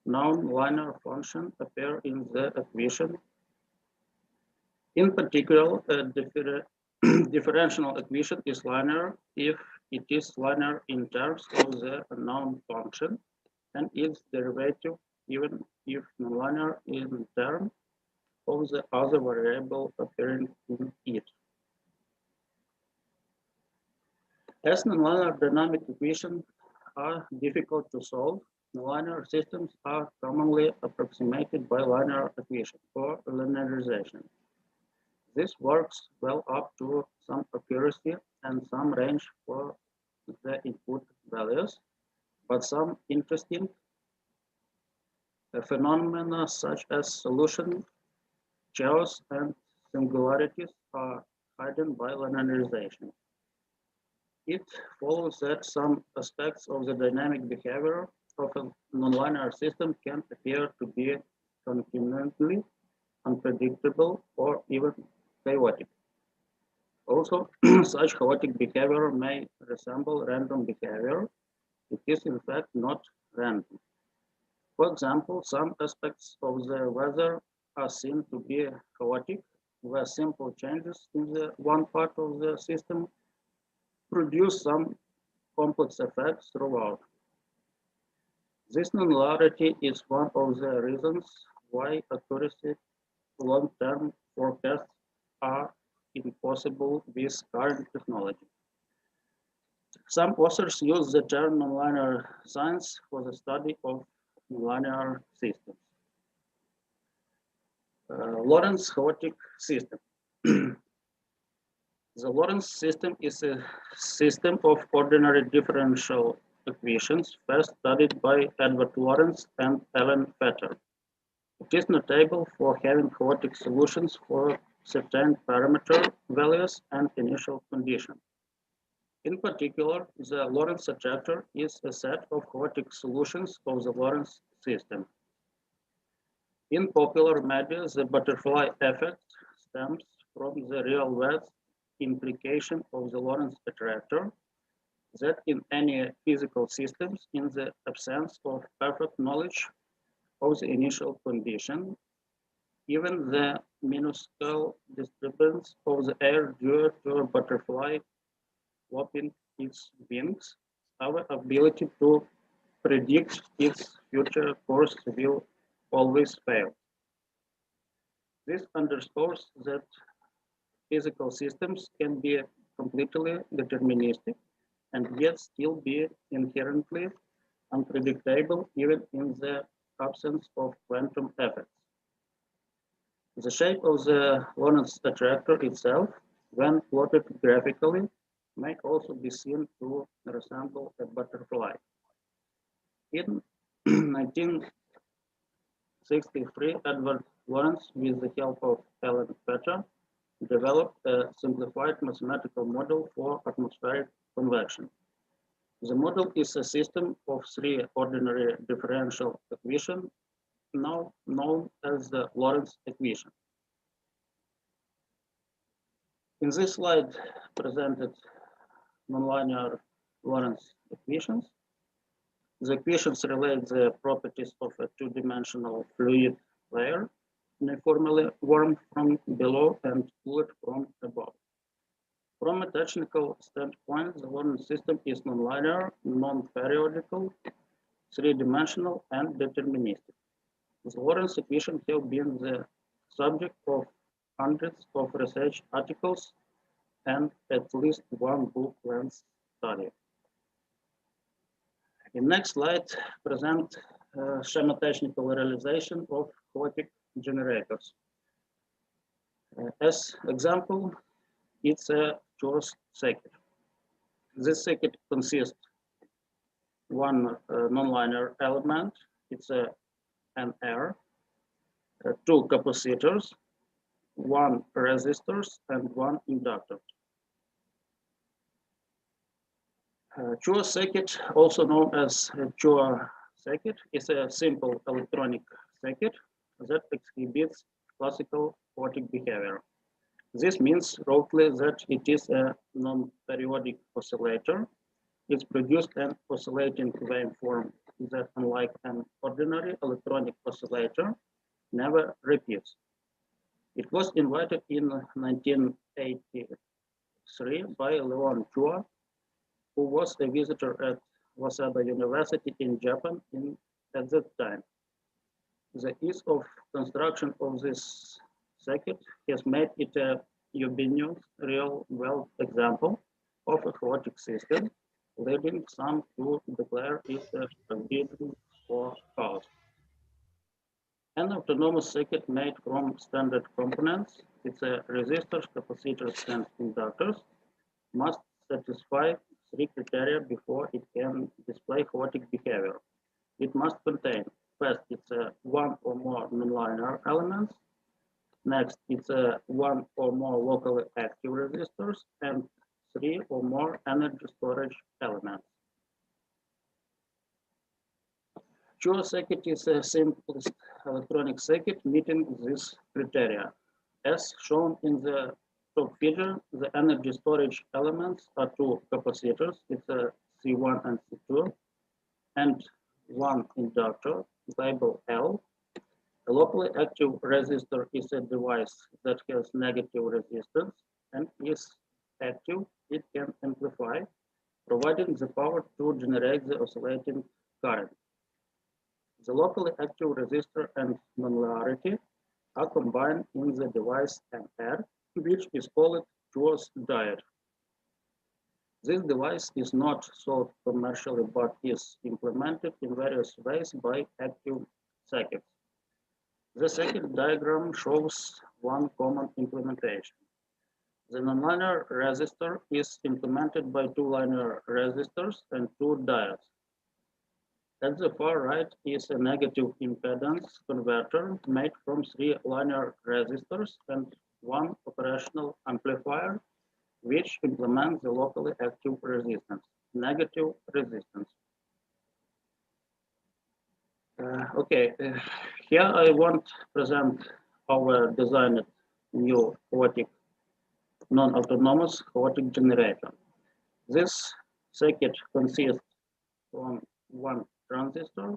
Speaker 20: known linear function appear in the equation. In particular, a differential equation is linear if it is linear in terms of the unknown function and its derivative, even if nonlinear in terms of the other variable appearing in it. As nonlinear dynamic equations are difficult to solve, nonlinear systems are commonly approximated by linear equations or linearization. This works well up to some accuracy and some range for the input values, but some interesting Phenomena such as solution, chaos, and singularities are hidden by linearization. It follows that some aspects of the dynamic behavior of a nonlinear system can appear to be continually unpredictable or even chaotic. Also, such chaotic behavior may resemble random behavior. It is in fact not random. For example, some aspects of the weather are seen to be chaotic, where simple changes in the one part of the system produce some complex effects throughout. This nonlinearity is one of the reasons why accuracy long-term forecasts are impossible with current technology. Some authors use the term nonlinear science for the study of nonlinear systems. Lorentz chaotic system. The Lorentz system is a system of ordinary differential equations first studied by Edward Lorentz and Alan Fetter. It is notable for having chaotic solutions for certain parameter values and initial conditions. In particular, the Lorentz attractor is a set of chaotic solutions of the Lorentz system. In popular media, the butterfly effect stems from the real-world implication of the Lorentz attractor that in any physical systems, in the absence of perfect knowledge of the initial condition, even the minuscule disturbance of the air due to a butterfly flapping its wings, our ability to predict its future course will always fail. This underscores that physical systems can be completely deterministic and yet still be inherently unpredictable even in the absence of quantum effects. The shape of the Lorentz attractor itself, when plotted graphically, may also be seen to resemble a butterfly. In 1963, Edward Lorentz, with the help of Alan Fetter, developed a simplified mathematical model for atmospheric convection. The model is a system of three ordinary differential equations, now known as the Lorentz equation. In this slide presented nonlinear Lorentz equations. The equations relate the properties of a two-dimensional fluid layer, uniformly warm from below and cooled from above. From a technical standpoint, the Lorentz system is nonlinear, non-periodical, three-dimensional, and deterministic. The Lorentz equations have been the subject of hundreds of research articles and at least one book-length study. In next slide, present schema-technical realization of chaotic generators. As example, it's a choice circuit. This circuit consists one nonlinear element, it's an R, two capacitors, one resistors, and one inductor. Chua circuit, also known as Chua circuit, is a simple electronic circuit that exhibits classical chaotic behavior. This means roughly that it is a non-periodic oscillator. It's produced an oscillating waveform that, unlike an ordinary electronic oscillator, never repeats. It was invented in 1983 by Leon Chua, who was a visitor at Waseda University in Japan at that time. The ease of construction of this circuit has made it a ubiquitous real-world example of a chaotic system, leading some to declare it a forbidden for cause. An autonomous circuit made from standard components, it's a resistors, capacitors, and inductors, must satisfy three criteria before it can display chaotic behavior. It must contain First, it's one or more nonlinear elements. Next, it's one or more locally active resistors, and 3 or more energy storage elements. Pure circuit is a simplest electronic circuit meeting this criteria. As shown in the top figure, the energy storage elements are two capacitors, it's a C1 and C2, and one inductor, label L. A locally active resistor is a device that has negative resistance and is active, it can amplify, providing the power to generate the oscillating current. The locally active resistor and nonlinearity are combined in the device NR, which is called Tuo's diode. This device is not sold commercially but is implemented in various ways by active circuits. The circuit diagram shows one common implementation. The nonlinear resistor is implemented by two linear resistors and two diodes. At the far right is a negative impedance converter made from 3 linear resistors and one operational amplifier, which implements the locally active resistance, negative resistance. Here I want to present our designed new chaotic non-autonomous chaotic generator. This circuit consists from one transistor,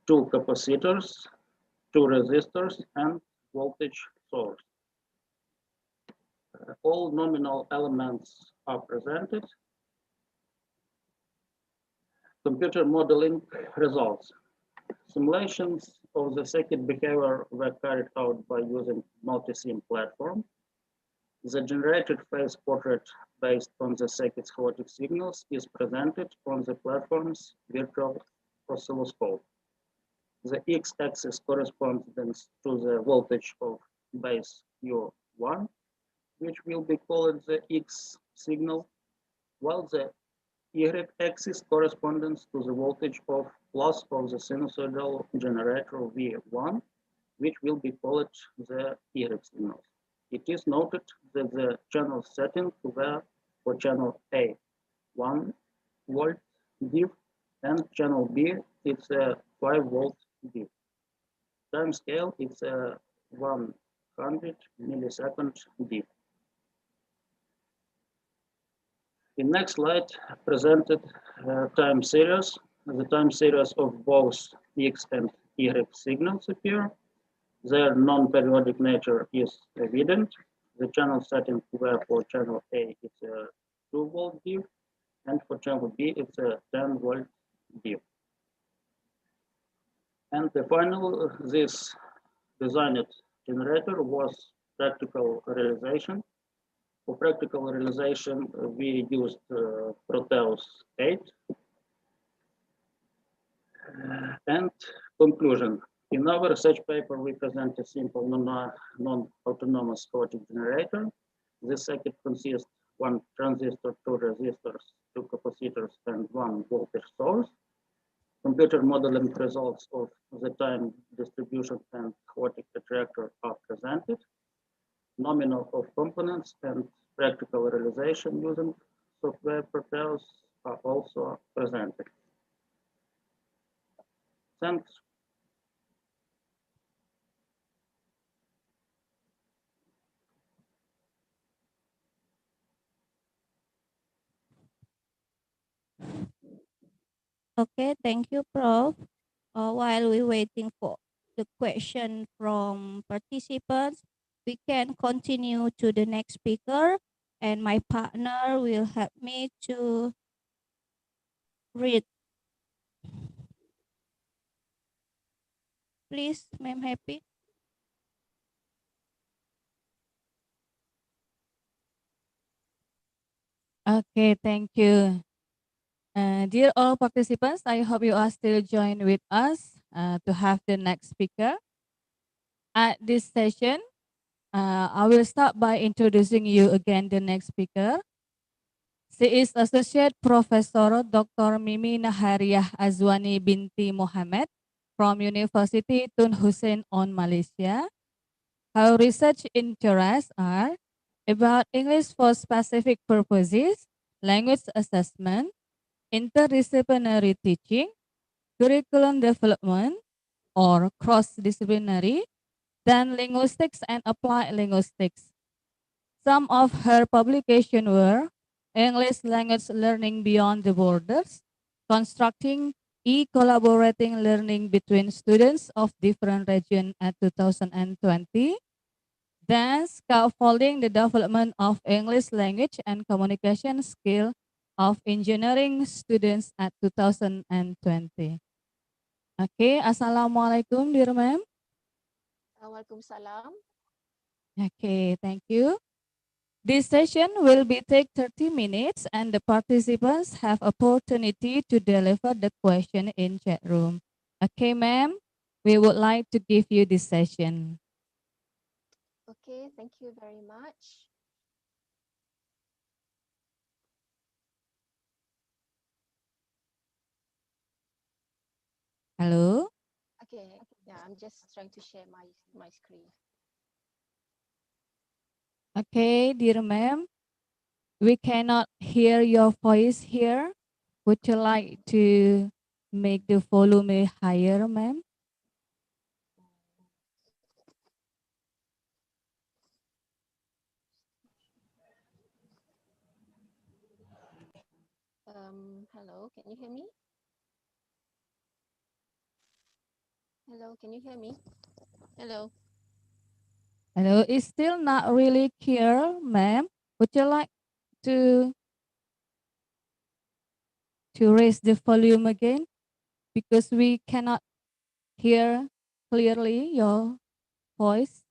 Speaker 20: two capacitors, two resistors, and voltage source. All nominal elements are presented. Computer modeling results. Simulations of the circuit behavior were carried out by using multi-sim platform. The generated phase portrait based on the circuit's chaotic signals is presented on the platform's virtual oscilloscope. The x-axis corresponds to the voltage of base U1, which will be called the X signal, while the y-axis corresponds to the voltage of plus of the sinusoidal generator V1, which will be called the Y signal. It is noted that the channel setting were for channel A 1 volt diff and channel B it's a 5 volt diff. Time scale it's a 100 millisecond diff. In next slide presented time series. The time series of both X and Y signals appear. Their non-periodic nature is evident. The channel setting where for channel A it's a 2 volt diff, and for channel B it's a 10 volt diff. And the final, this designed generator was practical realization. For practical realization, we used Proteus 8. And conclusion. In our research paper, we present a simple non-autonomous chaotic generator. This circuit consists one transistor, two resistors, two capacitors, and one voltage source. Computer modeling results of the time distribution and chaotic attractor are presented. Nominal of components and practical realization using software Proteus are also presented. Thanks.
Speaker 14: Okay, thank you, Prof. While we're waiting for the question from participants, we can continue to the next speaker, and my partner will help me to read. Please, Ma'am Happy.
Speaker 9: Okay, thank you. Dear all participants, I hope you are still joined with us to have the next speaker. At this session, I will start by introducing you again the next speaker. She is Associate Professor Dr. Mimi Nahariah Azwani binti Mohammed, from University Tun Hussein on Malaysia. Her research interests are about English for specific purposes, language assessment, interdisciplinary teaching, curriculum development, or cross-disciplinary, then linguistics and applied linguistics. Some of her publications were English language learning beyond the borders, constructing collaborating learning between students of different regions at 2020, then scaffolding the development of English language and communication skill of engineering students at 2020. Okay, Assalamualaikum, dear ma'am.
Speaker 21: Waalaikumsalam.
Speaker 9: Okay, thank you. This session will be take 30 minutes and the participants have opportunity to deliver the question in chat room. Okay, ma'am, we would like to give you this session.
Speaker 21: Okay, thank you very much.
Speaker 9: Hello?
Speaker 21: Okay, yeah, I'm just trying to share my screen.
Speaker 9: Okay, dear ma'am, we cannot hear your voice here. Would you like to make the volume higher, ma'am?
Speaker 21: Hello, can you hear me? Hello, can you hear me? Hello.
Speaker 9: Hello, it's still not really clear, ma'am. Would you like to raise the volume again? Because we cannot hear clearly your voice.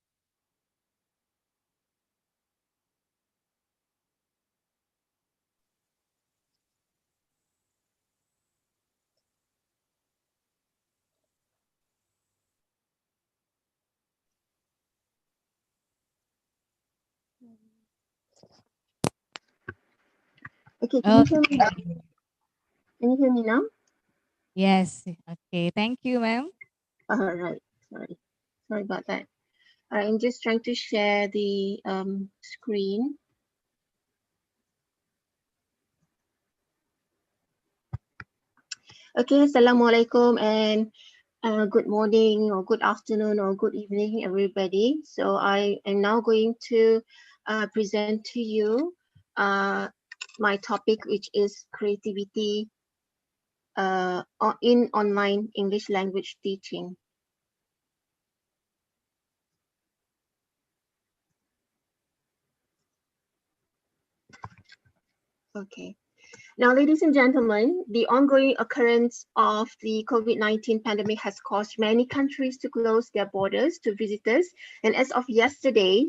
Speaker 21: Okay, can you hear me now? Can you hear me now?
Speaker 9: Yes. Okay, thank you, ma'am.
Speaker 21: All right, sorry about that. All right, I'm just trying to share the screen. Okay, Assalamualaikum and good morning or good afternoon or good evening, everybody. So I am now going to present to you my topic, which is creativity in online English language teaching. Okay. Now, ladies and gentlemen, the ongoing occurrence of the COVID-19 pandemic has caused many countries to close their borders to visitors. And as of yesterday,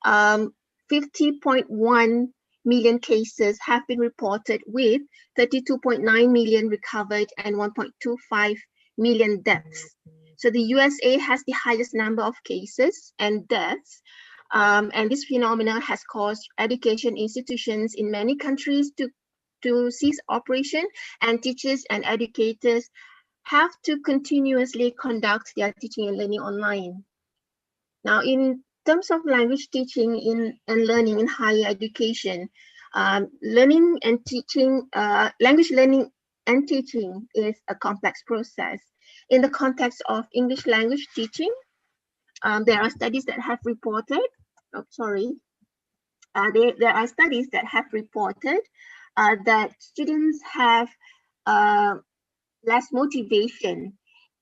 Speaker 21: 50.1 million cases have been reported with 32.9 million recovered and 1.25 million deaths. So the USA has the highest number of cases and deaths. And this phenomenon has caused education institutions in many countries to cease operation, and teachers and educators have to continuously conduct their teaching and learning online. Now, in terms of language teaching and learning in higher education, learning and teaching, language learning and teaching is a complex process. In the context of English language teaching, there are studies that have reported, there are studies that have reported that students have less motivation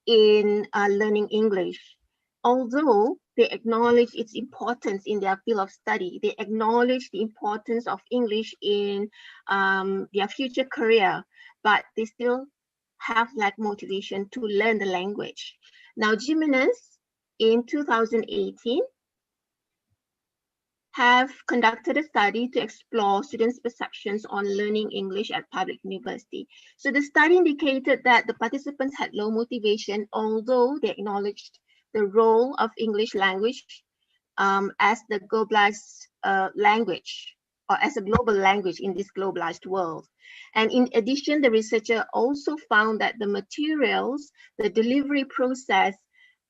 Speaker 21: in learning English. Although they acknowledge its importance in their field of study, they acknowledge the importance of English in their future career, but they still have lack motivation to learn the language. Now, Jimenez in 2018 have conducted a study to explore students' perceptions on learning English at public university. So the study indicated that the participants had low motivation, although they acknowledged the role of English language as the globalized language. or as a global language in this globalized world. And in addition, the researcher also found that the materials, the delivery process,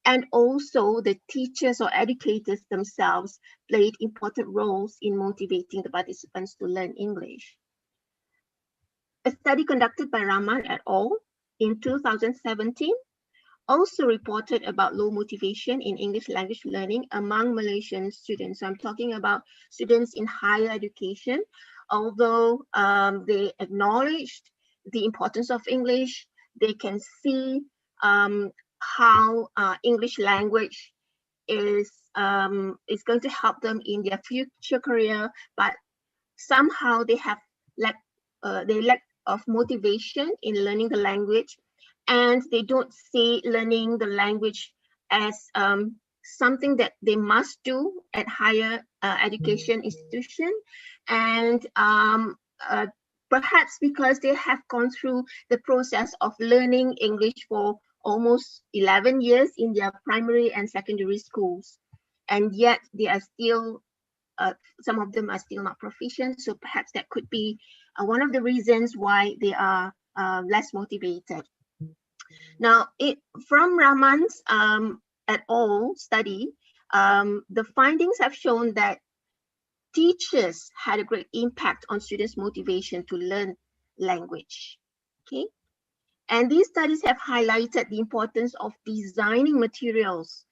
Speaker 21: and also the teachers or educators themselves played important roles in motivating the participants to learn English. A study conducted by Rahman et al. In 2017 also reported about low motivation in English language learning among Malaysian students. So I'm talking about students in higher education. Although they acknowledged the importance of English, they can see how English language is going to help them in their future career, but somehow they have lack of motivation in learning the language, and they don't see learning the language as something that they must do at higher education institution, and perhaps because they have gone through the process of learning English for almost 11 years in their primary and secondary schools, and yet they are still some of them are still not proficient. So perhaps that could be one of the reasons why they are less motivated. Now, from Rahman's et al. Study, the findings have shown that teachers had a great impact on students' motivation to learn language. Okay, and these studies have highlighted the importance of designing materials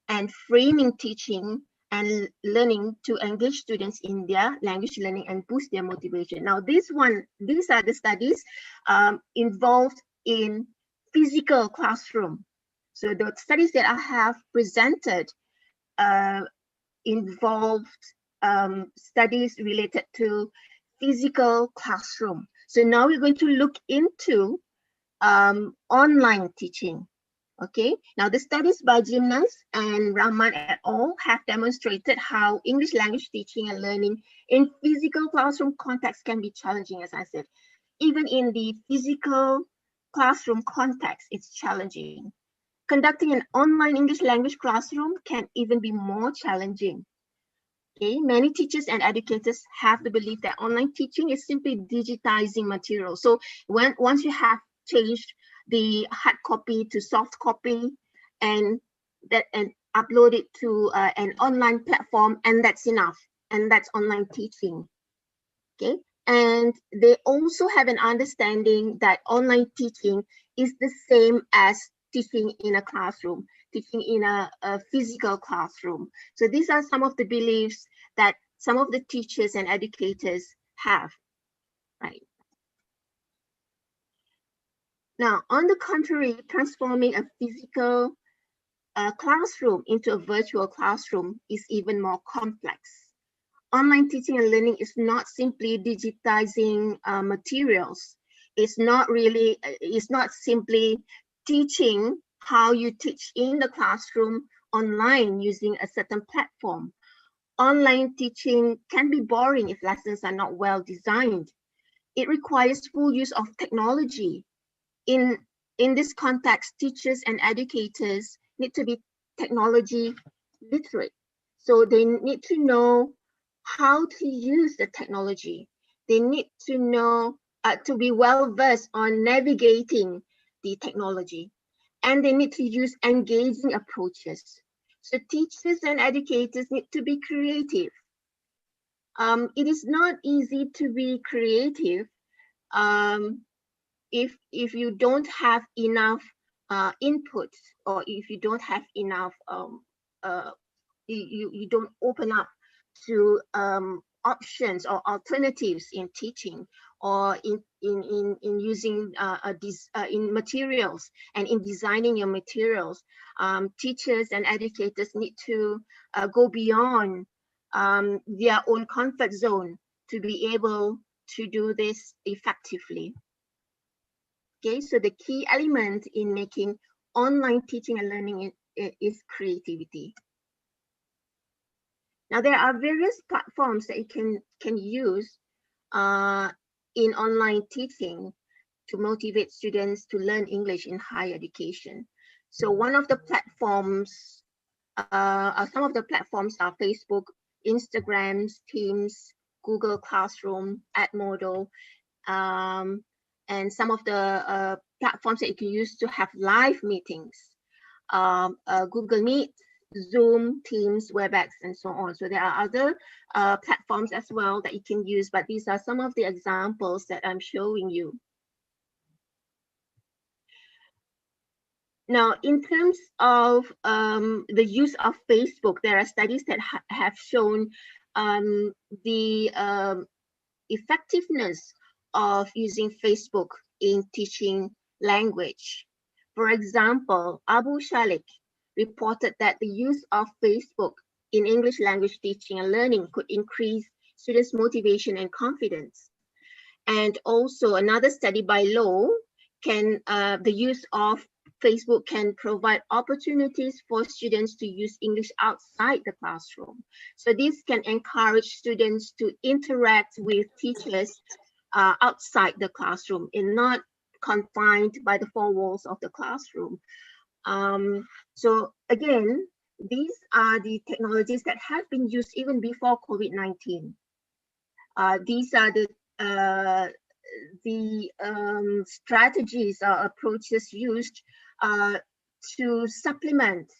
Speaker 21: and framing teaching and learning to engage students in their language learning and boost their motivation. Now, these are the studies involved in physical classroom. So the studies that I have presented involved studies related to physical classroom. So now we're going to look into online teaching. Okay, now the studies by Gymnas and Rahman et al. Have demonstrated how English language teaching and learning in physical classroom context can be challenging, as I said. Even in the physical classroom context, it's challenging. Conducting an online English language classroom can even be more challenging. Okay, many teachers and educators have the belief that online teaching is simply digitizing material. So once you have changed the hard copy to soft copy and upload it to an online platform, and that's enough, and that's online teaching. Okay, and they also have an understanding that online teaching is the same as teaching in a classroom, teaching in a physical classroom. So these are some of the beliefs that some of the teachers and educators have, right? Now, on the contrary, transforming a physical classroom into a virtual classroom is even more complex. Online teaching and learning is not simply digitizing materials. It's not simply teaching how you teach in the classroom online using a certain platform. Online teaching can be boring if lessons are not well designed. It requires full use of technology. In this context, teachers and educators need to be technology literate. So they need to know how to use the technology. They need to know, to be well versed on navigating the technology. And they need to use engaging approaches. So teachers and educators need to be creative. It is not easy to be creative if you don't have enough inputs, or if you don't have enough you don't open up to options or alternatives in teaching, or in using in materials and in designing your materials. Teachers and educators need to go beyond their own comfort zone to be able to do this effectively. Okay, so the key element in making online teaching and learning is creativity. Now, there are various platforms that you can use in online teaching to motivate students to learn English in higher education. So one of the platforms, some of the platforms are Facebook, Instagram, Teams, Google Classroom, Edmodo, and some of the platforms that you can use to have live meetings, Google Meet, Zoom, Teams, WebEx, and so on. So there are other platforms as well that you can use, but these are some of the examples that I'm showing you. Now, in terms of the use of Facebook, there are studies that have shown the effectiveness of using Facebook in teaching language. For example, Abu Shalik reported that the use of Facebook in English language teaching and learning could increase students' motivation and confidence. And also another study by Lowe, the use of Facebook can provide opportunities for students to use English outside the classroom. So this can encourage students to interact with teachers outside the classroom and not confined by the four walls of the classroom. So again, these are the technologies that have been used even before COVID-19. These are the strategies or approaches used to supplement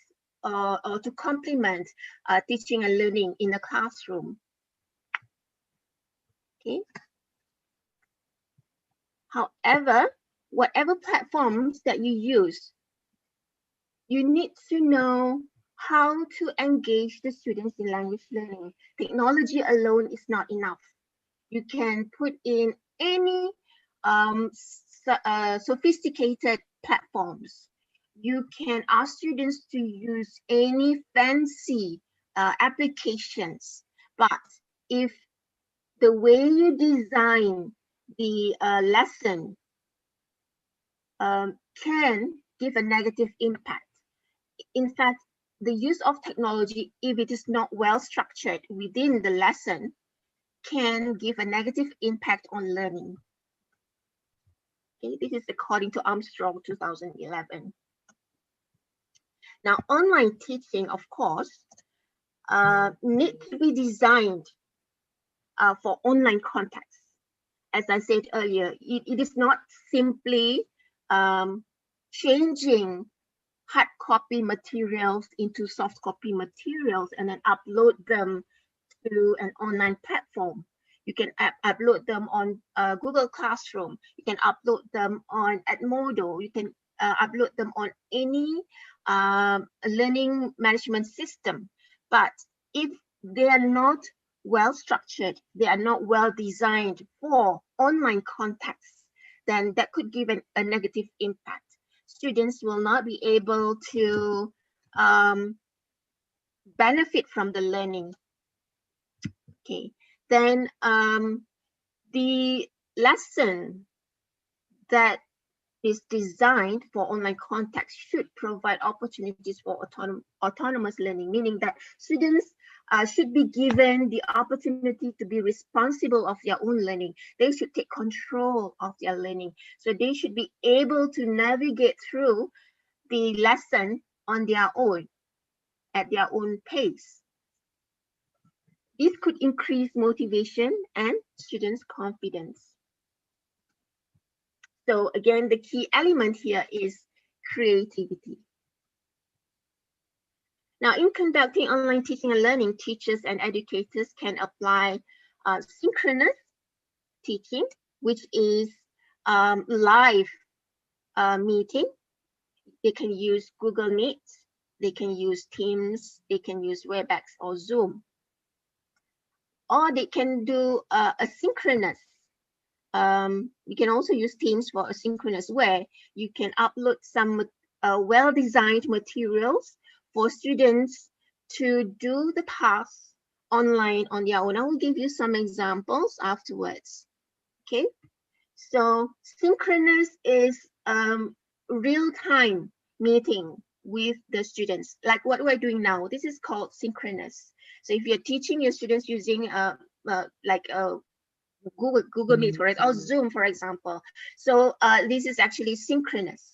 Speaker 21: or to complement teaching and learning in the classroom. Okay. However, whatever platforms that you use, you need to know how to engage the students in language learning. Technology alone is not enough. You can put in any sophisticated platforms. You can ask students to use any fancy applications, but if the way you design the lesson can give a negative impact. In fact, the use of technology, if it is not well structured within the lesson, can give a negative impact on learning. Okay, this is according to Armstrong 2011. Now, online teaching, of course, need to be designed for online context. As I said earlier, it is not simply changing hard copy materials into soft copy materials and then upload them to an online platform. You can upload them on Google Classroom. You can upload them on Edmodo. You can upload them on any learning management system. But if they are not well structured, they are not well designed for online context, then that could give a negative impact. Students will not be able to benefit from the learning. Okay, then the lesson that is designed for online context should provide opportunities for autonomous learning, meaning that students should be given the opportunity to be responsible of their own learning. They should take control of their learning. So they should be able to navigate through the lesson on their own, at their own pace. This could increase motivation and students' confidence. So again, the key element here is creativity. Now, in conducting online teaching and learning, teachers and educators can apply synchronous teaching, which is live meeting. They can use Google Meet, they can use Teams, they can use WebEx or Zoom. Or they can do asynchronous. You can also use Teams for asynchronous, where you can upload some well-designed materials for students to do the tasks online on their own. I will give you some examples afterwards. Okay, so synchronous is real-time meeting with the students, like what we're doing now. This is called synchronous. So if you're teaching your students using Google Meet, for it, or Zoom, for example. So this is actually synchronous.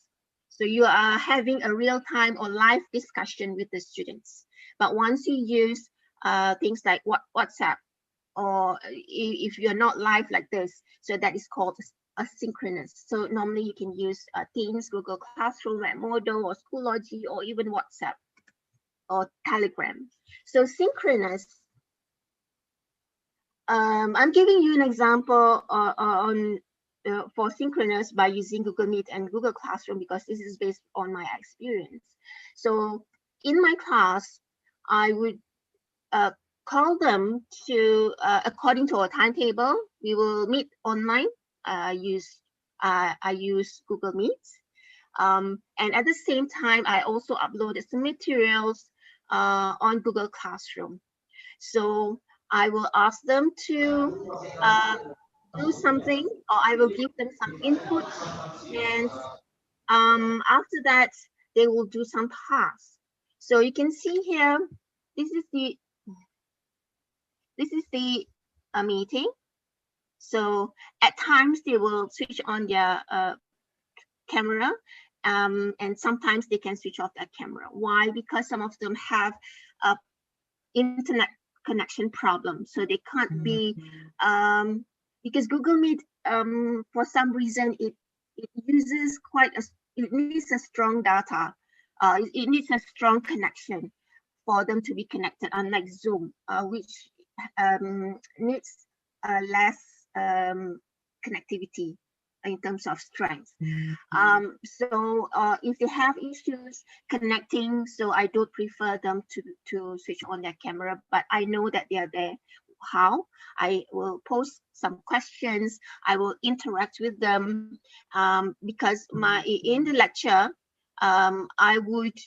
Speaker 21: So you are having a real-time or live discussion with the students. But once you use things like WhatsApp, or if you're not live like this. So that is called asynchronous. So normally you can use Teams, Google Classroom, Edmodo, or Schoology, or even WhatsApp or Telegram. So synchronous, I'm giving you an example for synchronous by using Google Meet and Google Classroom, because this is based on my experience. So in my class, I would call them to, according to our timetable, we will meet online. I use Google Meet. And at the same time, I also uploaded some materials on Google Classroom. So I will ask them to do something, or I will give them some input, and after that, they will do some tasks. So you can see here, this is the meeting. So at times they will switch on their camera, and sometimes they can switch off their camera. Why? Because some of them have internet connection problem, so they can't be, because Google Meet, for some reason, it uses it needs a strong data. It needs a strong connection for them to be connected, unlike Zoom, which needs less connectivity in terms of strength. So if they have issues connecting, so I don't prefer them to switch on their camera, but I know that they are there. How? I will post some questions, I will interact with them, because in the lecture, I would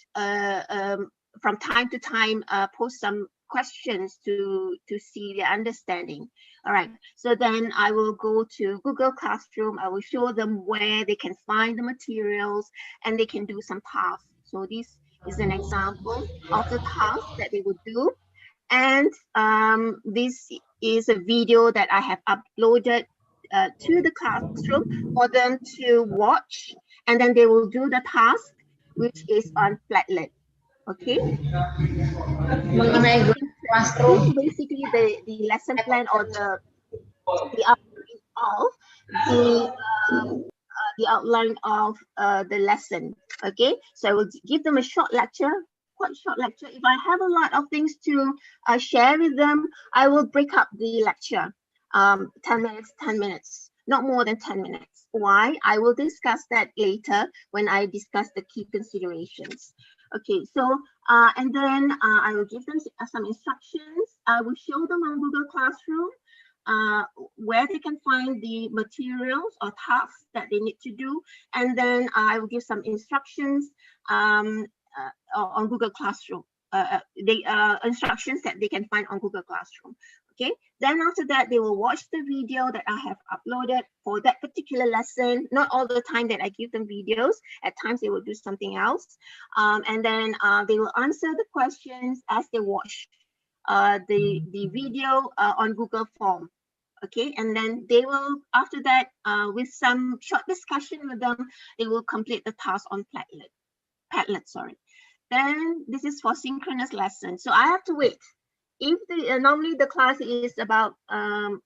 Speaker 21: from time to time post some questions to see their understanding. All right, so then I will go to Google Classroom. I will show them where they can find the materials, and they can do some tasks. So this is an example of the task that they would do. And this is a video that I have uploaded to the classroom for them to watch, and then they will do the task, which is on Padlet. Okay. Basically, the lesson plan, or the outline of the lesson. Okay, so I will give them a short lecture, quite short lecture. If I have a lot of things to share with them, I will break up the lecture, 10 minutes, not more than 10 minutes. Why? I will discuss that later when I discuss the key considerations. Okay, so and then I will give them some instructions. I will show them on Google Classroom where they can find the materials or tasks that they need to do, and then I will give some instructions on Google Classroom. Instructions that they can find on Google Classroom. Okay, then after that, they will watch the video that I have uploaded for that particular lesson. Not all the time that I give them videos. At times they will do something else, and then they will answer the questions as they watch the video on Google Form. Okay, and then they will, after that, with some short discussion with them, they will complete the task on Padlet, sorry. Then this is for synchronous lesson. So I have to wait. If normally the class is about 2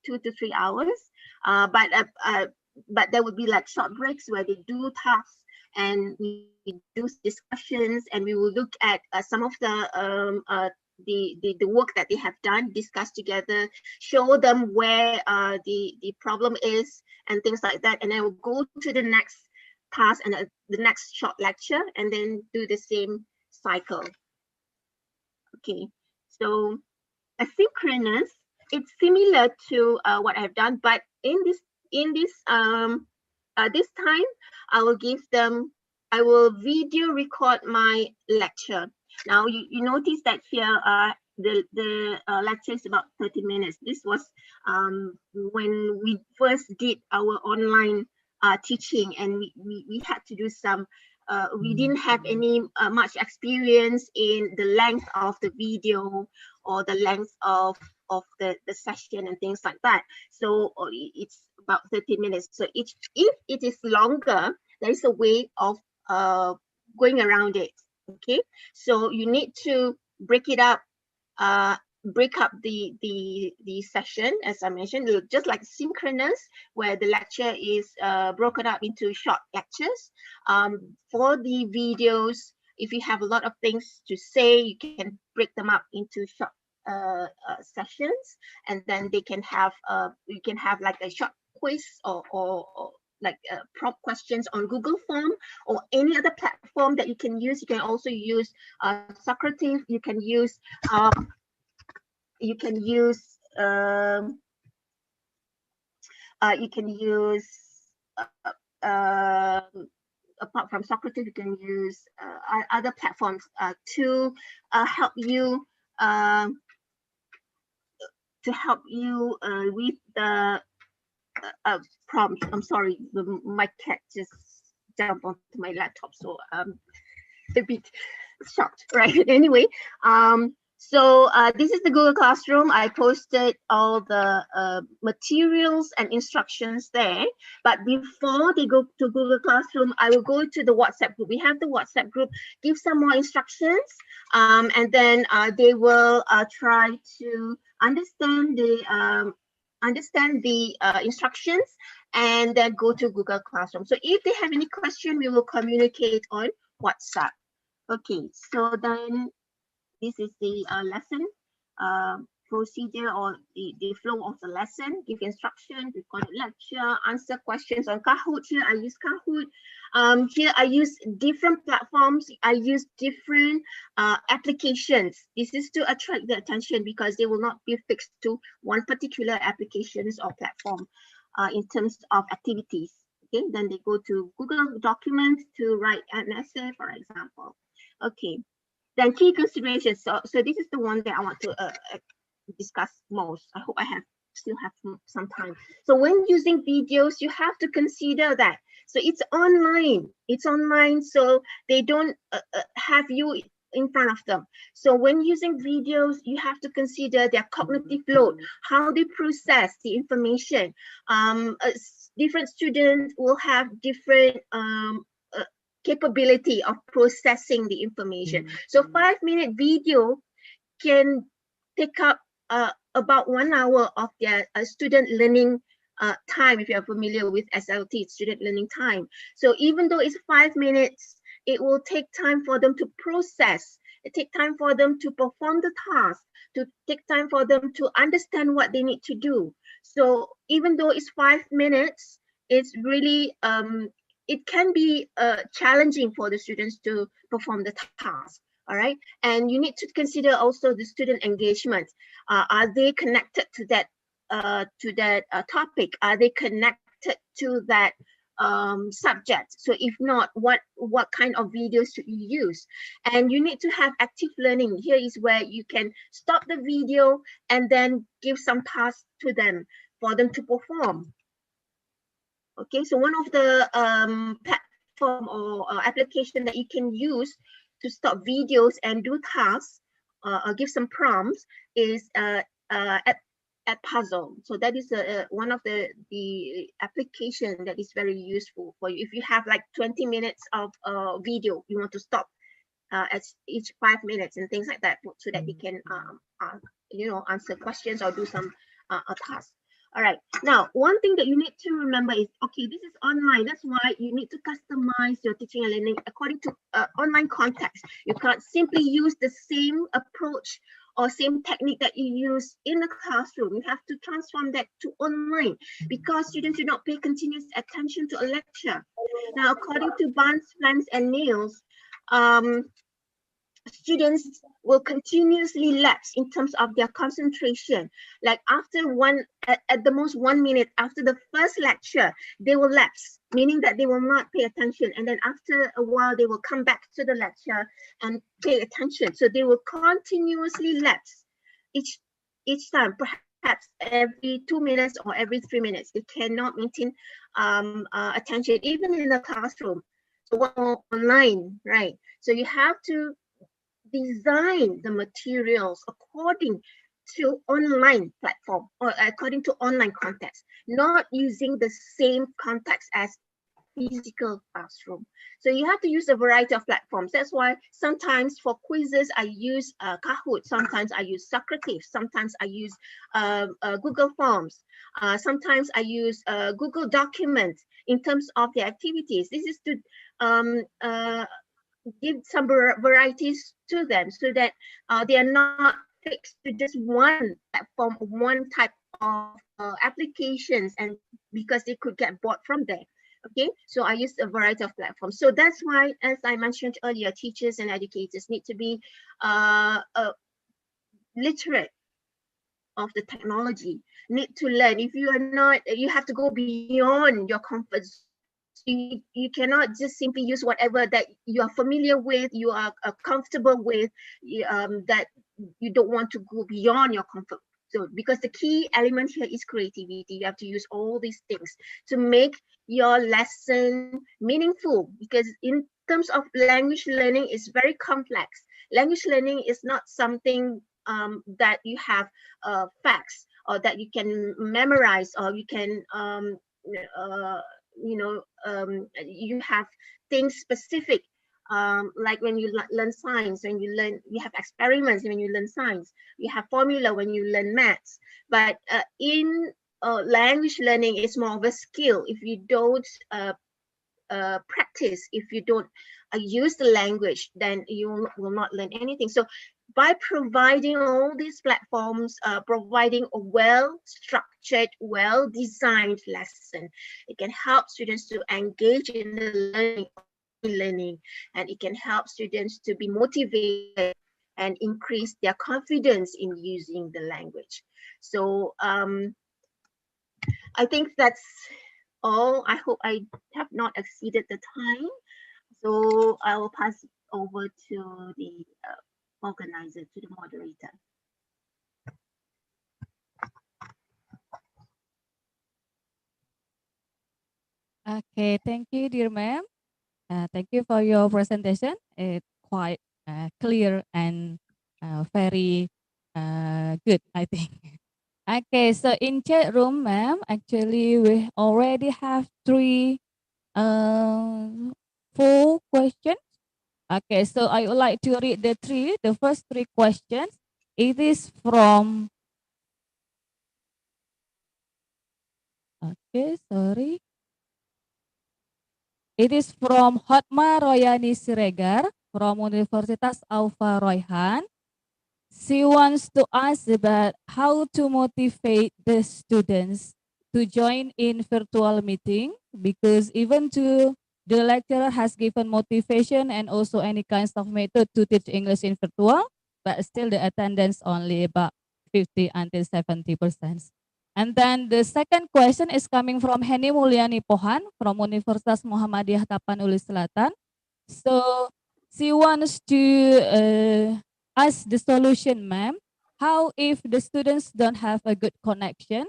Speaker 21: to 3 hours, but there would be like short breaks where they do tasks and we do discussions, and we will look at some of the work that they have done, discuss together, show them where the problem is and things like that, and then we'll go to the next task and the next short lecture, and then do the same cycle. Okay, so asynchronous, it's similar to what I've done, but this time I will video record my lecture. Now you notice that here the lecture is about 30 minutes. This was when we first did our online teaching, and we had to do some, we didn't have any much experience in the length of the video or the length of the session and things like that. So it's about 30 minutes. So if it is longer, there is a way of going around it. Okay, so you need to break it up break up the session, as I mentioned, just like synchronous, where the lecture is broken up into short lectures. For the videos, if you have a lot of things to say, you can break them up into short sessions, and then they can have you can have like a short quiz or like prompt questions on Google Form or any other platform that you can use. You can also use Socrates. You can use apart from Socrates, you can use other platforms to help you with the prompt. I'm sorry, my cat just jumped onto my laptop, so a bit shocked, right? Anyway, so this is the Google Classroom. I posted all the materials and instructions there. But before they go to Google Classroom, I will go to the WhatsApp group. We have the WhatsApp group, give some more instructions, and then they will try to understand the instructions and then go to Google Classroom. So if they have any question, we will communicate on WhatsApp. Okay, so then this is the lesson procedure, or the flow of the lesson. Give instruction, record lecture, answer questions on Kahoot. Here I use Kahoot. Here I use different platforms. I use different applications. This is to attract the attention because they will not be fixed to one particular applications or platform in terms of activities. Okay, then they go to Google Documents to write an essay, for example. Okay. Then key considerations. So this is the one that I want to discuss most. I hope I still have some time. So when using videos, you have to consider that. So it's online. It's online, so they don't have you in front of them. So when using videos, you have to consider their cognitive load, how they process the information. Different students will have different capability of processing the information. So 5-minute video can take up about 1 hour of their student learning time, if you are familiar with SLT, student learning time. So even though it's 5 minutes, it will take time for them to process. It take time for them to perform the task, to take time for them to understand what they need to do. So even though it's 5 minutes, it's really it can be challenging for the students to perform the task. All right, and you need to consider also the student engagement. Are they connected to that topic? Are they connected to that subject? So if not, what kind of videos should you use? And you need to have active learning. Here is where you can stop the video and then give some tasks to them for them to perform. Okay, so one of the platform or application that you can use to stop videos and do tasks or give some prompts is at Puzzle. So that is one of the application that is very useful for you. If you have like 20 minutes of video, you want to stop at each 5 minutes and things like that, so that you can answer questions or do some tasks. All right, now one thing that you need to remember is, okay, this is online. That's why you need to customize your teaching and learning according to online context. You can't simply use the same approach or same technique that you use in the classroom. You have to transform that to online because students do not pay continuous attention to a lecture. Now, according to Barnes, Flans, and Nails, students will continuously lapse in terms of their concentration. Like after at the most 1 minute after the first lecture, they will lapse, meaning that they will not pay attention. And then after a while, they will come back to the lecture and pay attention. So they will continuously lapse each time, perhaps every 2 minutes or every 3 minutes. They cannot maintain attention, even in the classroom. So online, right? So you have to design the materials according to online platform or according to online context, not using the same context as physical classroom. So you have to use a variety of platforms. That's why sometimes for quizzes, I use Kahoot. Sometimes I use Socrative. Sometimes I use Google Forms. Sometimes I use Google Documents in terms of the activities. This is to give some varieties to them so that they are not fixed to just one platform, one type of applications, and because they could get bored from there. Okay, so I use a variety of platforms. So that's why, as I mentioned earlier, teachers and educators need to be literate of the technology, need to learn. If you are not, you have to go beyond your comfort zone. You cannot just simply use whatever that you are familiar with, you are comfortable with, that you don't want to go beyond your comfort zone, because the key element here is creativity. You have to use all these things to make your lesson meaningful, because in terms of language learning, it's very complex. Language learning is not something that you have facts or that you can memorize, or you can you have things specific, like when you learn science, when you have experiments when you learn science, you have formula when you learn maths. But in language learning, it's more of a skill. If you don't practice, if you don't use the language, then you will not learn anything. So by providing all these platforms, providing a well-structured, well-designed lesson, it can help students to engage in the learning, and it can help students to be motivated and increase their confidence in using the language. So I think that's all. I hope I have not exceeded the time. So I will pass it over to the organizer, to the moderator.
Speaker 9: Okay, thank you, dear ma'am. Thank you for your presentation. It's quite clear and very good, I think. Okay, so in chat room, ma'am, actually we already have four questions. Okay, so I would like to read the first three questions. It is from, okay, sorry. It is from Hotma Royani Siregar from Universitas Alfa Royhan. She wants to ask about how to motivate the students to join in virtual meeting, because even to the lecturer has given motivation and also any kinds of method to teach English in virtual, but still the attendance only about 50 until 70%. And then the second question is coming from Heni Mulyani Pohan from Universitas Muhammadiyah Tapanuli Selatan. So she wants to ask the solution, ma'am. How if the students don't have a good connection?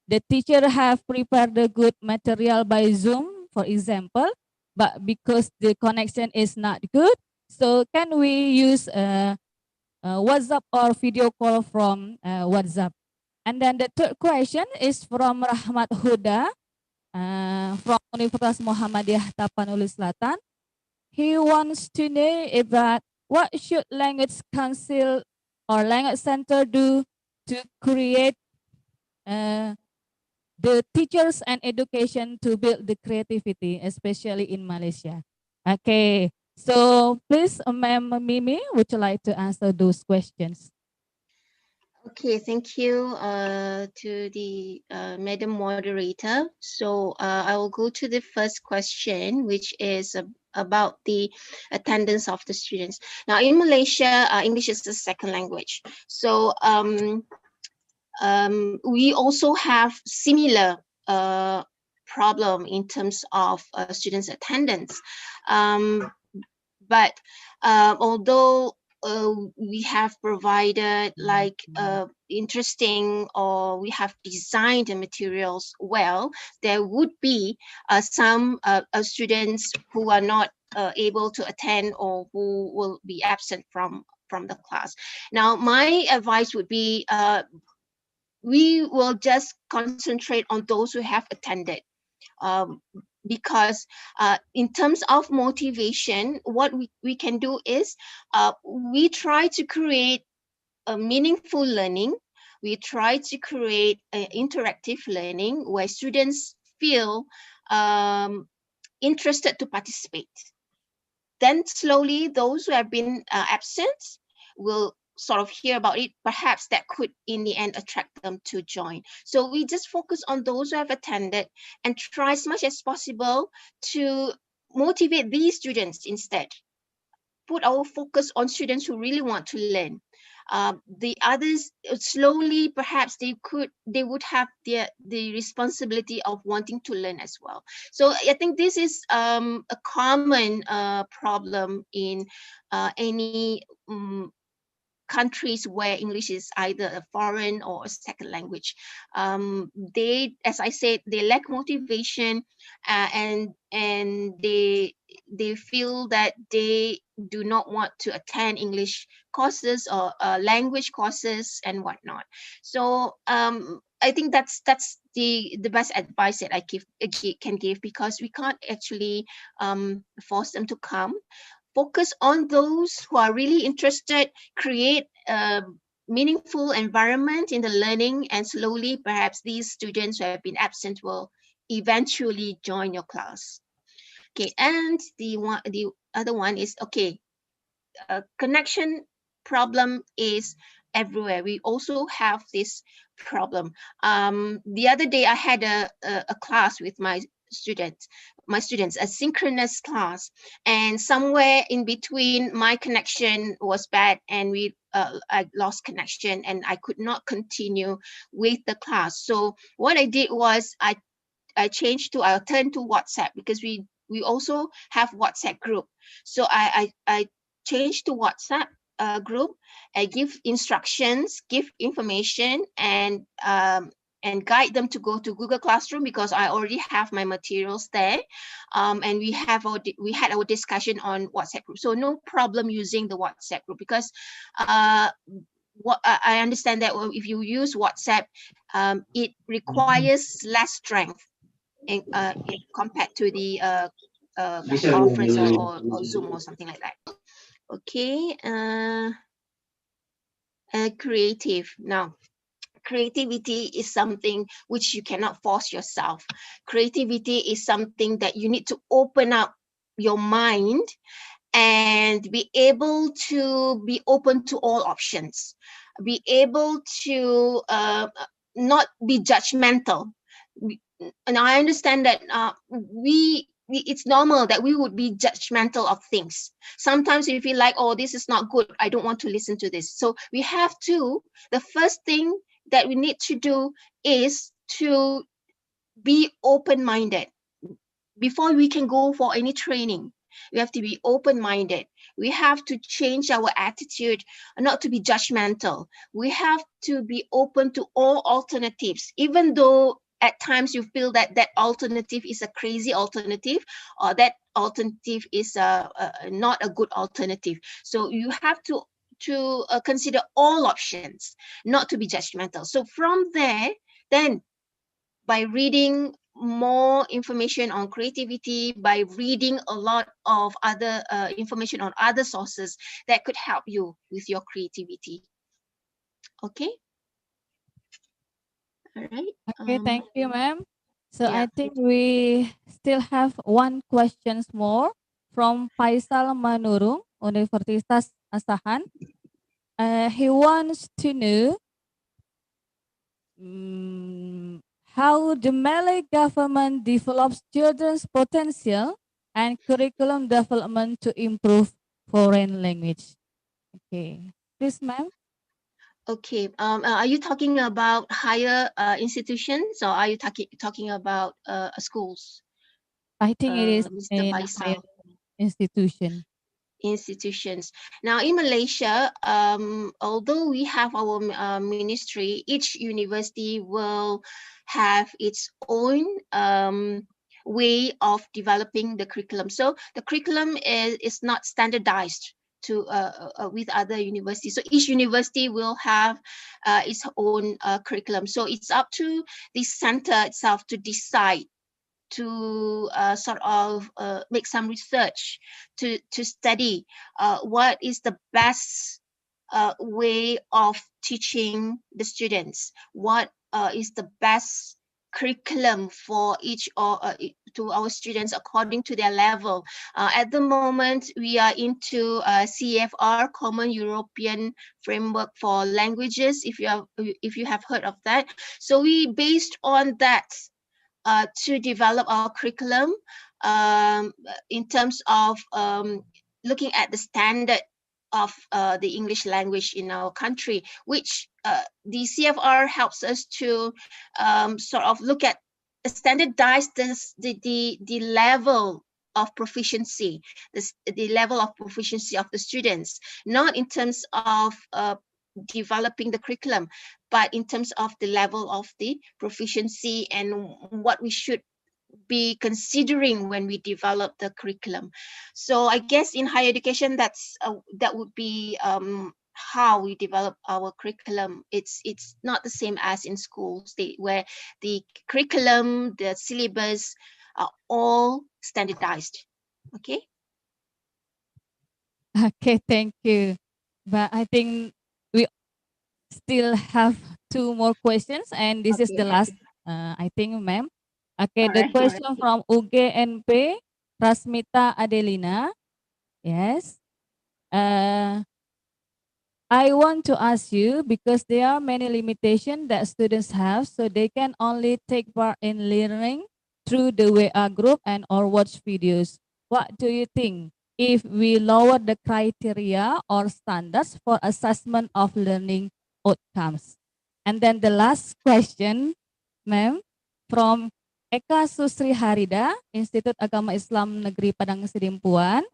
Speaker 9: The teacher have prepared the good material by Zoom, for example, but because the connection is not good, so can we use WhatsApp or video call from WhatsApp? And then the third question is from Rahmat Huda from Universitas Muhammadiyah Tapanuli Selatan. He wants to know about what should language council or language center do to create the teachers and education to build the creativity, especially in Malaysia. Okay, so please, Ma'am Mimi, would you like to answer those questions?
Speaker 21: Okay, thank you to the Madam Moderator. So I will go to the first question, which is about the attendance of the students. Now in Malaysia, English is the second language. So we also have similar problem in terms of students' attendance. But although we have provided like interesting, or we have designed the materials well, there would be some students who are not able to attend, or who will be absent from the class. Now, my advice would be we will just concentrate on those who have attended. because in terms of motivation, what we can do is we try to create a meaningful learning. We try to create an interactive learning where students feel interested to participate. Then slowly those who have been absent will sort of hear about it. Perhaps that could in the end attract them to join. So we just focus on those who have attended and try as much as possible to motivate these students instead. Put our focus on students who really want to learn. The others slowly, perhaps they would have the responsibility of wanting to learn as well. So I think this is a common problem in any countries where English is either a foreign or a second language. They, as I said, they lack motivation, and they feel that they do not want to attend English courses or language courses and whatnot. So I think that's the best advice that I can give, because we can't actually force them to come. Focus on those who are really interested, create a meaningful environment in the learning, and slowly perhaps these students who have been absent will eventually join your class. Okay, and the other one is, okay, connection problem is everywhere. We also have this problem. The other day I had a class with my students, a synchronous class, and somewhere in between my connection was bad, and I lost connection and I could not continue with the class. So what I did was I turned to WhatsApp, because we also have WhatsApp group. So I changed to WhatsApp group. I give instructions, give information, and guide them to go to Google Classroom, because I already have my materials there. And we had our discussion on WhatsApp group. So no problem using the WhatsApp group, because what I understand that if you use WhatsApp, it requires less strength compared to the conference or Zoom or something like that. Okay, creative. Now, creativity is something which you cannot force yourself. Creativity is something that you need to open up your mind and be able to be open to all options, be able to not be judgmental. And I understand that it's normal that we would be judgmental of things. Sometimes we feel like, oh, this is not good, I don't want to listen to this. So we have to, the first thing that we need to do is to be open-minded. Before we can go for any training, we have to be open-minded. We have to change our attitude, not to be judgmental. We have to be open to all alternatives, even though at times you feel that that alternative is a crazy alternative, or that alternative is not a good alternative. So you have to consider all options, not to be judgmental. So from there, then by reading more information on creativity, by reading a lot of other information on other sources, that could help you with your creativity. Okay. All right.
Speaker 9: Okay, thank you, ma'am. So
Speaker 21: yeah.
Speaker 9: I think we still have one questions more from Faisal Manurung, Universitas Asahan. He wants to know how the Malay government develops children's potential and curriculum development to improve foreign language. Okay, please, ma'am.
Speaker 21: Okay. Are you talking about higher institutions, or are you talking about schools?
Speaker 9: I think it is
Speaker 21: Mr.
Speaker 9: in
Speaker 21: Faisal.
Speaker 9: higher institution.
Speaker 21: Institutions. Now in Malaysia, although we have our ministry, each university will have its own way of developing the curriculum. So the curriculum is not standardized to with other universities. So each university will have its own curriculum. So it's up to the center itself to decide sort of make some research to study what is the best way of teaching the students, what is the best curriculum for each or to our students according to their level. At the moment, we are into CFR, Common European Framework for Languages, if you have heard of that. So we based on that to develop our curriculum in terms of looking at the standard of the English language in our country, which the CFR helps us to sort of look at standardize the level of proficiency, the level of proficiency of the students, not in terms of developing the curriculum, but in terms of the level of the proficiency and what we should be considering when we develop the curriculum. So I guess in higher education, that would be how we develop our curriculum. It's not the same as in schools, where the curriculum, the syllabus are all standardized. Okay.
Speaker 9: Okay, thank you. But I think we still have 2 more questions, and this is the last, I think, ma'am. Okay, the question from UGNP, Rasmita Adelina. Yes. I want to ask you, because there are many limitations that students have, so they can only take part in learning through the WA group and or watch videos. What do you think if we lower the criteria or standards for assessment of learning outcomes? And then the last question, ma'am, from Eka Susri Harida, Institut Agama Islam Negeri Padangsidimpuan.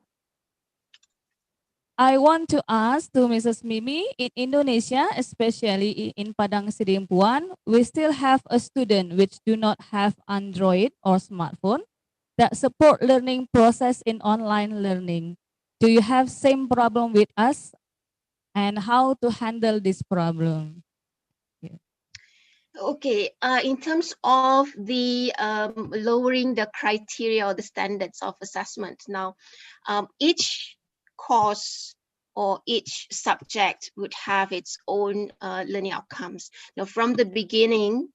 Speaker 9: I want to ask to Mrs. Mimi, in Indonesia, especially in Padangsidimpuan, we still have a student which do not have Android or smartphone that support learning process in online learning. Do you have same problem with us? And how to handle this problem?
Speaker 21: Okay, in terms of the lowering the criteria or the standards of assessment, now each course or each subject would have its own learning outcomes. Now, from the beginning,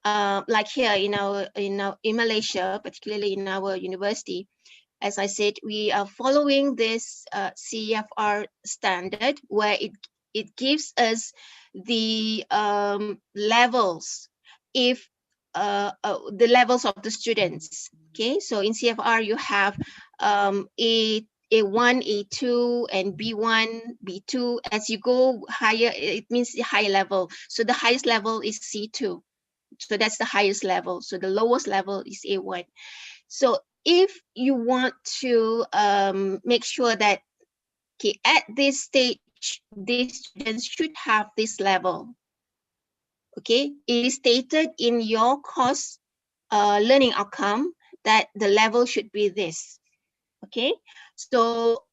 Speaker 21: like here in Malaysia, particularly in our university, as I said, we are following this CFR standard where it gives us the levels, if the levels of the students. Okay, so in CFR you have A1, A2, and B1, B2. As you go higher, it means the high level. So the highest level is C2. So that's the highest level. So the lowest level is A1. So if you want to make sure that at this stage, these students should have this level. Okay, it is stated in your course learning outcome that the level should be this. Okay, so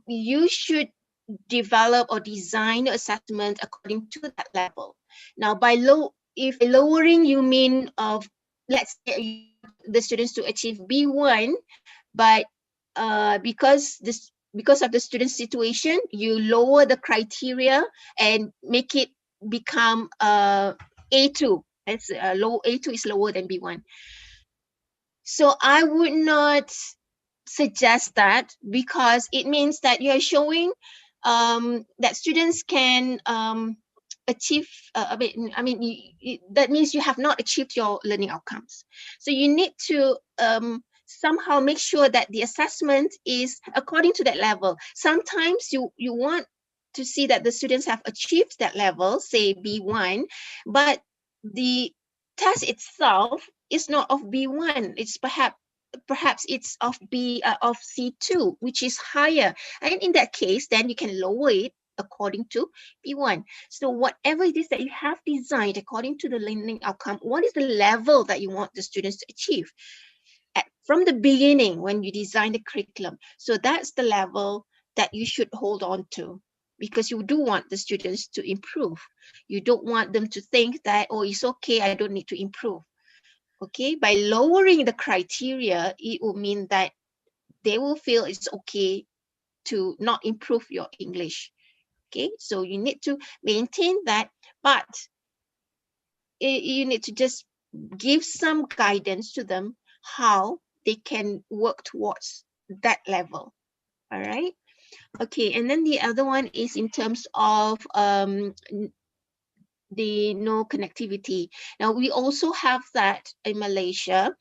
Speaker 21: you should develop or design the assessment according to that level. Now, if lowering you mean of, let's say, the students to achieve B1, but because of the student situation, you lower the criteria and make it become A2. It's low. A2 is lower than B1. So I would not suggest that, because it means that you are showing that students can achieve. That means you have not achieved your learning outcomes. So you need to somehow make sure that the assessment is according to that level. Sometimes you want to see that the students have achieved that level, say B1, but the test itself is not of B1. It's perhaps it's of C2, which is higher. And in that case, then you can lower it according to B1. So whatever it is that you have designed according to the learning outcome, what is the level that you want the students to achieve from the beginning when you design the curriculum? So that's the level that you should hold on to, because you do want the students to improve. You don't want them to think that, oh, it's okay, I don't need to improve. Okay, by lowering the criteria, it will mean that they will feel it's okay to not improve your English. Okay, so you need to maintain that, but you need to just give some guidance to them how they can work towards that level. All right. Okay, and then the other one is in terms of the no connectivity. Now we also have that in Malaysia.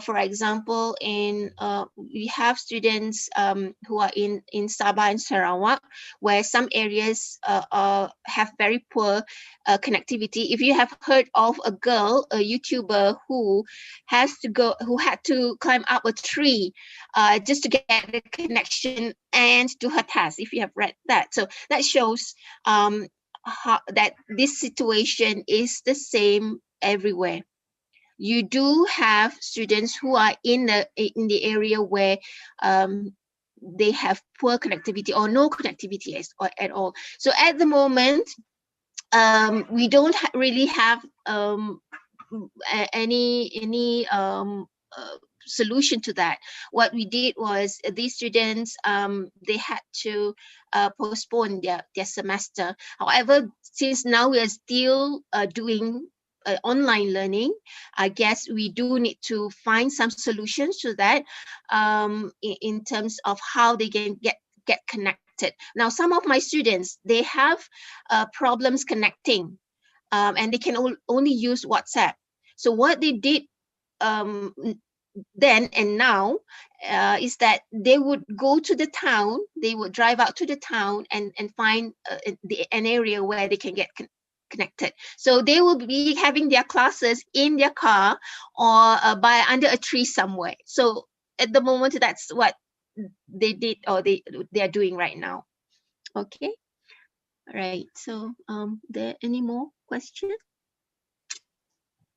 Speaker 21: For example, we have students who are in Sabah and Sarawak, where some areas have very poor connectivity. If you have heard of a girl, a YouTuber who had to climb up a tree just to get the connection and do her task. If you have read that, so that shows that this situation is the same everywhere. You do have students who are in the area where they have poor connectivity or no connectivity at all. So at the moment, we don't really have any solution to that. What we did was these students, they had to postpone their semester. However, since now we are still doing online learning, I guess we do need to find some solutions to that in terms of how they can get connected. Now, some of my students, they have problems connecting and they can only use WhatsApp. So what they did then and now is that they would go to the town, they would drive out to the town and find an area where they can get connected. So they will be having their classes in their car or by under a tree somewhere. So at the moment, that's what they did or they are doing right now. Okay. All right. So there any more questions?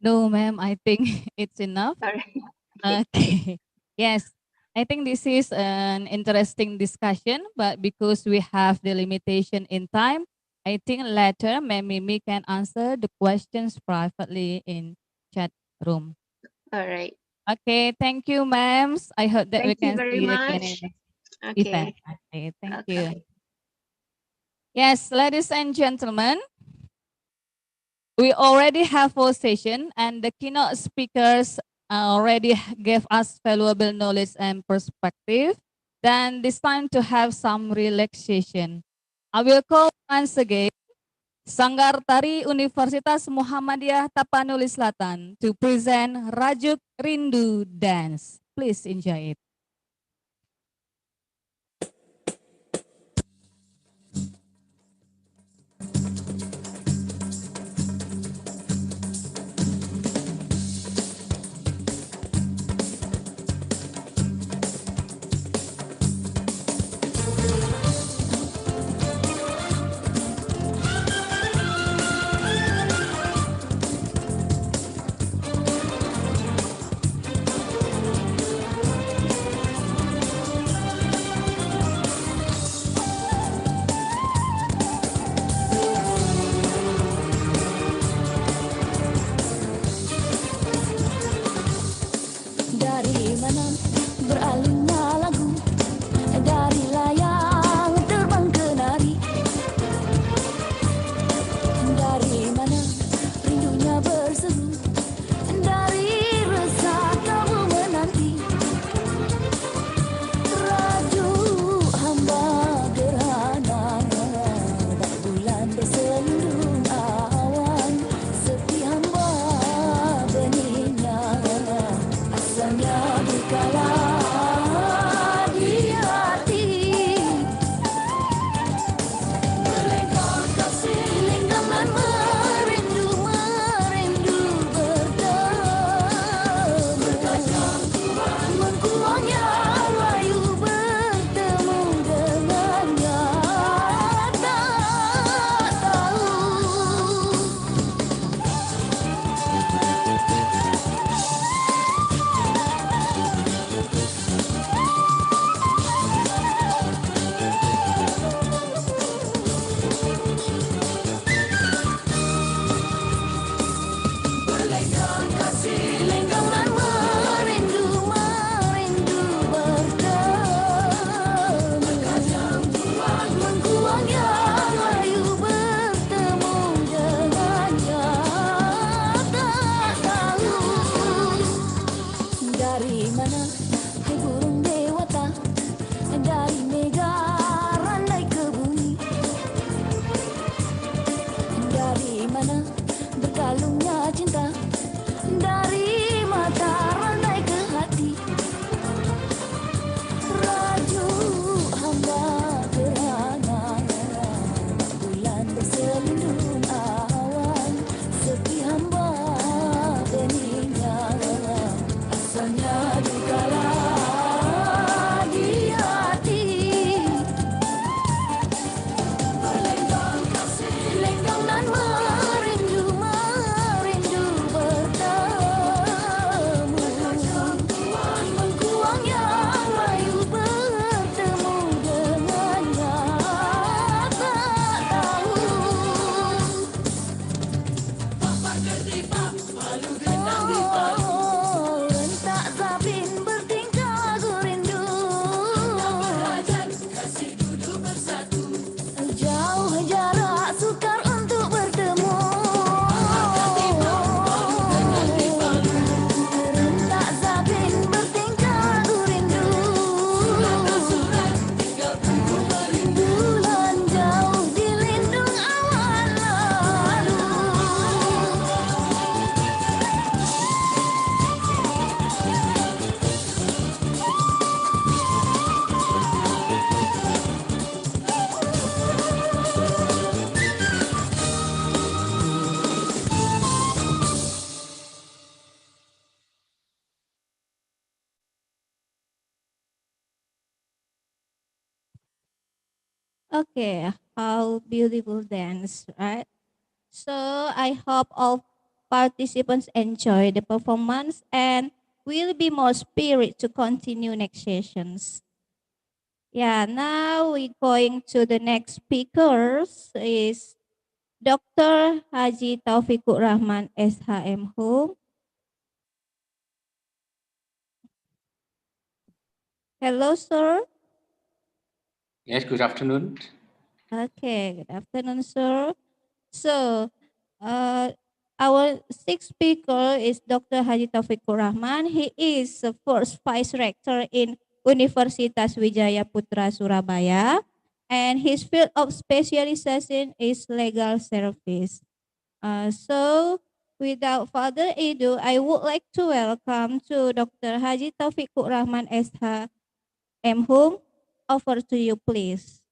Speaker 9: No, ma'am, I think it's enough.
Speaker 21: All right.
Speaker 9: Okay. Yes, I think this is an interesting discussion, but because we have the limitation in time, I think later Ma'am Mimi can answer the questions privately in chat room.
Speaker 21: All right.
Speaker 9: Okay, thank you, ma'ams. I hope that we
Speaker 21: Thank you
Speaker 9: can
Speaker 21: very
Speaker 9: see you again in
Speaker 21: much.
Speaker 9: next
Speaker 21: Okay.
Speaker 9: event. Okay, thank you.
Speaker 21: Okay.
Speaker 9: Yes, ladies and gentlemen, we already have 4 sessions and the keynote speakers already gave us valuable knowledge and perspective. Then it's time to have some relaxation. I will call once again Sanggar Tari Universitas Muhammadiyah Tapanuli Selatan to present Rajuk Rindu Dance. Please enjoy it.
Speaker 1: mana, hai burung dewata, dari mega randai ke bumi. Dari mana berkalungnya cinta, dari mata randai ke hati. Raju hamba kerana bulan berselindung awan, sepi hamba beningnya, asalnya di kala di hati. Berlenggang kasih, lenggang dan merindu, merindu bertemu. Mengkuang yang layu bertemu dengannya, tak tahu. Rentak Zabin bertingkah rindu, jauh jarak sukar untuk bertemu. Rentak Zabin bertingkah rindu, bulan jauh dilindung awan lalu.
Speaker 14: Okay, how beautiful dance, right? So I hope all participants enjoy the performance and will be more spirit to continue next sessions. Yeah, now we're going to the next speakers is Dr. Haji Taufikur Rahman SHM Hum. Hello, sir.
Speaker 22: Yes, good afternoon.
Speaker 14: Okay, good afternoon, sir. So, our sixth speaker is Dr. Haji Taufikur Rahman. He is the first vice rector in Universitas Wijaya Putra Surabaya, and his field of specialization is legal service. So, without further ado, I would like to welcome to Dr. Haji Taufikur Rahman SHM Hum. Over to you, please.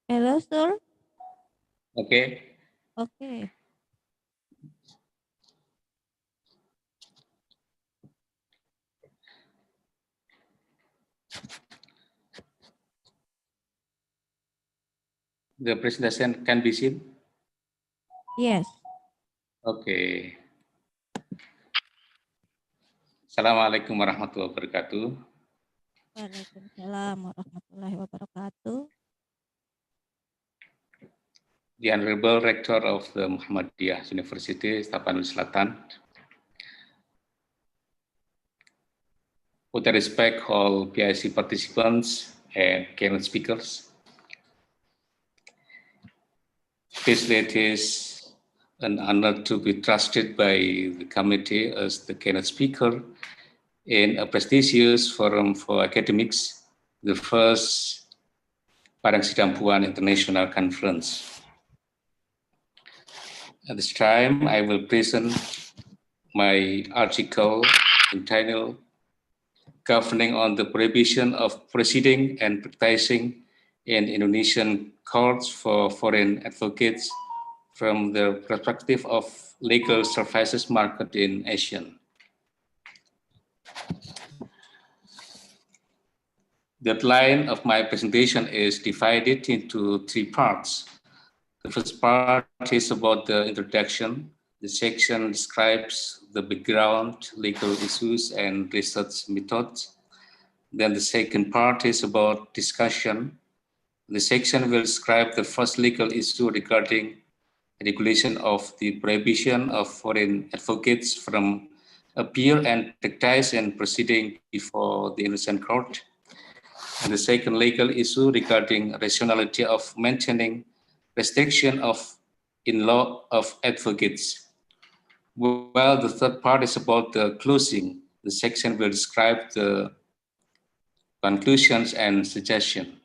Speaker 14: Hello, sir.
Speaker 22: Okay.
Speaker 14: Okay.
Speaker 22: The presentation can be seen.
Speaker 14: Yes.
Speaker 22: Okay. Assalamualaikum warahmatullahi wabarakatuh.
Speaker 14: Waalaikumsalam warahmatullahi wabarakatuh.
Speaker 22: The Honorable Rector of the Muhammadiyah University, Tapanuli Selatan. With respect all PIC participants and keynote speakers. It is an honor to be trusted by the committee as the keynote speaker in a prestigious forum for academics, the first Padangsidimpuan International Conference. At this time, I will present my article entitled Governing on the Prohibition of Proceeding and Practicing in Indonesian Courts for Foreign Advocates from the perspective of legal services market in Asia. The outline of my presentation is divided into three parts. The first part is about the introduction, The section describes the background, legal issues, and research methods. Then the second part is about discussion. The section will describe the first legal issue regarding regulation of the prohibition of foreign advocates from appear and practice and proceeding before the Indonesian court. And the second legal issue regarding rationality of maintaining restriction of in law of advocates. Well, the third part is about the closing. The section will describe the conclusions and suggestions.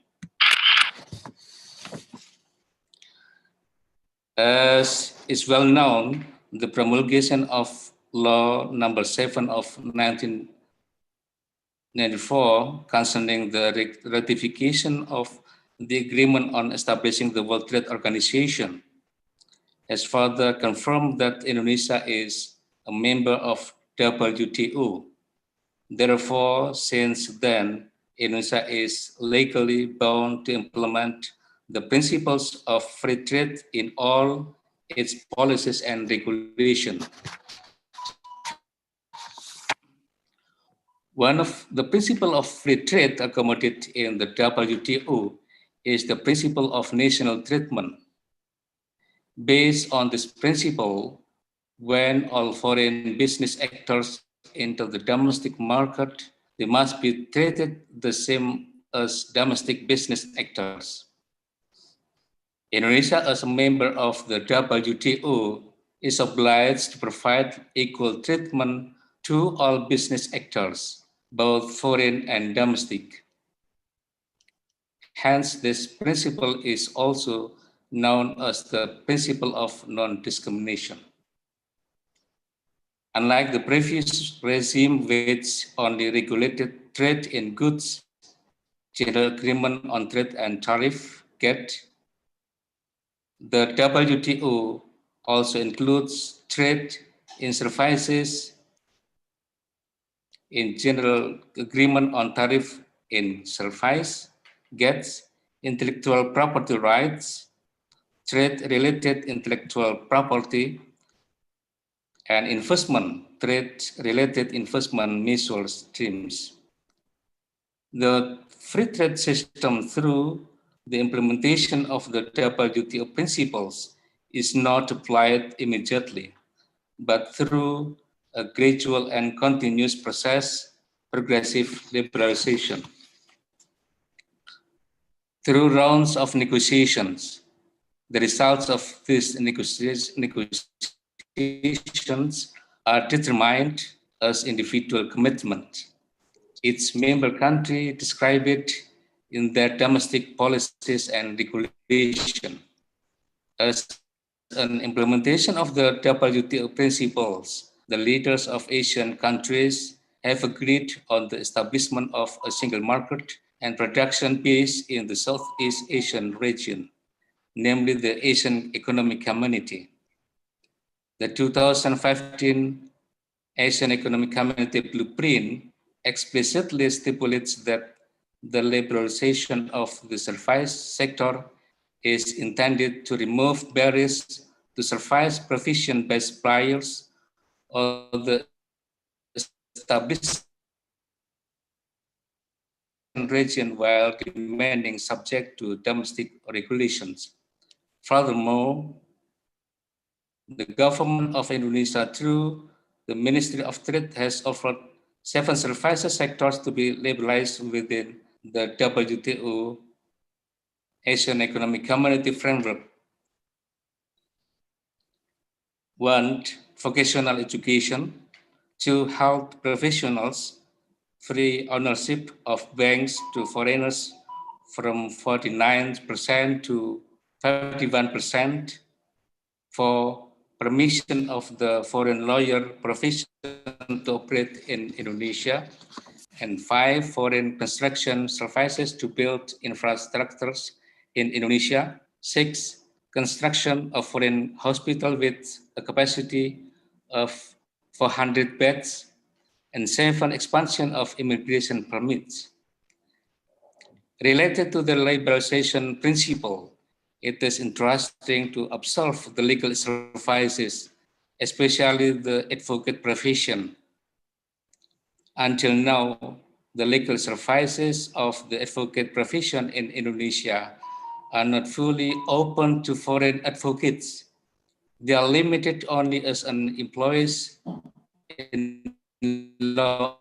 Speaker 22: As is well known, the promulgation of Law Number 7 of 1994 concerning the ratification of the agreement on establishing the World Trade Organization has further confirmed that Indonesia is a member of WTO. Therefore, since then, Indonesia is legally bound to implement the principles of free trade in all its policies and regulations. One of the principles of free trade accommodated in the WTO is the principle of national treatment. Based on this principle, when all foreign business actors enter the domestic market, they must be treated the same as domestic business actors. Indonesia, as a member of the WTO, is obliged to provide equal treatment to all business actors, both foreign and domestic. Hence, this principle is also known as the principle of non-discrimination. Unlike the previous regime, which only regulated trade in goods, General Agreement on Trade and Tariff, GATT, the WTO also includes trade in services, in General Agreement on Tariff in Service, GATT, intellectual property rights, trade-related intellectual property, and investment, trade-related investment measure streams. The free trade system through the implementation of the WTO principles is not applied immediately, but through a gradual and continuous process, progressive liberalization. Through rounds of negotiations, the results of these negotiations are determined as individual commitment. Each member country describe it in their domestic policies and regulation. As an implementation of the WTO principles, the leaders of Asian countries have agreed on the establishment of a single market and production base in the Southeast Asian region, namely the Asian Economic Community. The 2015 Asian Economic Community Blueprint explicitly stipulates that the liberalization of the service sector is intended to remove barriers to service provision by suppliers or the established region while remaining subject to domestic regulations. Furthermore, the government of Indonesia through the Ministry of Trade has offered 7 services sectors to be liberalized within the WTO Asian Economic Community framework. 1. Vocational education. 2. Health professionals. Free ownership of banks to foreigners from 49% to 31%. 4. Permission of the foreign lawyer profession to operate in Indonesia. And 5. Foreign construction services to build infrastructures in Indonesia. 6. Construction of foreign hospital with a capacity of 400 beds. And 7. Expansion of immigration permits. Related to the liberalization principle, it is interesting to observe the legal services especially the advocate profession. Until now, the legal services of the advocate profession in Indonesia are not fully open to foreign advocates. They are limited only as an employees in law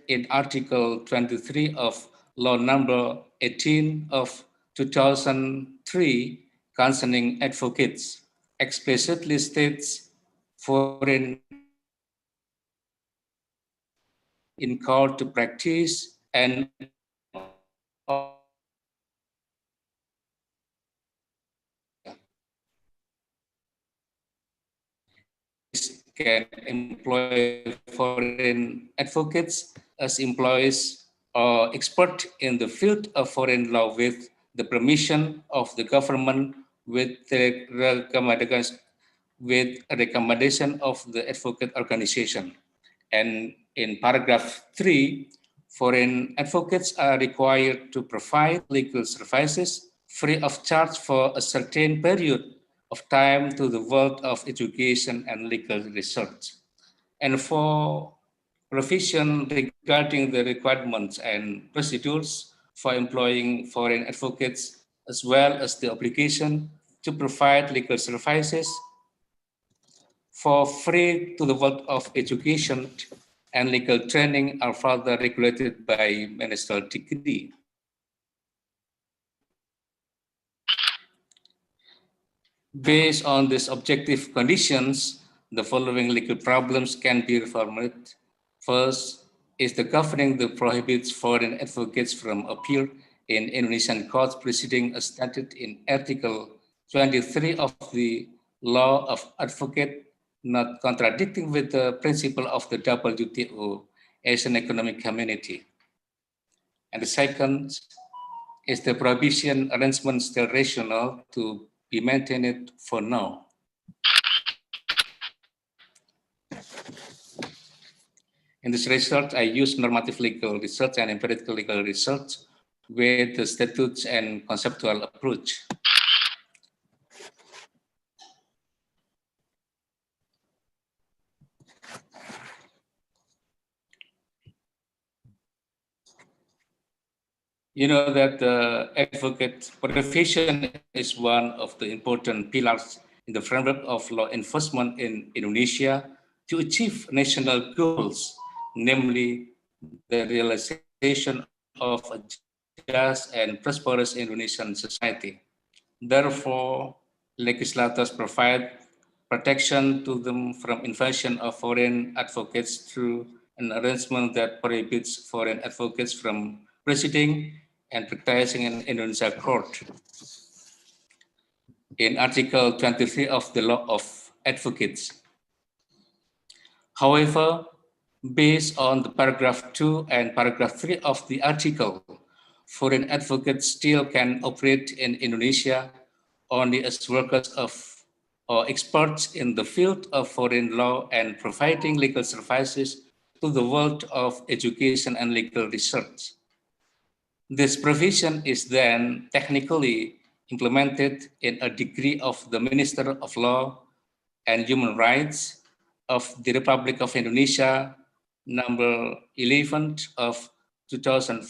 Speaker 22: in Article 23 of Law Number 18 of 2003 concerning advocates explicitly states foreign in court to practice and can employ foreign advocates as employees or expert in the field of foreign law with the permission of the government with the recommendation of the advocate organization. And in paragraph 3, foreign advocates are required to provide legal services free of charge for a certain period of time to the world of education and legal research. And for provision regarding the requirements and procedures for employing foreign advocates, as well as the obligation to provide legal services for free to the world of education and legal training are further regulated by ministerial decree. Based on these objective conditions, the following legal problems can be reformed. First is the governing that prohibits foreign advocates from appear in Indonesian courts proceeding as stated in Article 23 of the Law of Advocate, not contradicting with the principle of the WTO as an economic community. And the second is the prohibition arrangement still rational to be maintained for now. In this research, I use normative legal research and empirical legal research with the statutes and conceptual approach. You know that the advocate profession is one of the important pillars in the framework of law enforcement in Indonesia to achieve national goals, namely the realization of a just and prosperous Indonesian society. Therefore, legislators provide protection to them from invasion of foreign advocates through an arrangement that prohibits foreign advocates from proceeding and practicing in Indonesia court. In Article 23 of the Law of Advocates. However, based on the paragraph 2 and paragraph 3 of the article, foreign advocates still can operate in Indonesia only as workers of or experts in the field of foreign law and providing legal services to the world of education and legal research. This provision is then technically implemented in a decree of the Minister of Law and Human Rights of the Republic of Indonesia, number 11 of 2004,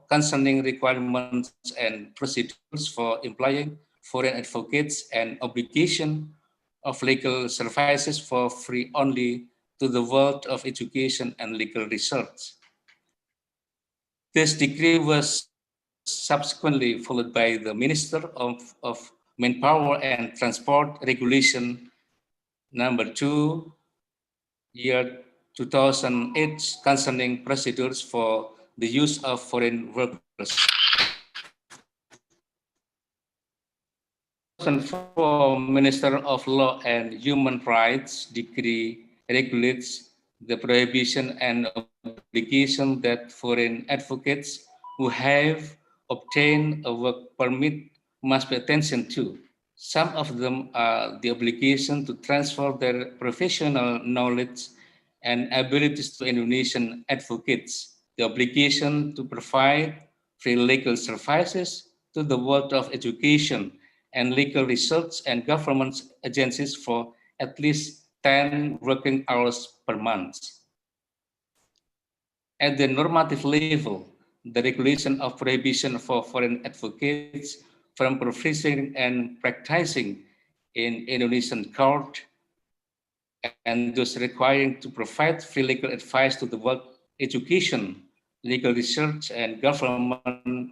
Speaker 22: concerning requirements and procedures for employing foreign advocates and obligation of legal services for free only to the world of education and legal research. This decree was subsequently followed by the Minister of Manpower and Transport Regulation number 2, year 2008, concerning procedures for the use of foreign workers. 2004 Minister of Law and Human Rights decree regulates the prohibition and obligation that foreign advocates who have obtained a work permit must pay attention to. Some of them are the obligation to transfer their professional knowledge and abilities to Indonesian advocates, the obligation to provide free legal services to the world of education and legal research and government agencies for at least 10 working hours per month. At the normative level, the regulation of prohibition for foreign advocates from professing and practicing in Indonesian court and those requiring to provide free legal advice to the work, education, legal research, and government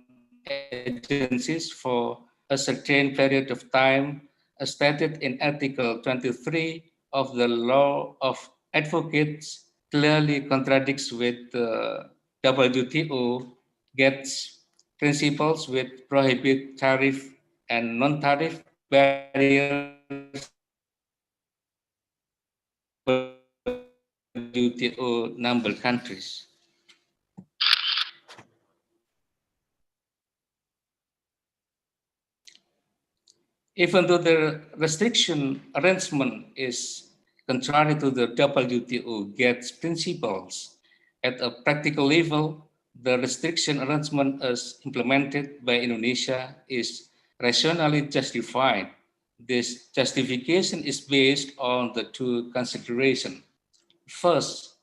Speaker 22: agencies for a certain period of time, as stated in Article 23 of the Law of Advocates, clearly contradicts with the WTO GATS principles which prohibit tariff and non-tariff barriers WTO member countries. Even though the restriction arrangement is contrary to the WTO GATS principles, at a practical level, the restriction arrangement as implemented by Indonesia is rationally justified. This justification is based on the two considerations. First,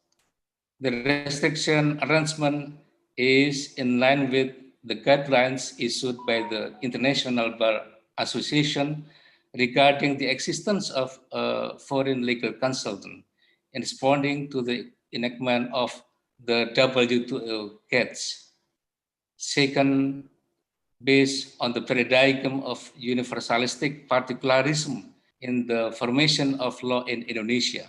Speaker 22: the restriction arrangement is in line with the guidelines issued by the International Bar Association regarding the existence of a foreign legal consultant in responding to the enactment of the WTO GATS. Second, based on the paradigm of universalistic particularism in the formation of law in Indonesia.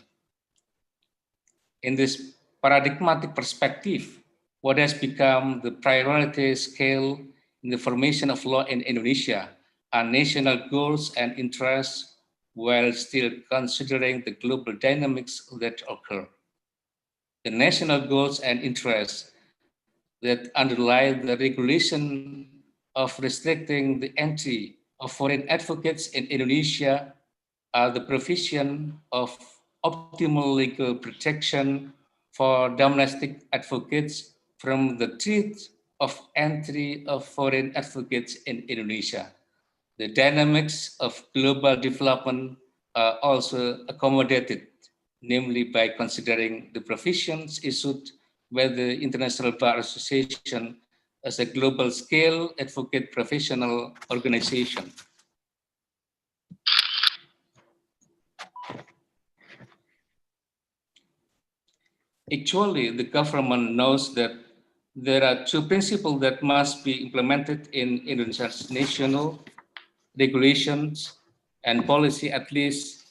Speaker 22: In this paradigmatic perspective, what has become the priority scale in the formation of law in Indonesia are national goals and interests while still considering the global dynamics that occur. The national goals and interests that underlie the regulation of restricting the entry of foreign advocates in Indonesia are the provision of optimal legal protection for domestic advocates from the threat of entry of foreign advocates in Indonesia. The dynamics of global development are also accommodated, namely by considering the provisions issued by the International Bar Association as a global scale advocate professional organization. Actually, the government knows that there are two principles that must be implemented in Indonesia's national regulations and policy at least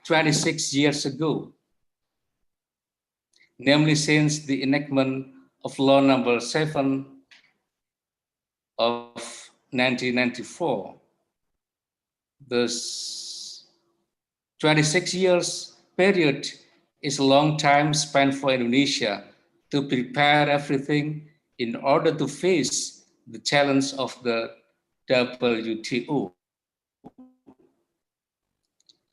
Speaker 22: 26 years ago. Namely, since the enactment of Law Number 7 of 1994, this 26 years period is a long time spent for Indonesia to prepare everything in order to face the challenge of the WTO.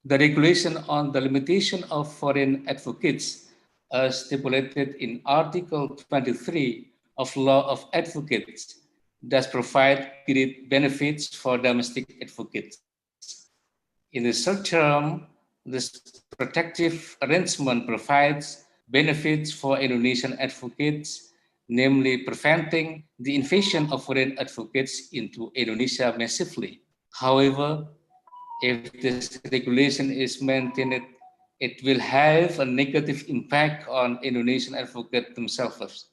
Speaker 22: The regulation on the limitation of foreign advocates as stipulated in Article 23 of Law of Advocates does provide great benefits for domestic advocates. In the short term, this protective arrangement provides benefits for Indonesian advocates, namely preventing the invasion of foreign advocates into Indonesia massively. However, if this regulation is maintained, it will have a negative impact on Indonesian advocates themselves.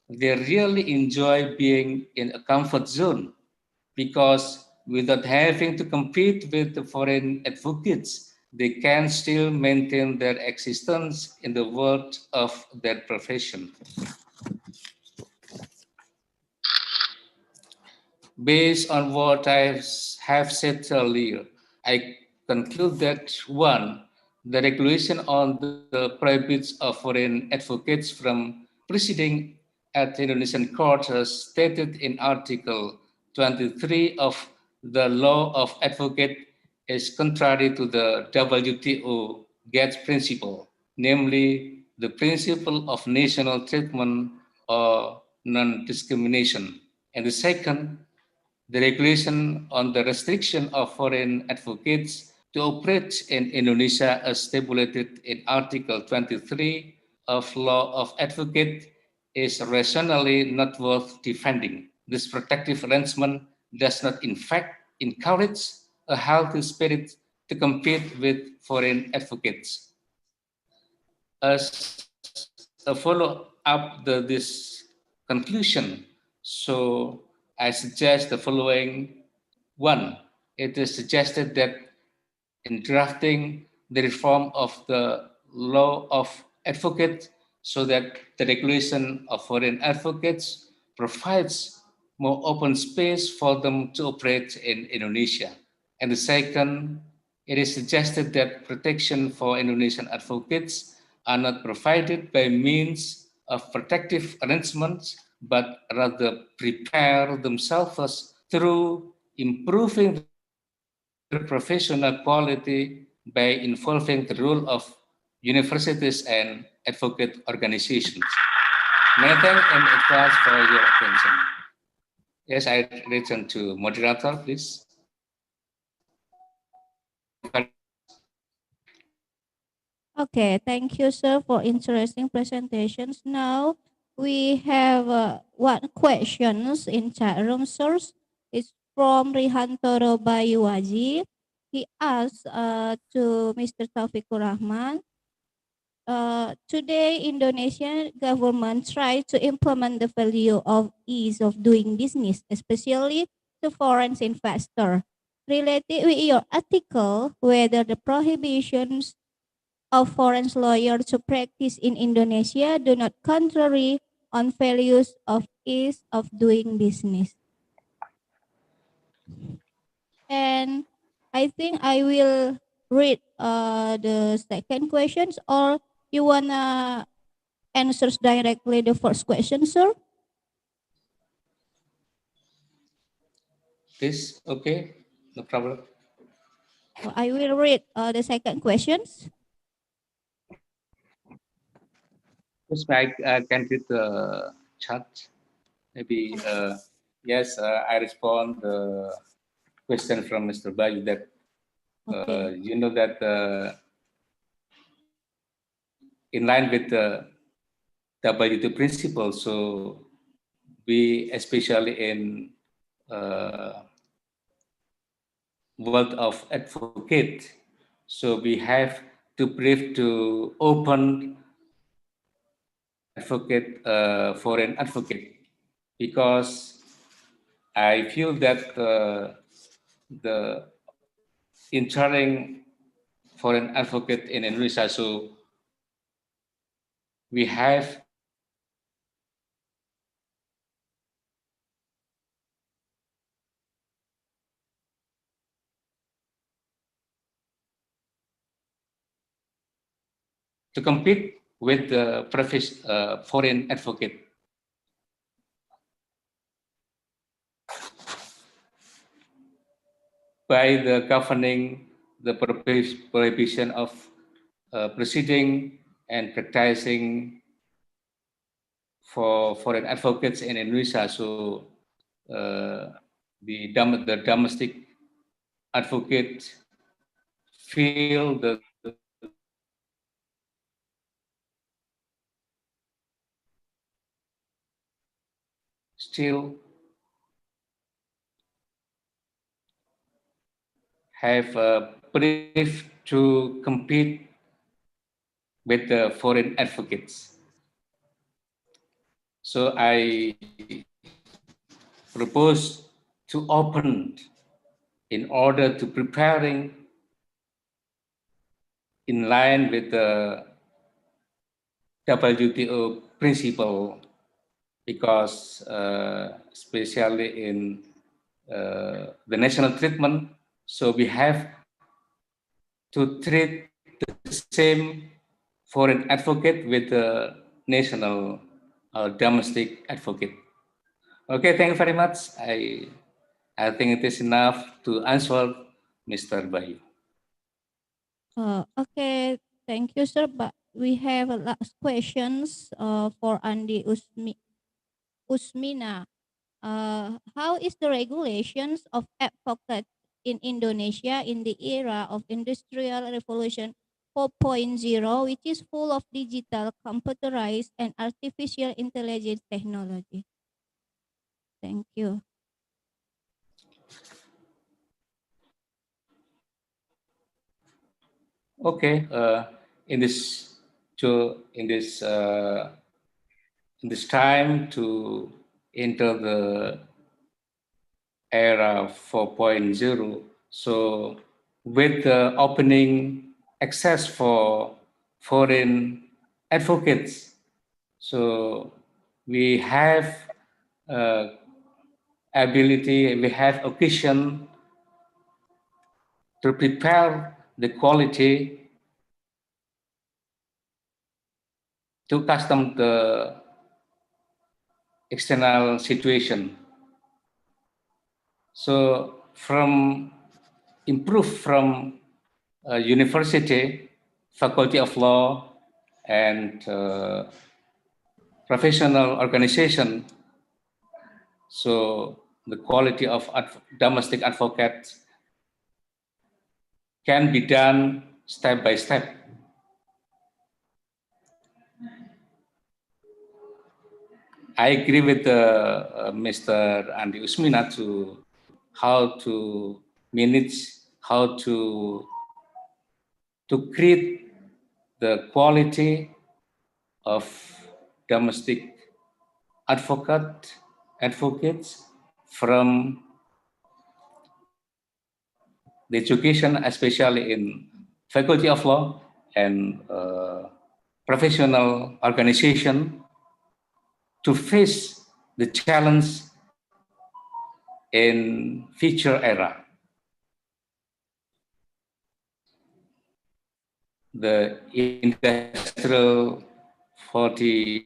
Speaker 22: They really enjoy being in a comfort zone because without having to compete with the foreign advocates, they can still maintain their existence in the world of their profession. Based on what I have said earlier, I conclude that one, the regulation on the prohibits of foreign advocates from proceeding at Indonesian courts as stated in Article 23 of the Law of Advocate is contrary to the WTO GATS principle, namely the principle of national treatment or non-discrimination. And the second, the regulation on the restriction of foreign advocates to operate in Indonesia as stipulated in Article 23 of Law of Advocate is rationally not worth defending. This protective arrangement does not in fact encourage a healthy spirit to compete with foreign advocates. As a follow-up this conclusion, so I suggest the following. One, it is suggested that in drafting the reform of the law of advocate so that the regulation of foreign advocates provides more open space for them to operate in Indonesia. And the second, it is suggested that protection for Indonesian advocates are not provided by means of protective arrangements, but rather prepare themselves through improving their professional quality by involving the role of universities and advocate organizations. Many thanks in advance for your attention. Yes, I return to moderator, please.
Speaker 14: Okay, thank you, sir, for interesting presentations. Now we have one questions in chat room source. It's from Rihantoro Bayuwaji. He asks to Mr. Taufikur Rahman. Today, Indonesian government try to implement the value of ease of doing business, especially to foreign investor. Related with your article, whether the prohibitions of foreign lawyers to practice in Indonesia do not contrary on values of ease of doing business. And I think I will read the second questions, or you wanna answer directly the first question, sir?
Speaker 22: This okay, no problem.
Speaker 14: So I will read the second questions.
Speaker 22: Yes, I can read the chat. Maybe yes, I respond the question from Mr. Bayu that you know that in line with the WTO principle, so we especially in world of advocate, so we have to brief to open advocate foreign advocate, because I feel that the entering foreign advocate in Indonesia, so we have to compete with the foreign advocate. By the governing the prohibition of proceeding and practicing for foreign advocates in Indonesia, so the domestic advocate feel the still have a brief to compete with the foreign advocates. So I propose to open in order to preparing in line with the WTO principle, because especially in the national treatment, so we have to treat the same foreign advocate with the national domestic advocate. Okay, thank you very much. I think it is enough to answer Mr. Bayu.
Speaker 14: Okay, thank you, sir. But we have last questions for Andi Usmina. How is the regulations of advocates in Indonesia in the era of Industrial Revolution 4.0, which is full of digital, computerized, and artificial intelligence technology? Thank you.
Speaker 22: Okay, in this in this time to enter the era 4.0, so with the opening access for foreign advocates, so we have ability, we have occasion to prepare the quality to custom the external situation. So improve from university, faculty of law, and professional organization. So the quality of domestic advocates can be done step by step. I agree with Mr. Andi Usmina to how to manage, how to create the quality of domestic advocates from the education, especially in faculty of law and professional organization, to face the challenge in future era. The industrial 40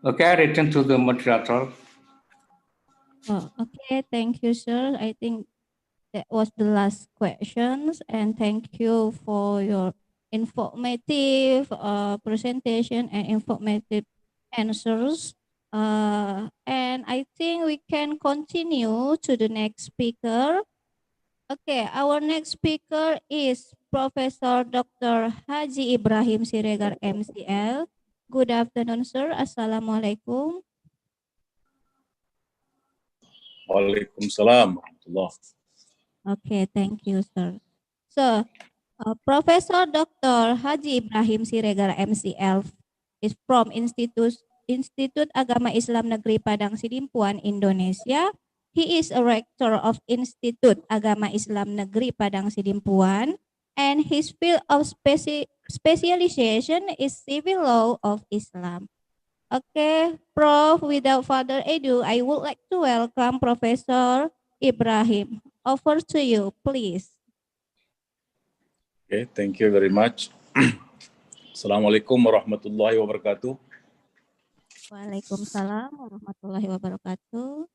Speaker 22: Okay, I return to the moderator.
Speaker 14: Oh, okay, thank you, sir. I think that was the last questions, and thank you for your informative presentation and informative answers. And I think we can continue to the next speaker. Okay, our next speaker is Professor Dr. Haji Ibrahim Siregar, MCL. Good afternoon, sir. Assalamualaikum.
Speaker 3: Waalaikumsalam warahmatullah.
Speaker 14: Okay, thank you, sir. So, Professor Dr. Haji Ibrahim Siregar, MCL, is from Institut Agama Islam Negeri Padangsidimpuan, Indonesia. He is a rector of Institut Agama Islam Negeri Padangsidimpuan, and his field of specialization is civil law of Islam. Okay, Prof, without further ado, I would like to welcome Professor Ibrahim. Over to you, please.
Speaker 3: Okay, thank you very much. Assalamualaikum warahmatullahi wabarakatuh.
Speaker 14: Waalaikumsalam warahmatullahi wabarakatuh.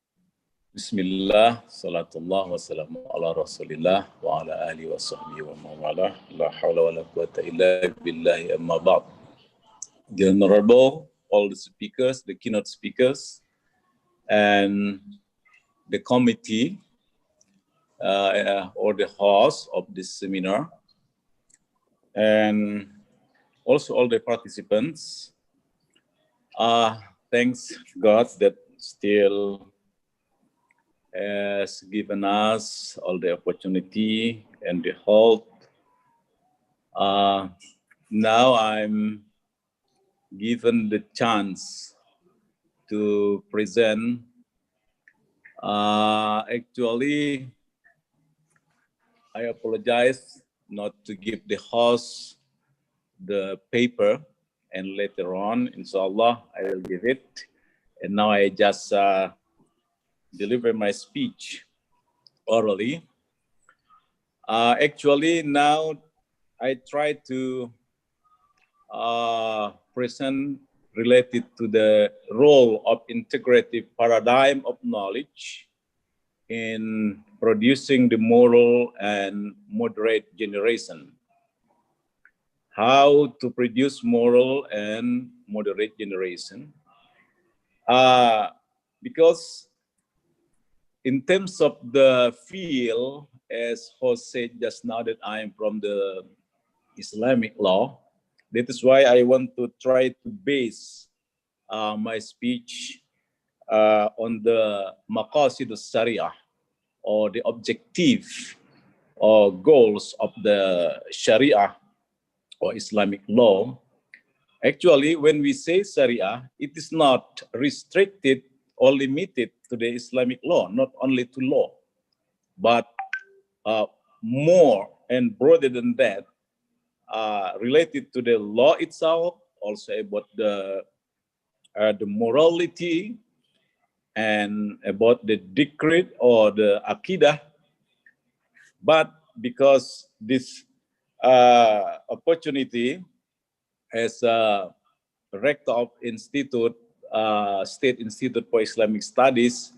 Speaker 3: Bismillah, salatullah wassalamu ala rasulillah wa ala alihi wa sahbihi wa mawala. La hawla wa la quwata illa billahi amma ba'd. The Honorable, all the speakers, the keynote speakers, and the committee or the host of this seminar, and also all the participants. Thanks God that still has given us all the opportunity and the hope. Now I'm given the chance to present. Actually, I apologize not to give the host the paper, and later on, inshallah, I will give it. And now I just deliver my speech orally. Actually, now I try to present related to the role of integrative paradigm of knowledge in producing the moral and moderate generation. How to produce moral and moderate generation? Because in terms of the field, as Jose said just now, that I am from the Islamic law, that is why I want to try to base my speech on the maqasid al-Sharia, or the objective or goals of the Sharia or Islamic law. Actually, when we say Sharia, it is not restricted or limited to the Islamic law, not only to law, but more and broader than that, related to the law itself, also about the morality, and about the decree or the Aqidah. But because this opportunity as a rector of Institute, State Institute for Islamic Studies,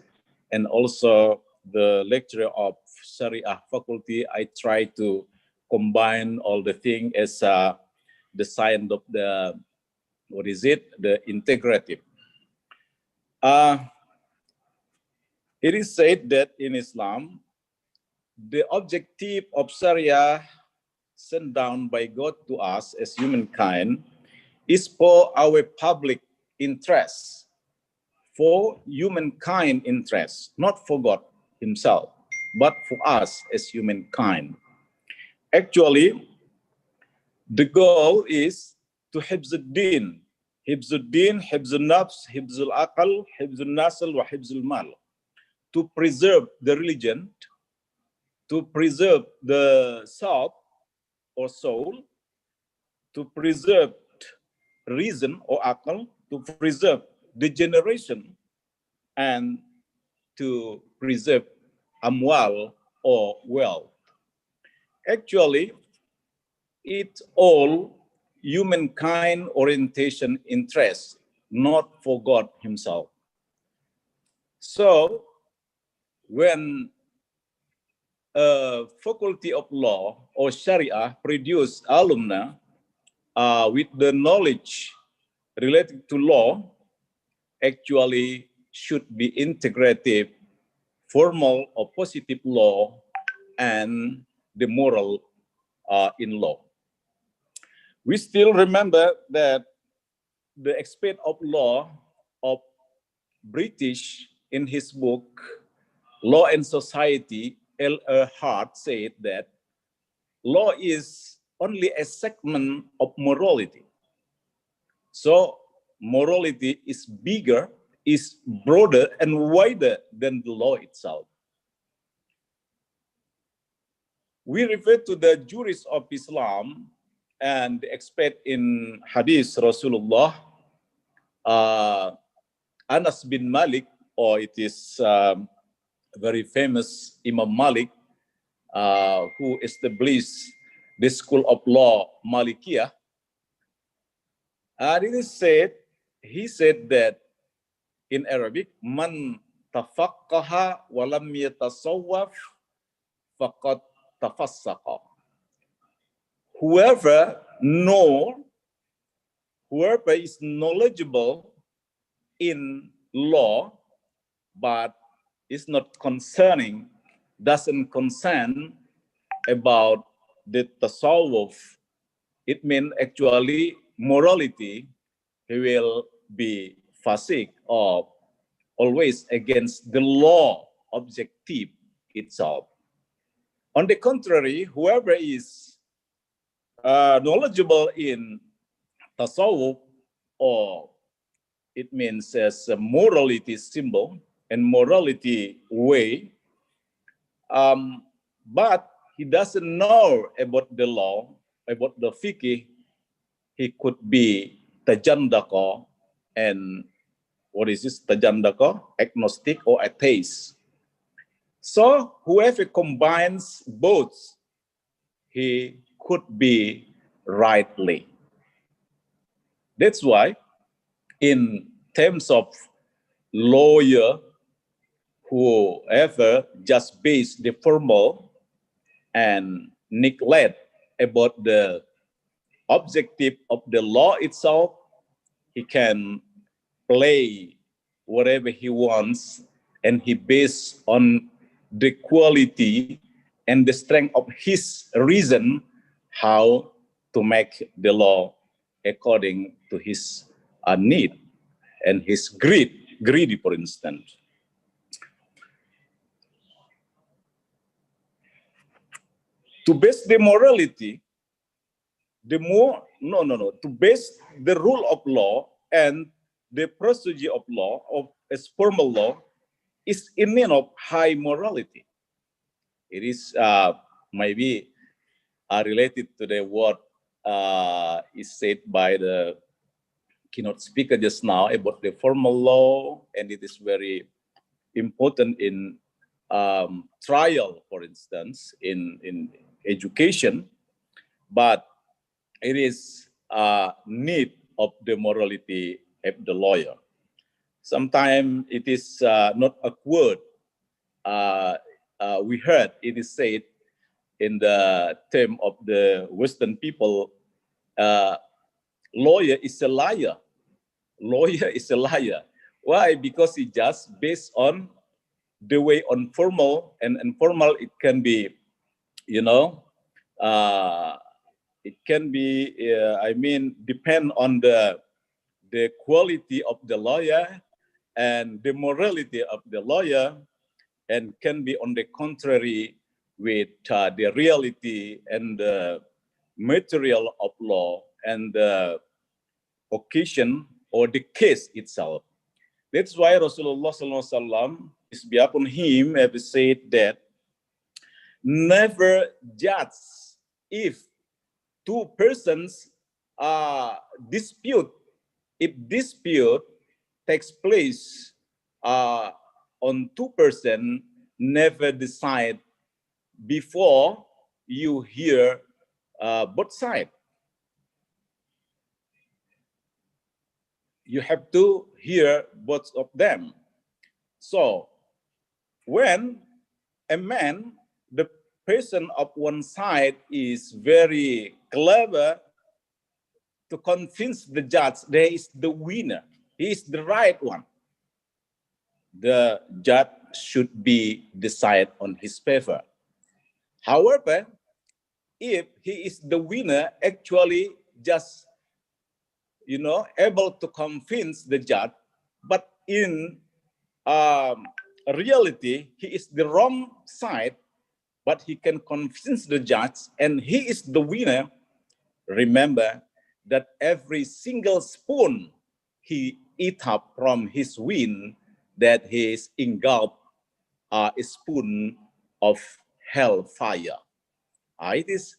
Speaker 3: and also the lecturer of Sharia faculty, I try to combine all the things as the science of the, the integrative. It is said that in Islam, the objective of Sharia sent down by God to us as humankind is for our public interest, for humankind interest, not for God himself, but for us as humankind. Actually, the goal is to hibzuddin, hibzul nafs, hibzul aqal, hibzul nasl, wa hibzul mal, to preserve the religion, to preserve the self or soul, to preserve reason or akal, to preserve the generation, and to preserve amwal or wealth. Actually, it's all humankind orientation interest, not for God himself. So when a faculty of law or Sharia produce alumni with the knowledge related to law, actually should be integrative, formal or positive law, and the moral in law. We still remember that the expert of law of British in his book, Law and Society, L.A. Hart said that law is only a segment of morality. So morality is bigger, is broader and wider than the law itself. We refer to the jurists of Islam and the expert in Hadith Rasulullah, Anas bin Malik, or it is very famous Imam Malik, who established the school of law Malikiyah. And it is said, he said that in Arabic, man tafaqqaha wa lam yatasawwaf faqad tafassaqa. Whoever is knowledgeable in law, but is not doesn't concern about the tasawwuf, it means actually morality, he will be fasik or always against the law objective itself. On the contrary, whoever is knowledgeable in tasawwuf, or it means as a morality symbol and morality way, but he doesn't know about the law, about the fiqh, he could be tajandaka, and what is this tajandaka? Agnostic or atheist. So whoever combines both, he could be rightly. That's why in terms of lawyer, whoever just base the formal and neglect about the objective of the law itself, he can play whatever he wants, and he based on the quality and the strength of his reason how to make the law according to his need and his greedy, for instance. To base the morality, to base the rule of law and the procedure of law of as formal law is in need of high morality. It is maybe related to the word is said by the keynote speaker just now about the formal law, and it is very important in trial, for instance, in education, but it is need of the morality of the lawyer. Sometimes it is not a word. We heard it is said in the term of the Western people, lawyer is a liar. Lawyer is a liar. Why? Because it just based on the way on formal and informal. It can be, it can be, depend on the quality of the lawyer and the morality of the lawyer, and can be on the contrary with the reality and the material of law and the occasion or the case itself. That's why Rasulullah SAW, peace be upon him, have said that never judge if two persons dispute. If dispute takes place on two persons, never decide before you hear both sides. You have to hear both of them. So when a man, the person of one side is very clever to convince the judge that he is the winner, he is the right one, the judge should be decide on his favor. However, if he is the winner, actually just able to convince the judge, but in reality, he is the wrong side, but he can convince the judge and he is the winner. Remember that every single spoon he eat up from his win, that he is engulfed a spoon of hellfire. It is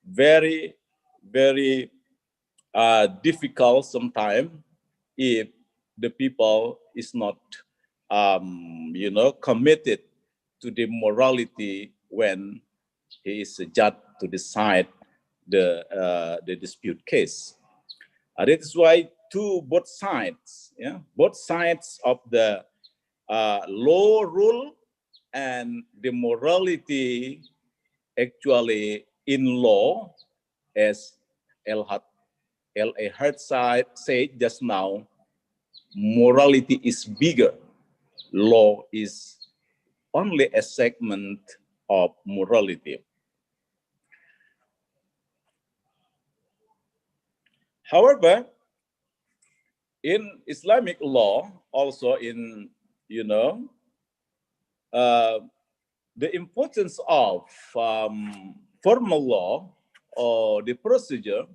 Speaker 3: very, very difficult sometimes if the people is not, committed to the morality when he is a judge to decide the dispute case. That is why both sides of the law rule and the morality actually in law, as L.A. Hartside said just now, morality is bigger. Law is only a segment of morality. However, in Islamic law, also in, the importance of formal law or the procedure,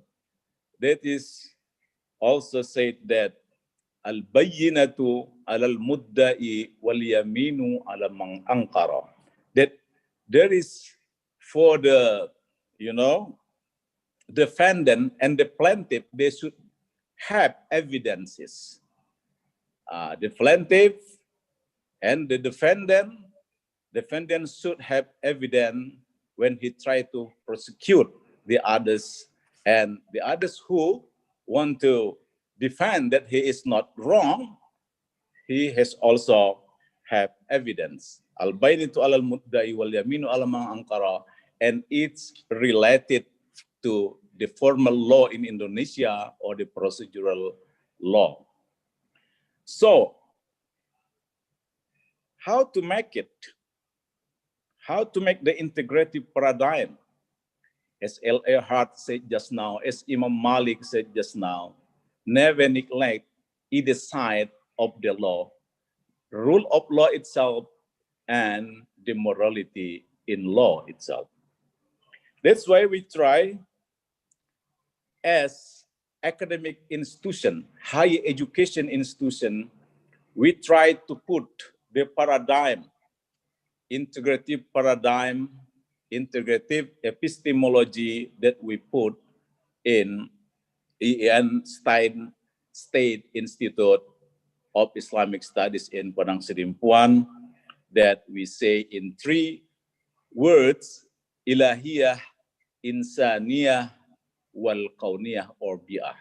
Speaker 3: that is also said that al-bayyinatu alal mudda'i wal yaminu ala man ankara. That there is for the, defendant and the plaintiff, they should have evidences. The plaintiff and the defendant should have evidence when he try to prosecute the others, and the others who want to defend that he is not wrong, he has also have evidence. Al-bayinatu alal mudda'i wal yaminu ala man ankara, and it's related to the formal law in Indonesia or the procedural law. So, how to make it? How to make the integrative paradigm? As L.A. Hart said just now, as Imam Malik said just now, never neglect either side of the law, rule of law itself, and the morality in law itself. That's why we try, as academic institution, higher education institution, we try to put the paradigm, integrative paradigm, integrative epistemology that we put in EN State Institute of Islamic Studies in Padangsidimpuan, that we say in 3 words, ilahiyah, insaniyah, wal kauniyah, or bi'ah.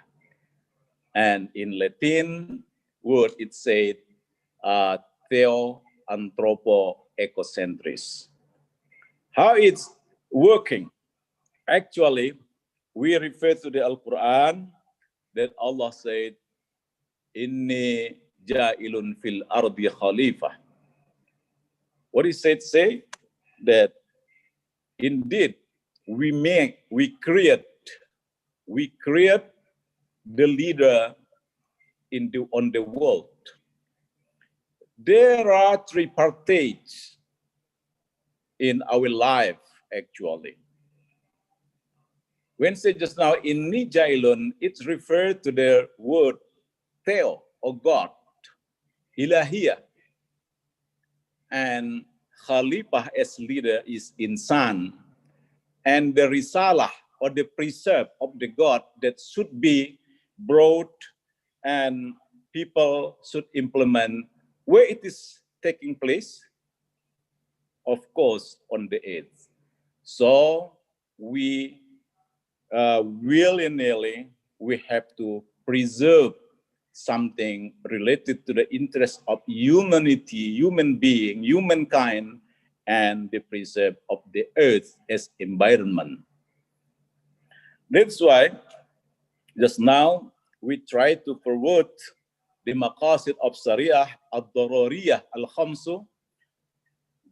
Speaker 3: And in Latin word, it said theo, anthropo, ecocentris. How it's working? Actually, we refer to the Al-Quran that Allah said, Inni ja'ilun fil ardi khalifah. What he said, say that indeed we create the leader on the world. There are tripartites in our life, actually. When said just now, inni jailun, it's referred to the word theo, or God, ilahiyah, and Khalifah as leader is insan, and the risalah, or the precept of the God that should be brought and people should implement, where it is taking place, of course, on the earth. So we willy-nilly, we have to preserve something related to the interest of humanity, human being, humankind, and the preserve of the earth as environment. That's why just now we try to forward the maqasid of Sharia ad-daruriyah al-khamsu.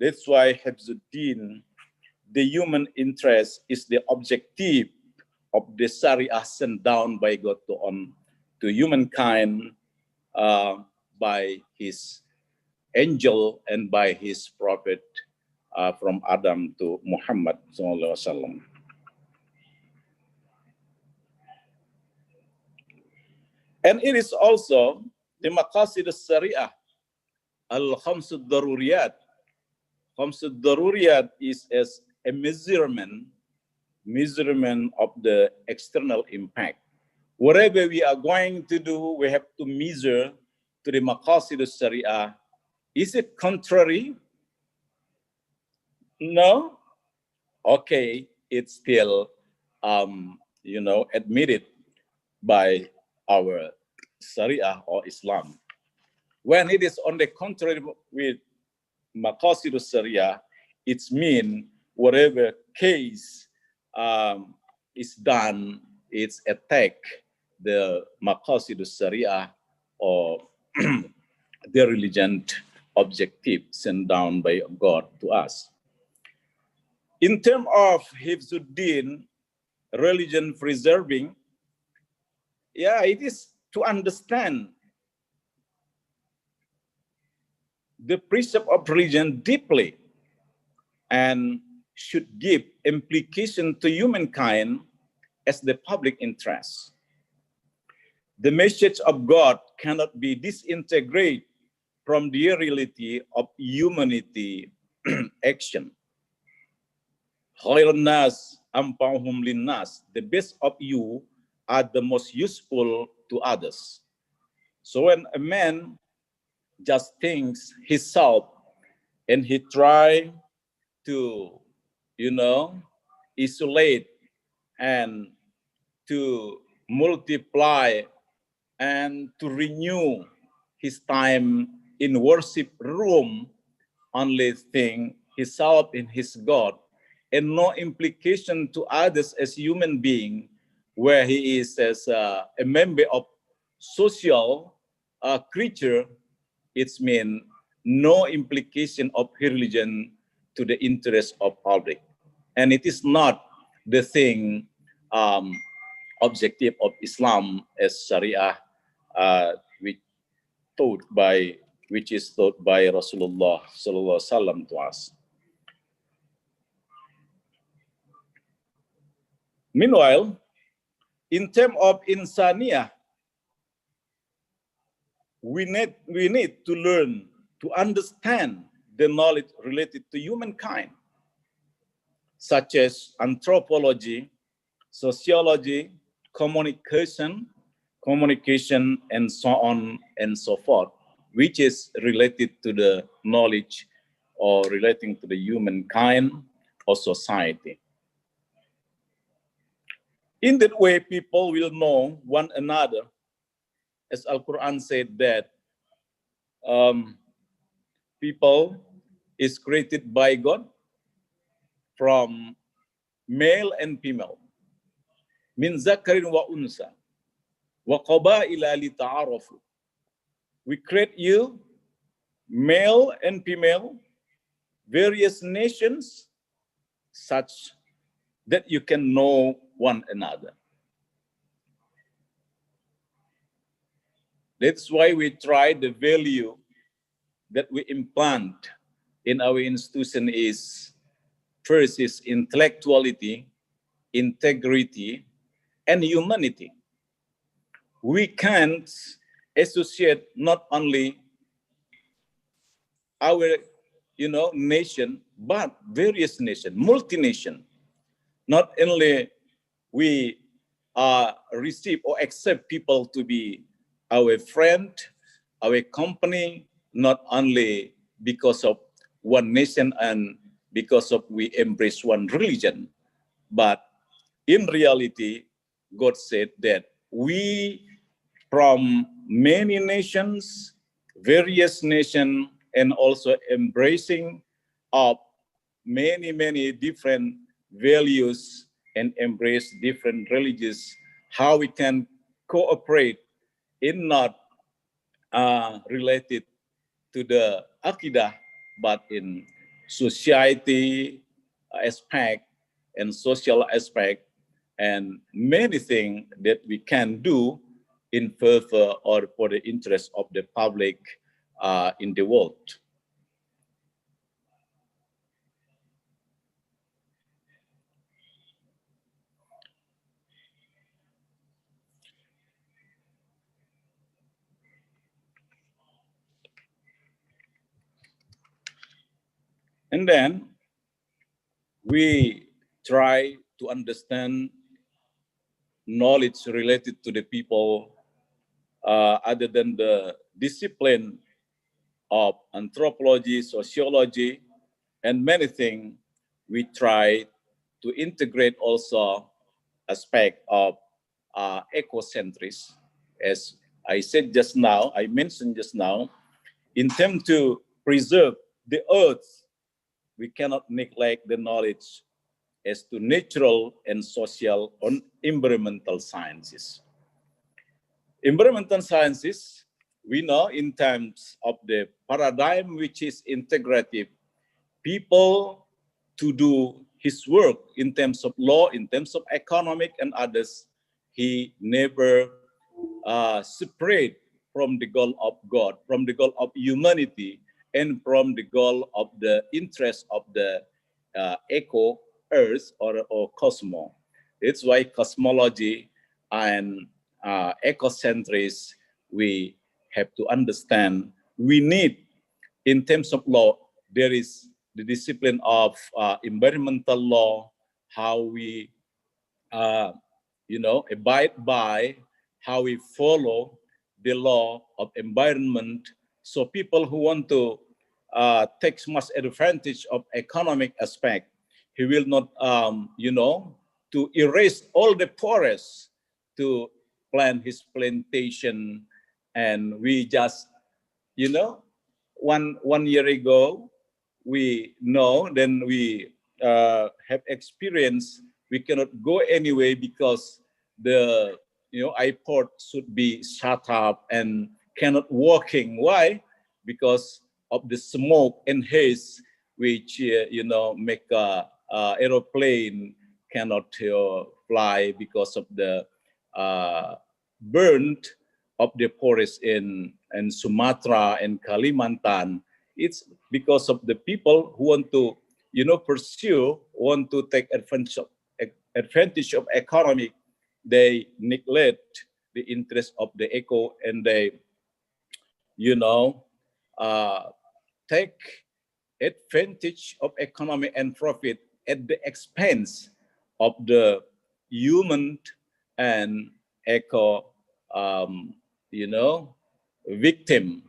Speaker 3: That's why Hifzuddin, the human interest is the objective of the Sharia sent down by God to humankind by his angel and by his prophet from Adam to Muhammad sallallahu alaihi wasallam. And it is also the maqasid al-Sharia al-khamsu ad-daruriyat. Khamsu ad-daruriyat is as a measurement of the external impact. Whatever we are going to do, we have to measure to the maqasid al-Sharia. Is it contrary? No? Okay, it's still, admitted by our Sharia or Islam. When it is on the contrary with maqasid al-Sharia, it's mean whatever case is done, it's attack the maqasid al-Sharia or the religion objective sent down by God to us. In terms of Hifzuddin, religion preserving, it is to understand the precept of religion deeply and should give implication to humankind as the public interest. The message of God cannot be disintegrated from the reality of humanity action. Khairun nas ampahum linnas, the best of you are the most useful to others. So when a man just thinks himself and he try to, isolate and to multiply and to renew his time in worship room, only thing himself in his God, and no implication to others as human being, where he is as a member of social creature. It's mean no implication of religion to the interest of public, and it is not the thing objective of Islam as Sharia, which is taught by Rasulullah Sallallahu Alaihi Wasallam to us. Meanwhile, in terms of insaniah, we need to learn to understand the knowledge related to humankind, such as anthropology, sociology, communication, and so on and so forth, which is related to the knowledge or relating to the humankind or society. In that way, people will know one another, as Al-Quran said that people is created by God from male and female, min zakarin wa unsa, wa qabaila li ta'arafu. We create you, male and female, various nations, such that you can know one another. That's why we try the value that we implant in our institution is first is intellectuality, integrity, and humanity. We can't associate not only our nation, but various nations, multi-nation. Not only we receive or accept people to be our friend, our company, not only because of one nation and because of we embrace one religion, but in reality, God said that we from many nations, various nations, and also embracing of many different values and embrace different religions, how we can cooperate in not related to the Aqidah, but in society aspect and social aspect, and many things that we can do in favor or for the interest of the public in the world. And then we try to understand knowledge related to the people other than the discipline of anthropology, sociology, and many things. We try to integrate also aspect of ecocentrism. As I said just now, I mentioned just now, in terms to preserve the earth, we cannot neglect the knowledge as to natural and social and environmental sciences. Environmental sciences, we know in terms of the paradigm which is integrative, people to do his work in terms of law, in terms of economic and others, he never separate from the goal of God, from the goal of humanity, and from the goal of the interest of the earth or cosmos. It's why cosmology and ecocentrism, we have to understand, we need, in terms of law, there is the discipline of environmental law, how we abide by, how we follow the law of environment. So people who want to take much advantage of economic aspect, he will not, to erase all the forests, to plant his plantation, and we just, you know, one year ago, we know, then we have experience, we cannot go anyway because the airport should be shut up and cannot working. Why? Because of the smoke and haze, which make aeroplane cannot fly because of the burnt of the forest in Sumatra and Kalimantan. It's because of the people who want to, want to take advantage of economy. They neglect the interest of the eco, and they, take advantage of economy and profit at the expense of the human and eco, victim.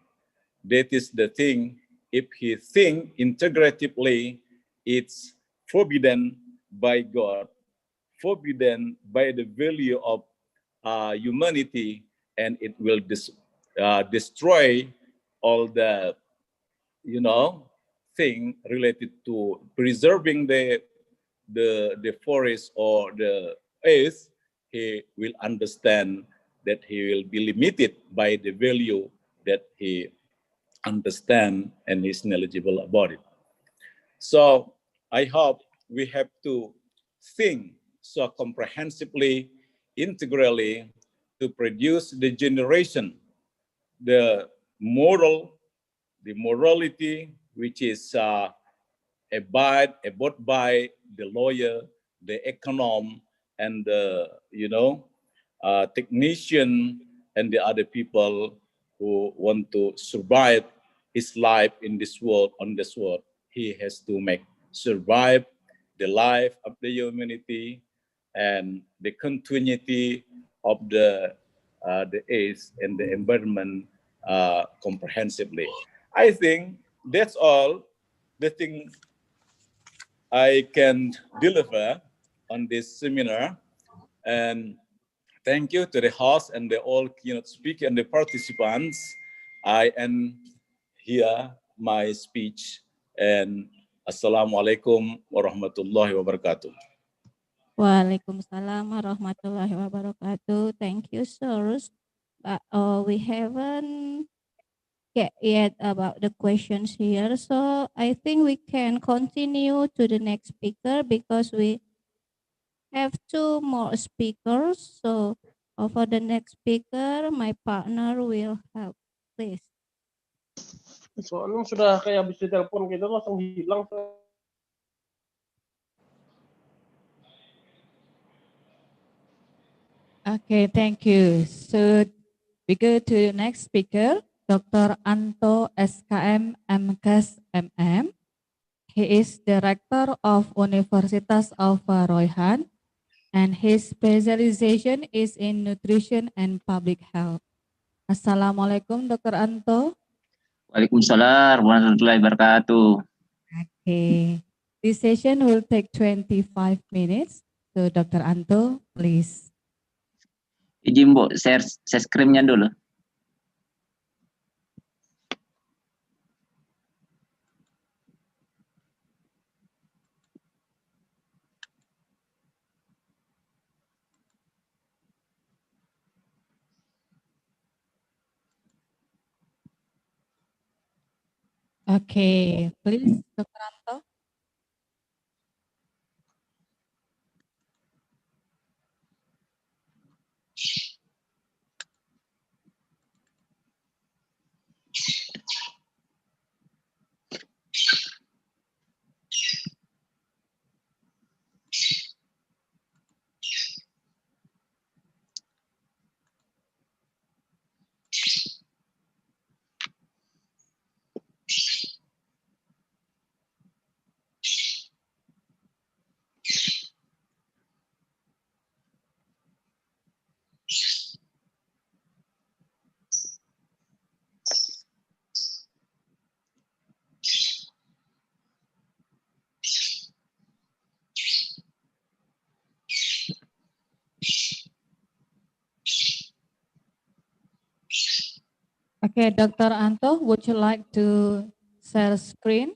Speaker 3: That is the thing. If he think integratively, it's forbidden by God, forbidden by the value of humanity, and it will destroy all the thing related to preserving the forest or the earth. He will understand that he will be limited by the value that he understand and is knowledgeable about it. So I hope we have to think so comprehensively, integrally, to produce the generation, the morality, which is abide by the lawyer, the econom, and the technician, and the other people who want to survive his life in this world, on this world. He has to make survive the life of the humanity and the continuity of the earth and the environment comprehensively. I think that's all the thing I can deliver on this seminar. And thank you to the host and the all keynote speaker and the participants. I end here my speech, and Assalamualaikum warahmatullahi wabarakatuh.
Speaker 14: Waalaikumsalam warahmatullahi wabarakatuh. Thank you, sirs. But we haven't get yet about the questions here. So I think we can continue to the next speaker because we have two more speakers. So for the next speaker, my partner will help. Please.
Speaker 2: Soalnya sudah kayak habis ditelepon gitu langsung hilang.
Speaker 9: Okay, thank you. So we go to the next speaker, Dr. Anto SKM MKes MM. He is Director of Universitas Alfa Royhan, and his specialization is in nutrition and public health. Assalamualaikum, Dr. Anto.
Speaker 4: Waalaikumsalam warahmatullahi wabarakatuh.
Speaker 9: Okay, this session will take 25 minutes. So Dr. Anto, please.
Speaker 4: Izin Bu, share screen-nya dulu.
Speaker 9: Okay, please, Dr. Anto. Okay, Dr. Anto, would you like to share screen?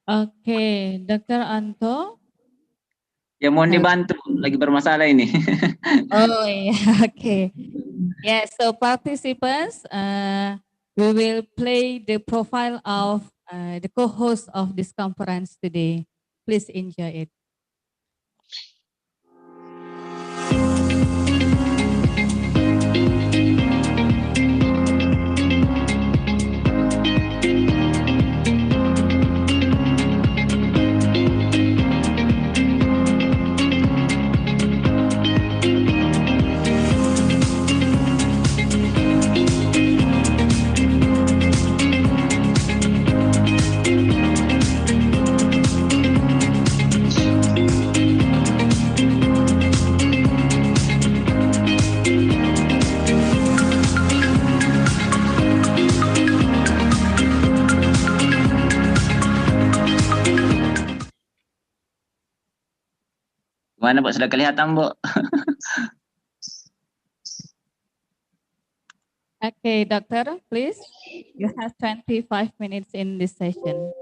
Speaker 9: Oke, Dr. Anto.
Speaker 4: Ya mohon dibantu, lagi bermasalah ini.
Speaker 9: Oh yeah, okay. Yes, so participants, we will play the profile of the co-host of this conference today. Please enjoy it.
Speaker 4: Mana Bu, sudah kelihatan Bu?
Speaker 9: Okay, doctor, please. You have 25 minutes in this session.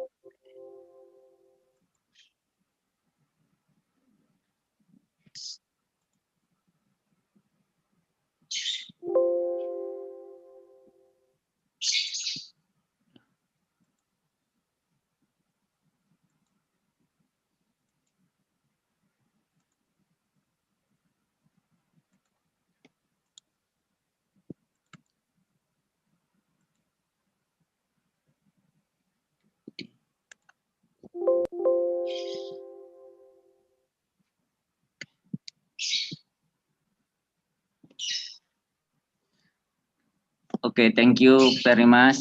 Speaker 4: Okay, thank you very much.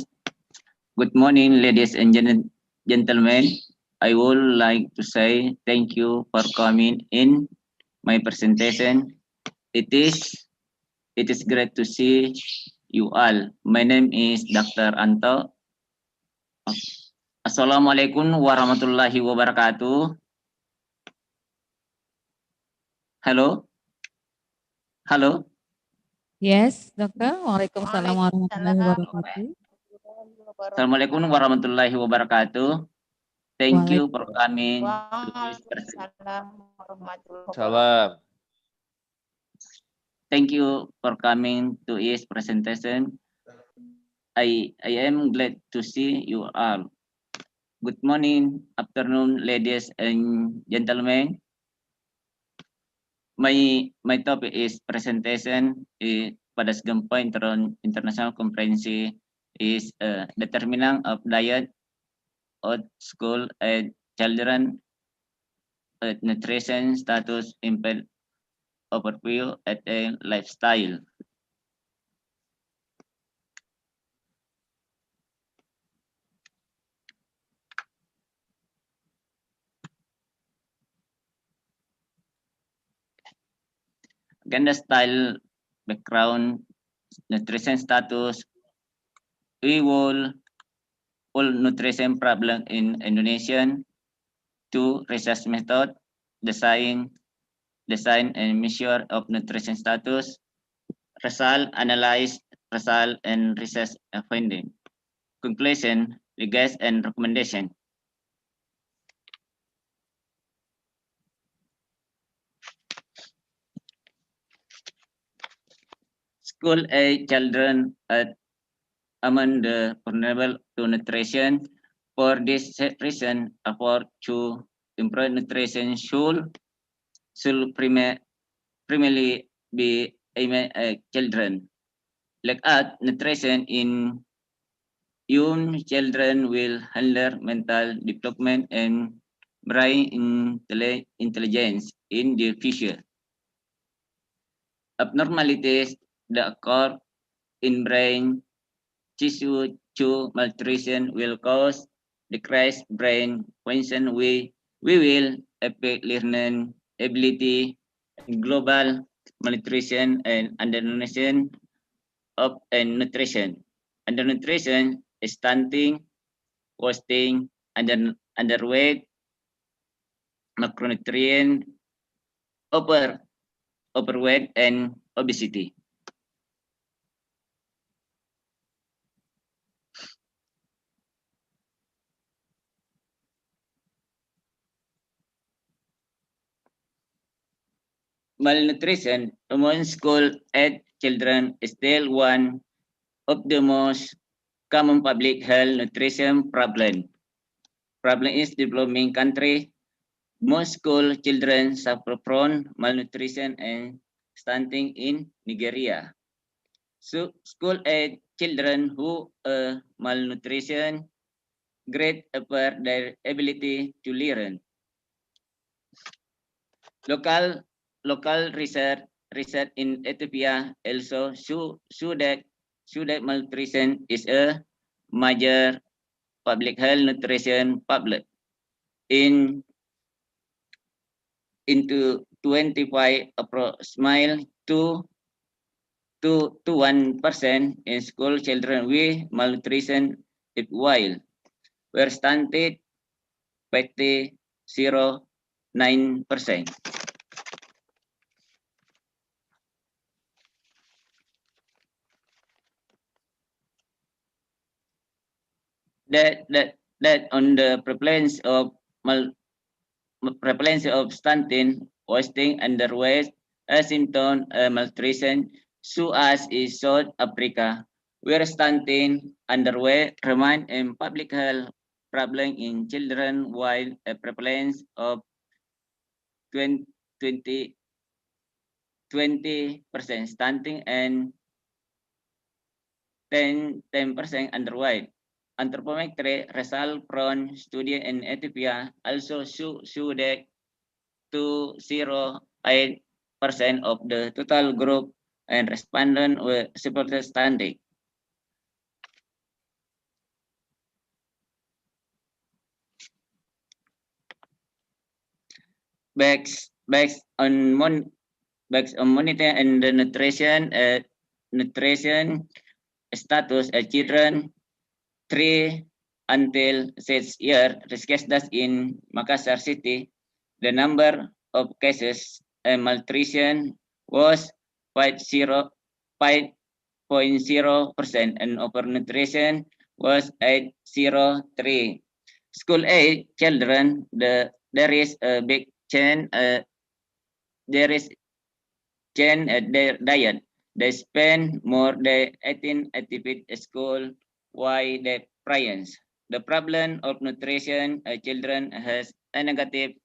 Speaker 4: Good morning, ladies and gentlemen. I would like to say thank you for coming in my presentation. It is great to see you all. My name is Dr. Anto. Assalamualaikum warahmatullahi wabarakatuh. Halo? Halo?
Speaker 9: Yes, dokter. Waalaikumsalam warahmatullahi wabarakatuh.
Speaker 4: Assalamualaikum warahmatullahi wabarakatuh. Thank you for coming to this presentation.
Speaker 16: Salam.
Speaker 4: Thank you for coming to this presentation. I am glad to see you all. Good morning, afternoon, ladies and gentlemen. My topic is presentation Padangsidimpuan International Conference is determinant of diet at school and children nutrition status impact overview at a lifestyle. Gender style background nutrition status, we will all nutrition problem in Indonesia, 2 research method, design and measure of nutrition status, result, analyze result, and research finding. Conclusion, regrets, and recommendation. School age children at among the vulnerable to nutrition. For this reason, effort to improve nutrition should primarily be aimed at children. Lack of nutrition in young children will hinder mental development and brain intelligence in the future. Abnormalities that occur in brain tissue to malnutrition will cause decreased brain function. We will affect learning ability, global malnutrition, and undernutrition of and nutrition. Undernutrition, stunting, wasting, underweight, macronutrient, overweight, and obesity. Malnutrition among school-age children is still one of the most common public health nutrition problem. Problem is developing country. Most school children suffer from malnutrition and stunting in Nigeria. So school-age children who are malnutrition great upper their ability to learn. Local research in Ethiopia also show that malnutrition is a major public health nutrition problem. Into 25 approximately 1% in school children with malnutrition if while were stunted 0.09%. That on the prevalence of stunting, wasting, underweight, a symptom malnutrition, so as is South Africa, where stunting, underweight remain in public health problem in children, while a prevalence of 20% stunting and 10% underweight. Anthropometric result from study in Ethiopia also show that 2.08% of the total group and respondent were supported stunting. Based on monitor and the nutrition status of children 3 until 6 years registered in Makassar City, the number of cases of malnutrition was 5.0% and overnutrition was 8.03. School age children, there is a big change. There is change their diet. They spend more than 18 activity at school. Why the parents? The problem of nutrition children has a negative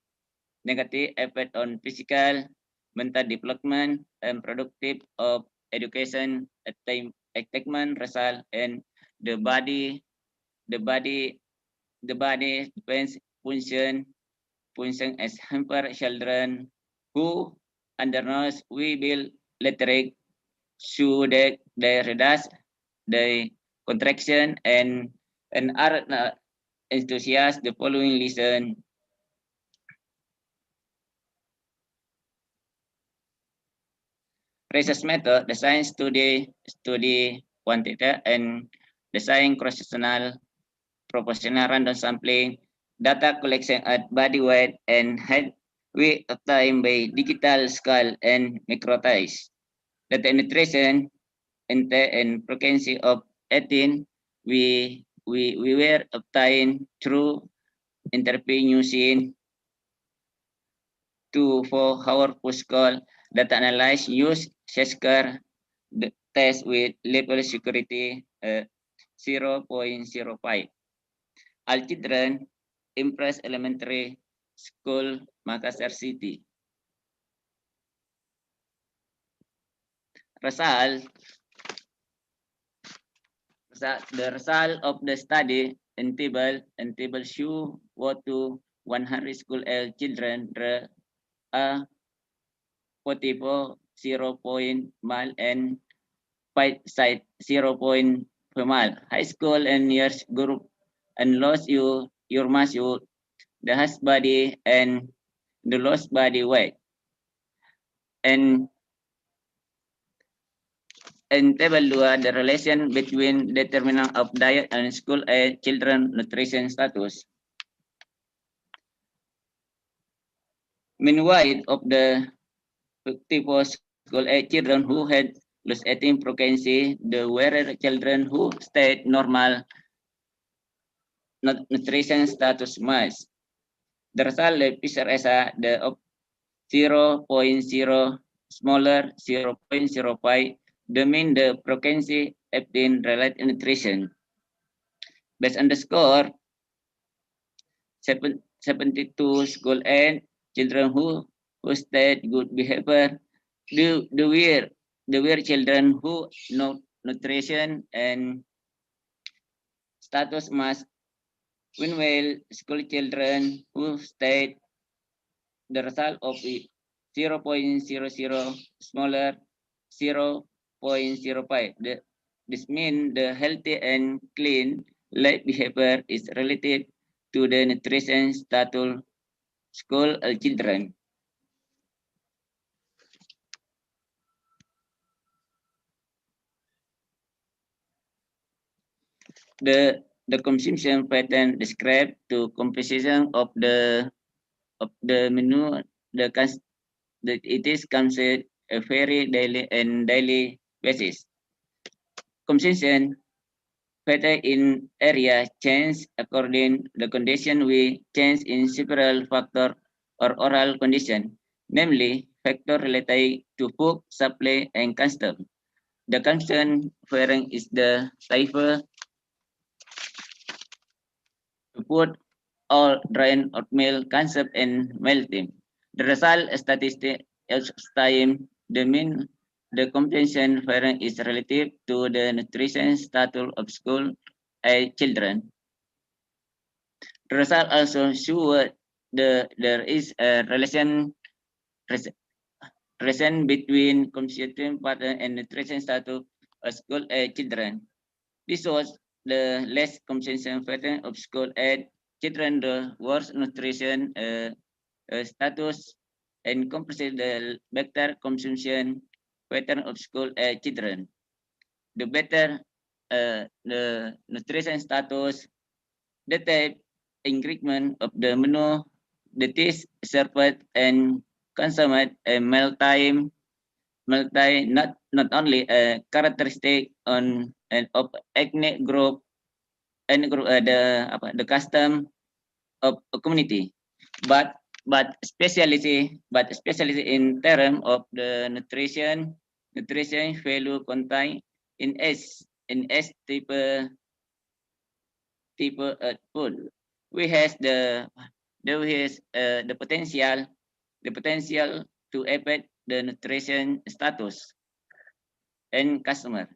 Speaker 4: effect on physical, mental development, and productive of education, attainment result, and the body depends function as hamper children who undernourished we will later show that they reduce the contraction and are enthusiastic the following listen. Research method, design study quantitative and design cross-sectional proportional random sampling, data collection at body weight and height weight obtained by digital scale and microtize. data nutrition and frequency of 18 we were obtained through interviewing using 24-hour post-call data analyze use SESCAR the test with level security 0.05. All children Impress Elementary School, Makassar City. The result of the study in table show what to 100 school age children a 44 0 and 5 side 0 mile. High school and years group and lost your mass you the has body and the lost body weight. And in table 2, the relation between determinant of diet and school age children nutrition status. Meanwhile, of the 54 school age children who had lost eating frequency, the were children who stayed normal nutrition status mass. The result picture as the of 0.0 smaller 0.05 determine the frequency in related nutrition. Based on the score, 72 school and children who stayed good behavior, the were children who no nutrition and status mass. Meanwhile, school children who stayed the result of it 0.00 smaller 0.05. This means the healthy and clean life behavior is related to the nutrition status school children. The consumption pattern described to composition of the menu it is considered a very daily basis. Consumption pattern in area change according the condition we change in several factor or oral condition, namely factor related to food supply and custom. The constant varying is the type food or drain oatmeal concept and melting. The result statistic is time the mean the comprehension variance is relative to the nutrition status of school age children. The result also show there is a relation between consumption pattern and nutrition status of school age children. This was the less consumption pattern of school age children, the worse nutrition status, and compared the better consumption pattern of school age children. The better the nutrition status, the type ingredient of the menu, the taste served and consumed a meal time not only a characteristic on and of ethnic group and the custom of a community, but especially in terms of the nutrition value contained in S type food. We has the potential to affect the nutrition status and customer.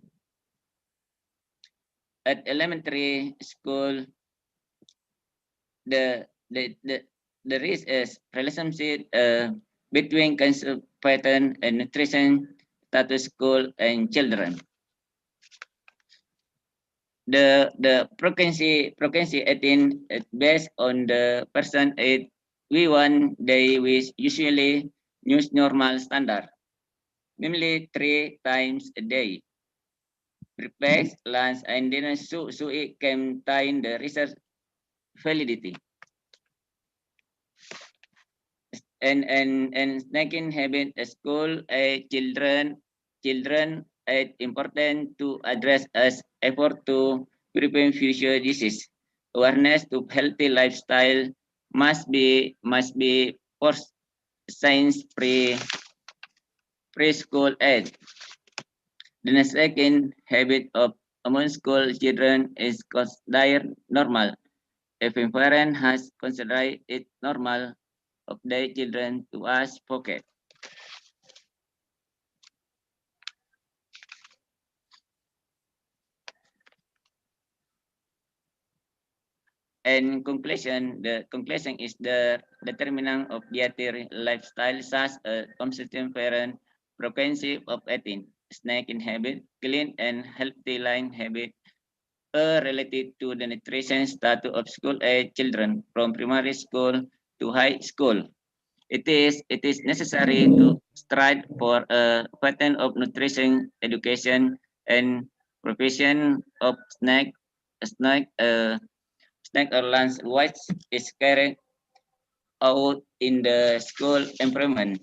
Speaker 4: At elementary school, there is a relationship between consumption pattern and nutrition status school and children. The frequency 18 based on the person age we want they which usually use normal standard, namely 3 times a day. Breakfast, lunch, and dinner so it can tie the research validity. And snacking habit at school children children, it's important to address as effort to prevent future disease. Awareness to healthy lifestyle must be for science preschool age. The second habit of among school children is considered normal. If a parent has considered it normal of their children to ask pocket. And the conclusion is the determinant of dietary lifestyle such as consistent parent frequency of eating, snacking habit, clean and healthy line habit are related to the nutrition status of school age children from primary school to high school. It is necessary to strive for a pattern of nutrition education and provision of snack or lunch which is carried out in the school environment.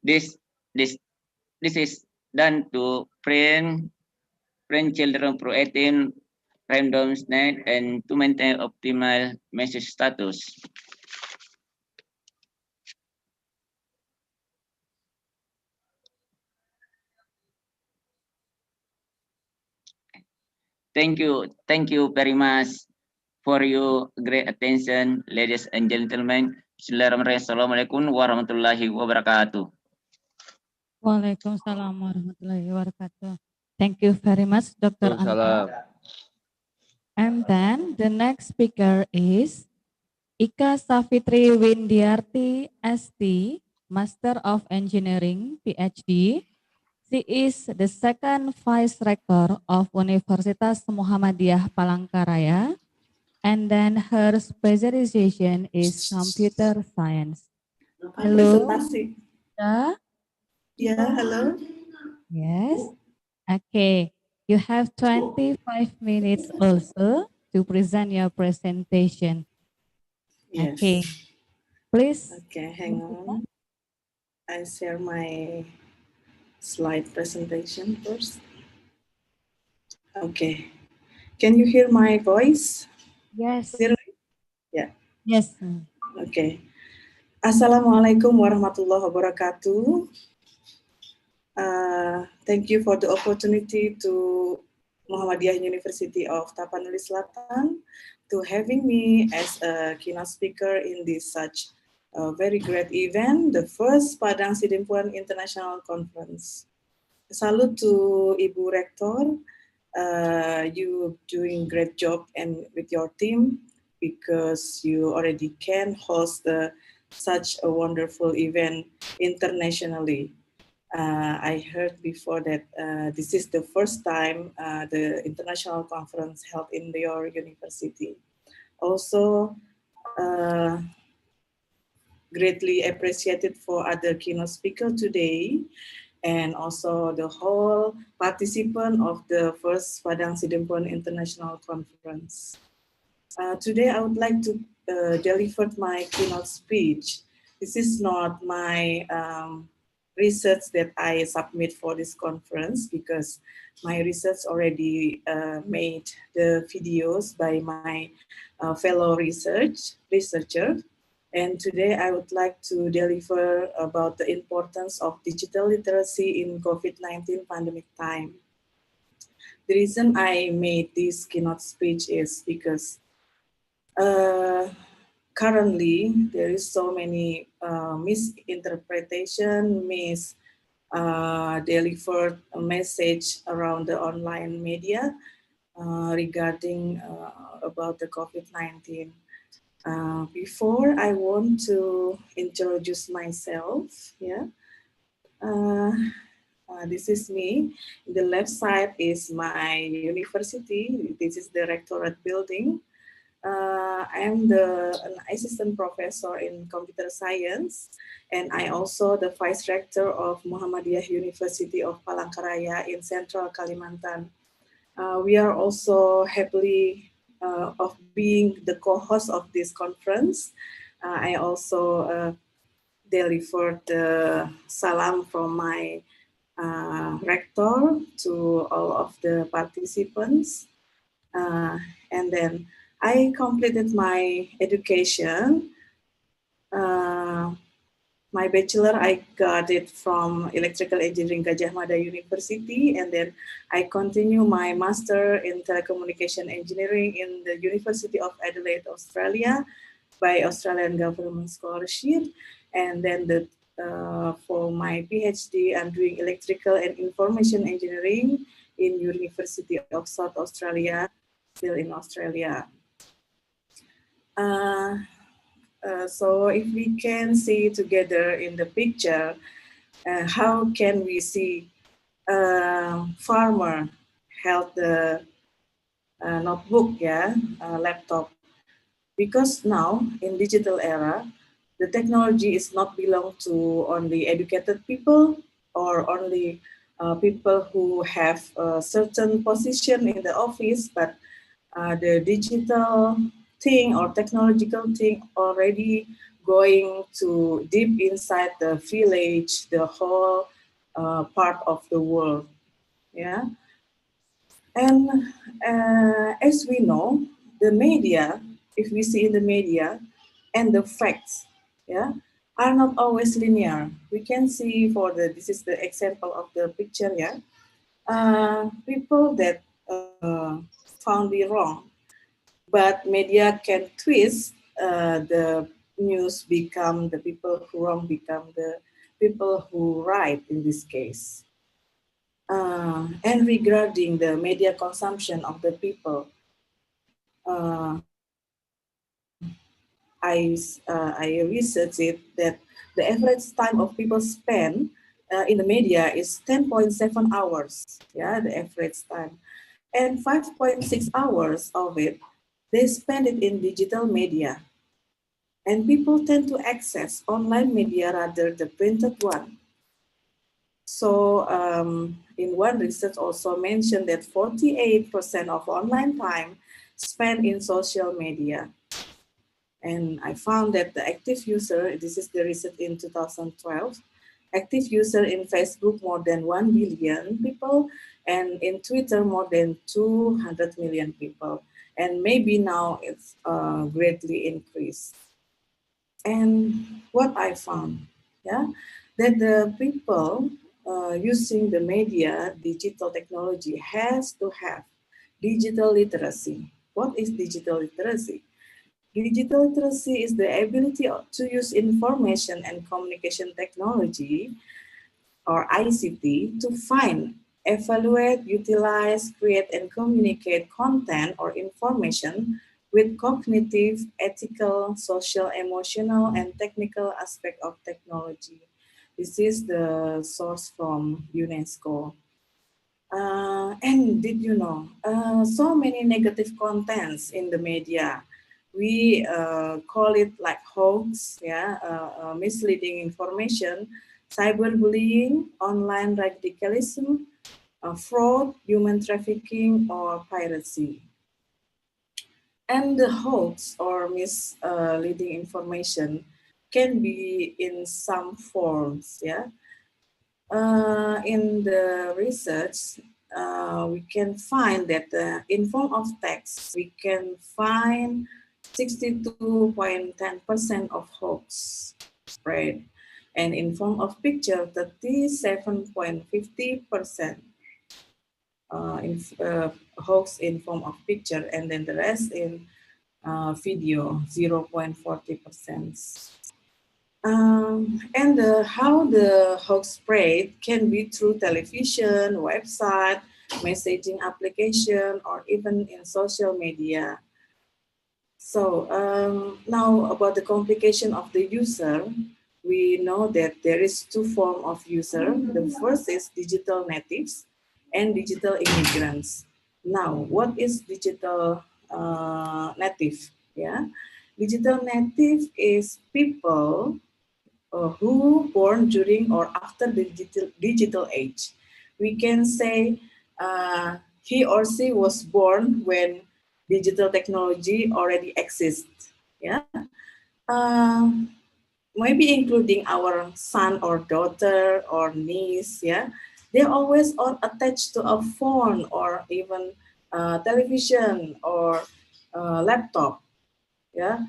Speaker 4: This this this is done to prevent children from eating random snack and to maintain optimal message status. Thank you very much for your great attention, ladies and gentlemen. Bismillahirrahmanirrahim. Assalamualaikum warahmatullahi wabarakatuh.
Speaker 9: Waalaikumsalam warahmatullahi wabarakatuh. Thank you very much, Dr. Anta. And then the next speaker is Ika Safitri Windiarti ST, Master of Engineering, PhD. She is the second Vice Rector of Universitas Muhammadiyah Palangkaraya, and then her specialization is computer science. Hello.
Speaker 6: Yeah, hello.
Speaker 9: Yes. Okay. You have 25 minutes also to present your presentation.
Speaker 6: Yes.
Speaker 9: Okay. Please.
Speaker 6: Okay, hang on. I share my slide presentation first. Okay. Can you hear my voice?
Speaker 9: Yes.
Speaker 6: Clearly? Yeah.
Speaker 9: Yes.
Speaker 6: Okay. Assalamualaikum warahmatullahi wabarakatuh. Thank you for the opportunity to Muhammadiyah University of Tapanuli Selatan to having me as a keynote speaker in this such a very great event, the first Padangsidimpuan International Conference. Salute to Ibu Rektor, you doing great job and with your team because you already can host such a wonderful event internationally. I heard before that this is the first time the international conference held in your university. Also, greatly appreciated for other keynote speaker today, and also the whole participant of the first Padangsidimpuan International Conference. Today, I would like to deliver my keynote speech. This is not my research that I submit for this conference because my research already made the videos by my fellow researcher. And today I would like to deliver about the importance of digital literacy in COVID-19 pandemic time. The reason I made this keynote speech is because currently there is so many misinterpretation, delivered a message around the online media regarding about the COVID-19. Before I want to introduce myself, this is me. The left side is my university. This is the rectorate building. I am an assistant professor in computer science, and I also the vice rector of Muhammadiyah University of Palangkaraya in Central Kalimantan. We are also happily of being the co-host of this conference. I also deliver the salam from my rector to all of the participants. And then I completed my education. My bachelor, I got it from Electrical Engineering Gajah Mada University, and then I continue my master in telecommunication engineering in the University of Adelaide, Australia, by Australian Government Scholarship. And then for my PhD, I'm doing electrical and information engineering in University of South Australia, still in Australia. So if we can see together in the picture, how can we see farmer held the notebook, laptop? Because now in digital era, the technology is not belong to only educated people or only people who have a certain position in the office, but the digital thing or technological thing already going to deep inside the village, the whole part of the world. Yeah. And as we know, the media, if we see in the media, and the facts, are not always linear. We can see this is the example of the picture, people that found it wrong, but media can twist the news, become the people who wrong, become the people who right in this case. And regarding the media consumption of the people, I researched it that the average time of people spend in the media is 10.7 hours, the average time. And 5.6 hours of it, they spend it in digital media. And people tend to access online media rather the printed one. So in one research also mentioned that 48% of online time spent in social media. And I found that the active user, this is the research in 2012, active user in Facebook more than 1 billion people, and in Twitter more than 200 million people. And maybe now it's greatly increased. And what I found, that the people using the media, digital technology has to have digital literacy. What is digital literacy? Digital literacy is the ability to use information and communication technology, or ICT, to find, evaluate, utilize, create, and communicate content or information with cognitive, ethical, social, emotional, and technical aspect of technology. This is the source from UNESCO. And did you know, so many negative contents in the media. We call it like hoax, misleading information, cyberbullying, online radicalism, fraud, human trafficking, or piracy. And the hoax or misleading information can be in some forms, in the research, we can find that in form of text, we can find 62.10% of hoax spread, and in form of picture, 37.50% hoax in form of picture, and then the rest in video, 0.40%. And how the hoax spread can be through television, website, messaging application, or even in social media. So now about the complication of the user, we know that there is two forms of user. The first is digital natives and digital immigrants. Now, what is digital native? Digital native is people who born during or after the digital age. We can say he or she was born when digital technology already exists. maybe including our son or daughter or niece, yeah, they're always all attached to a phone or even television or laptop, yeah.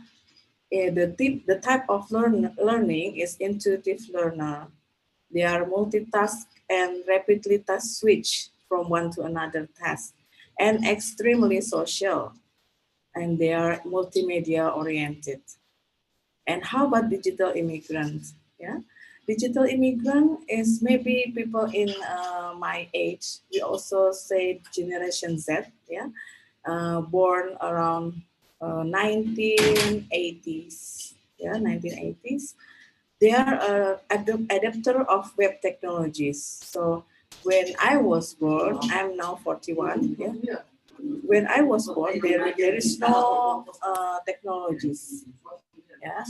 Speaker 6: The type of learning is intuitive learner. They are multitask and rapidly task switch from one to another task and extremely social, and they are multimedia oriented. And how about digital immigrants? Yeah, digital immigrant is maybe people in my age. We also say Generation Z. Yeah, born around 1980s. Yeah, 1980s. They are adapter of web technologies. So when I was born, I'm now 41. Yeah. When I was born, there is no technologies. Yeah,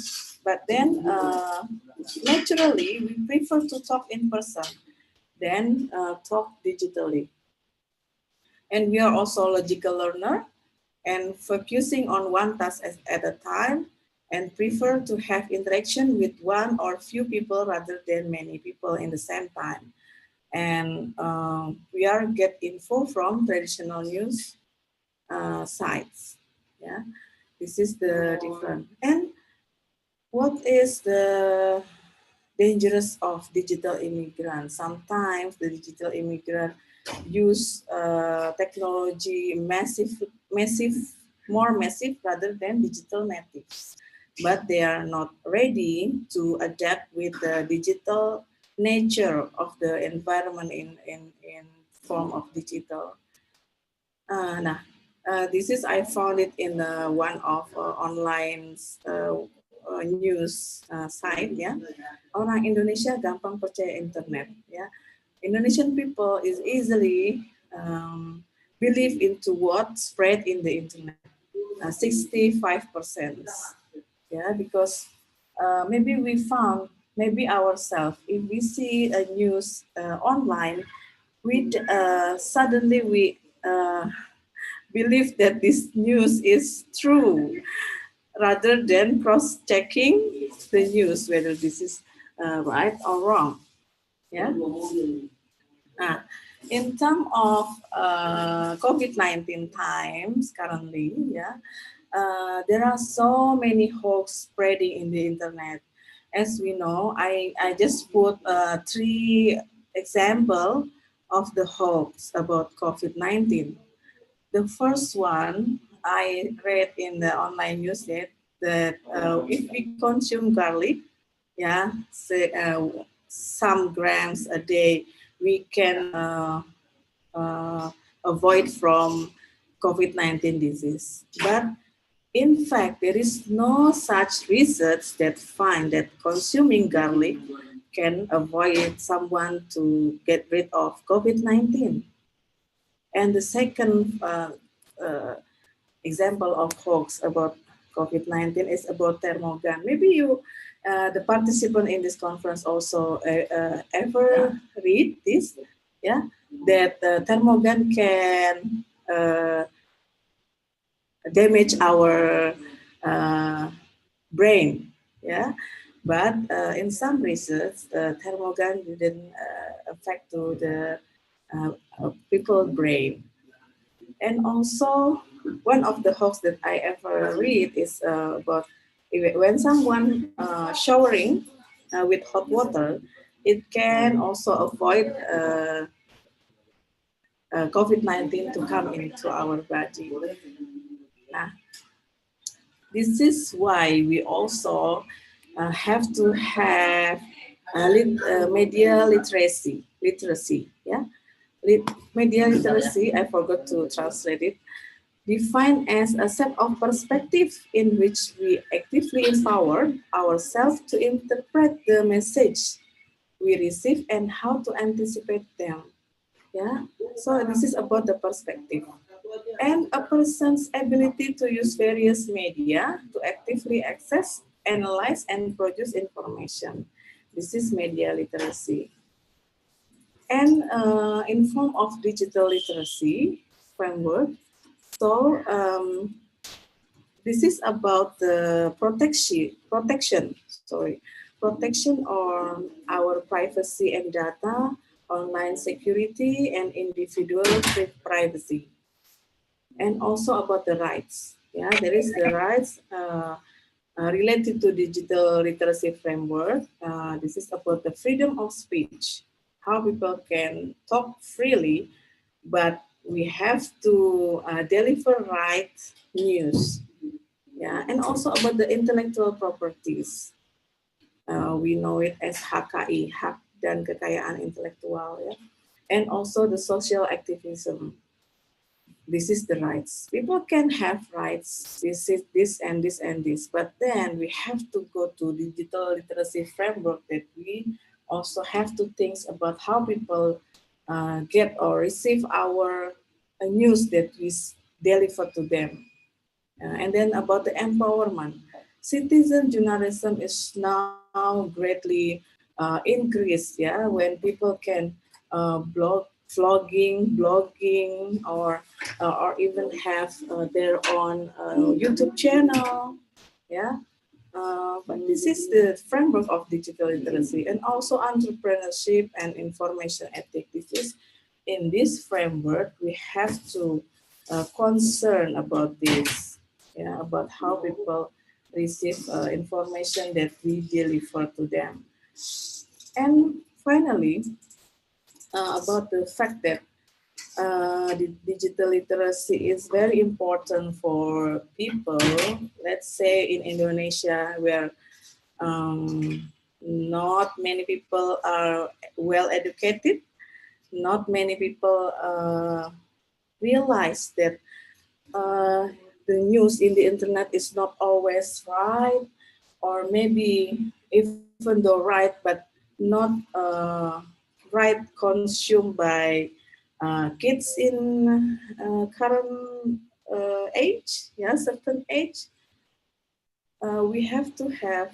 Speaker 6: but then naturally we prefer to talk in person than talk digitally. And we are also logical learner and focusing on one task at a time and prefer to have interaction with one or few people rather than many people in the same time. And we are get info from traditional news sites. Yeah, this is the difference. And what is the dangerous of digital immigrant? Sometimes the digital immigrant use technology more massive rather than digital natives, but they are not ready to adapt with the digital nature of the environment in form of digital. This is I found it in one of online news site, ya. Orang Indonesia gampang percaya internet, ya. Indonesian people is easily believe into what spread in the internet. 65%, yeah, because maybe we found, maybe ourselves, if we see a news online, we suddenly we believe that this news is true rather than cross-checking the news whether this is right or wrong. Yeah. In terms of COVID-19 times currently, yeah, there are so many hoax spreading in the internet. As we know, I just put 3 examples of the hoax about COVID-19. The first one I read in the online news that if we consume garlic, yeah, say, some grams a day, we can avoid from COVID-19 disease. But in fact, there is no such research that find that consuming garlic can avoid someone to get rid of COVID-19. And the second example of hoax about COVID-19 is about thermogun. Maybe you, the participant in this conference also ever read this, yeah, that thermogun can damage our brain, yeah. But in some research, thermogun didn't affect to the people's brain. And also, one of the hoax that I ever read is about when someone showering with hot water, it can also avoid COVID-19 to come into our body. Nah, this is why we also have to have media literacy, yeah. Media literacy, I forgot to translate it, defined as a set of perspectives in which we actively empower ourselves to interpret the message we receive and how to anticipate them. Yeah, so this is about the perspective. And a person's ability to use various media to actively access, analyze, and produce information. This is media literacy. And in form of digital literacy framework, so this is about the protection protection on our privacy and data, online security, and individual privacy. And also about the rights. Yeah, there is the rights related to digital literacy framework. This is about the freedom of speech, how people can talk freely, but we have to deliver right news. Yeah, and also about the intellectual properties. We know it as HKI, hak dan kekayaan intelektual, ya. And also the social activism. This is the rights. People can have rights, this is this and this and this, but then we have to go to digital literacy framework that we also have to think about how people get or receive our news that we deliver to them. And then about the empowerment. Citizen journalism is now greatly increased, yeah, when people can blogging, or even have their own YouTube channel, yeah. But this is the framework of digital literacy, and also entrepreneurship and information ethics. This is in this framework we have to concern about this, yeah, about how people receive information that we deliver to them. And finally, about the fact that the digital literacy is very important for people, let's say in Indonesia, where not many people are well educated, not many people realize that the news in the internet is not always right, or maybe even though right, but not right consumed by kids in current age, yeah, certain age. We have to have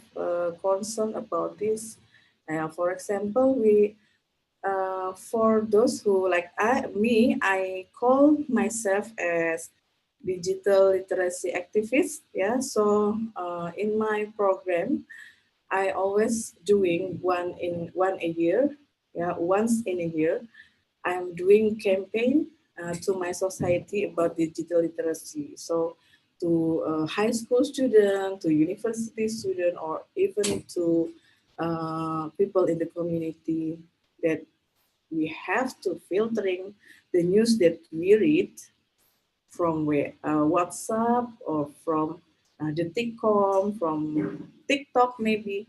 Speaker 6: concern about this. For example, we for those who like I call myself as digital literacy activist. Yeah, so in my program, I always doing once in a year. I'm doing campaign to my society about digital literacy. So to high school student, to university student, or even to people in the community, that we have to filtering the news that we read from WhatsApp or from the TikTok, from TikTok maybe.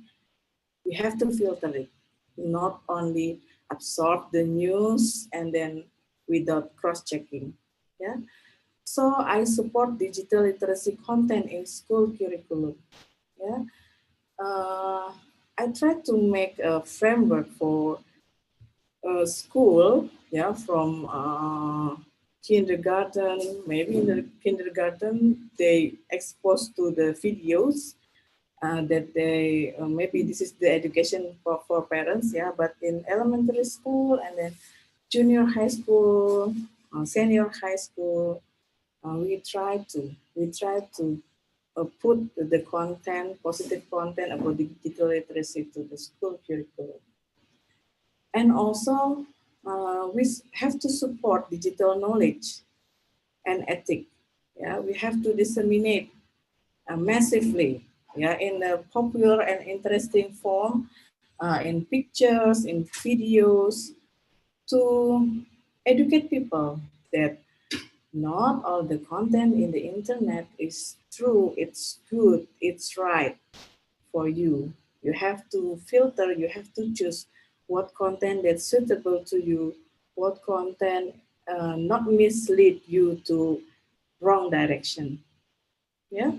Speaker 6: We have to filter it, not only absorb the news and then without cross-checking. Yeah. So I support digital literacy content in school curriculum. Yeah. I try to make a framework for school, yeah, from kindergarten. Maybe in the kindergarten they exposed to the videos that they maybe this is the education for parents, yeah. But in elementary school and then junior high school, senior high school, we try to put the content, positive content about digital literacy to the school curriculum. And also, we have to support digital knowledge and ethics. Yeah, we have to disseminate massively, yeah, in a popular and interesting form, in pictures, in videos, to educate people that not all the content in the internet is true, it's good, it's right for you. You have to filter, you have to choose what content that's suitable to you, what content not mislead you to wrong direction. Yeah.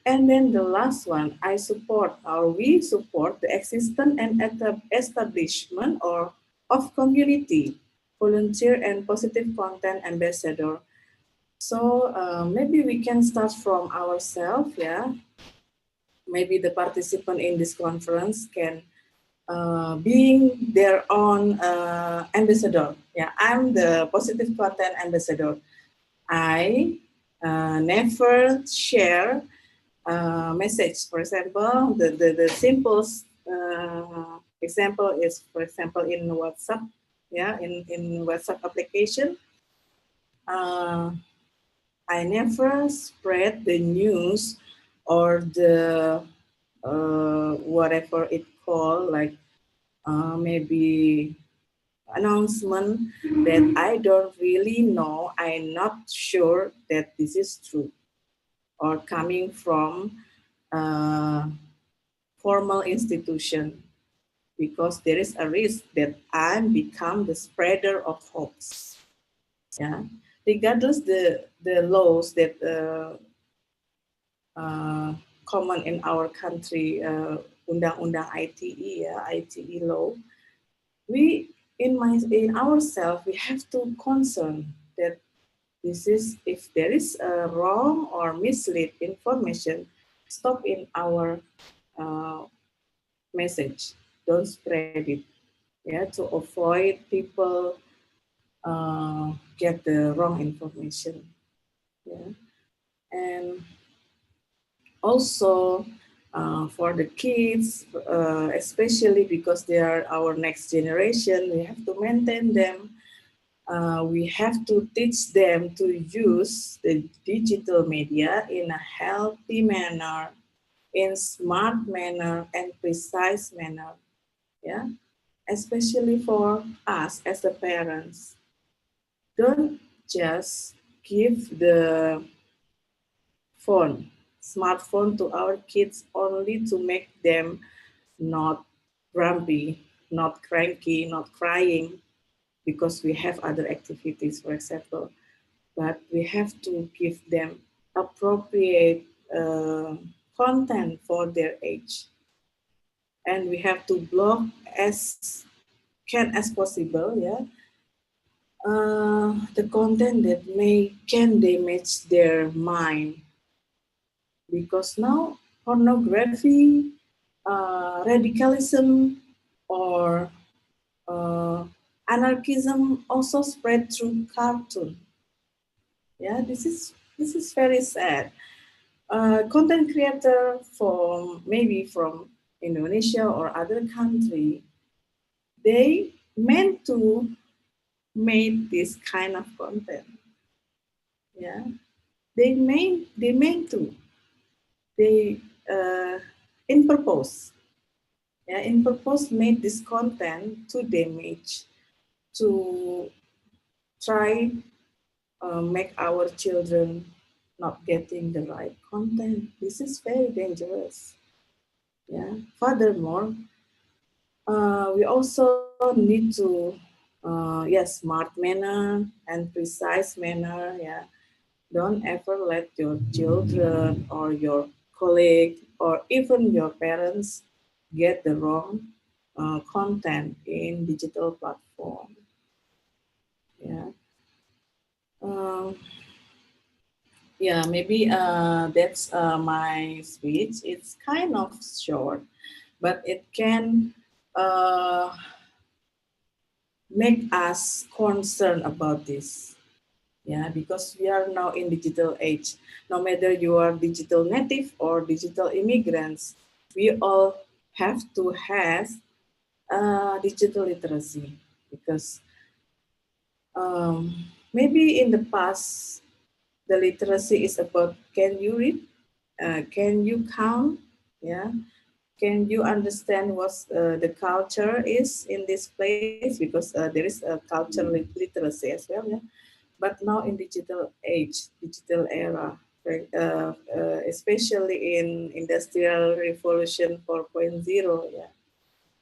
Speaker 6: And then the last one, we support the existence and establishment of community, volunteer and positive content ambassador. So maybe we can start from ourselves, yeah. Maybe the participant in this conference can being their own ambassador. Yeah, I'm the positive content ambassador. I never share message. For example, the simple example is, for example, in WhatsApp, yeah, in WhatsApp application, I never spread the news or the whatever it called, like maybe announcement that I don't really know, I'm not sure that this is true or coming from formal institution, because there is a risk that I become the spreader of hoax. Yeah, regardless the laws that common in our country, undang-undang ITE, ITE law, we in ourselves we have to concern that this is, if there is a wrong or mislead information, stop in our message, don't spread it, yeah, to avoid people get the wrong information, yeah. And also for the kids, especially because they are our next generation, we have to maintain them. We have to teach them to use the digital media in a healthy manner, in smart manner and precise manner, yeah, especially for us as the parents. Don't just give the smartphone to our kids only to make them not grumpy, not cranky, not crying, because we have other activities, for example. But we have to give them appropriate content for their age. And we have to block as possible, yeah, the content that can damage their mind. Because now pornography, radicalism, or anarchism also spread through cartoon. Yeah, this is very sad. Content creator maybe from Indonesia or other country, they meant to make this kind of content. Yeah, they meant to. They in purpose. Yeah, in purpose made this content to damage, to try make our children not getting the right content. This is very dangerous. Yeah. Furthermore, we also need to, smart manner and precise manner. Yeah. Don't ever let your children or your colleague or even your parents get the wrong content in digital platform. Yeah. Yeah, maybe that's my speech. It's kind of short, but it can make us concerned about this. Yeah, because we are now in digital age. No matter you are digital native or digital immigrants, we all have to have digital literacy, because maybe in the past, the literacy is about, can you read? Can you count? Yeah. Can you understand what the culture is in this place? Because there is a cultural literacy as well. Yeah. But now in digital age, digital era, especially in Industrial Revolution 4.0, yeah,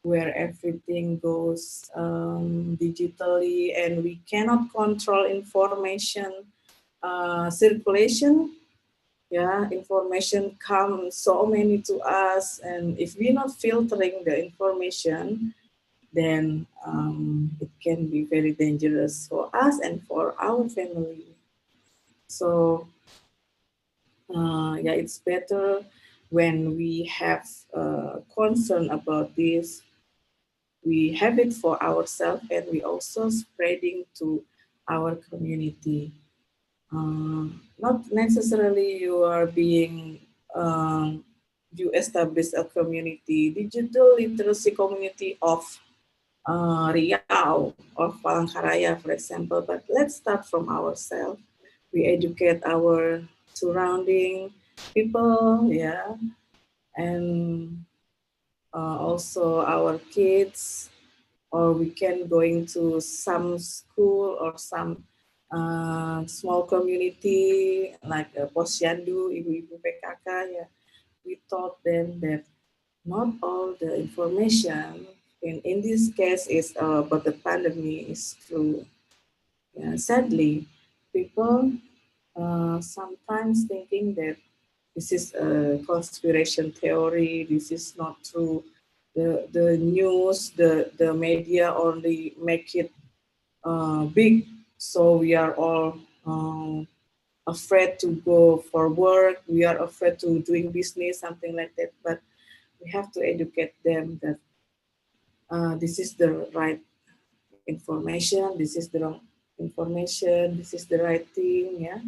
Speaker 6: where everything goes digitally and we cannot control information circulation. Yeah, information comes so many to us, and if we're not filtering the information, then it can be very dangerous for us and for our family. So yeah, it's better when we have concern about this, we have it for ourselves, and we also spreading to our community. Not necessarily you are being you establish a community, digital literacy community of Riau or Palangkaraya, for example. But let's start from ourselves. We educate our surrounding people, yeah, and also our kids, or we can going to some school or some small community like Posyandu, Ibu-Ibu PKK, yeah. We taught them that not all the information in this case is about the pandemic is true. Yeah, sadly, people sometimes thinking that this is a conspiration theory, this is not true. The news, the media only make it big, so we are all afraid to go for work, we are afraid to doing business, something like that. But we have to educate them that this is the right information, this is the wrong information, this is the right thing, yeah,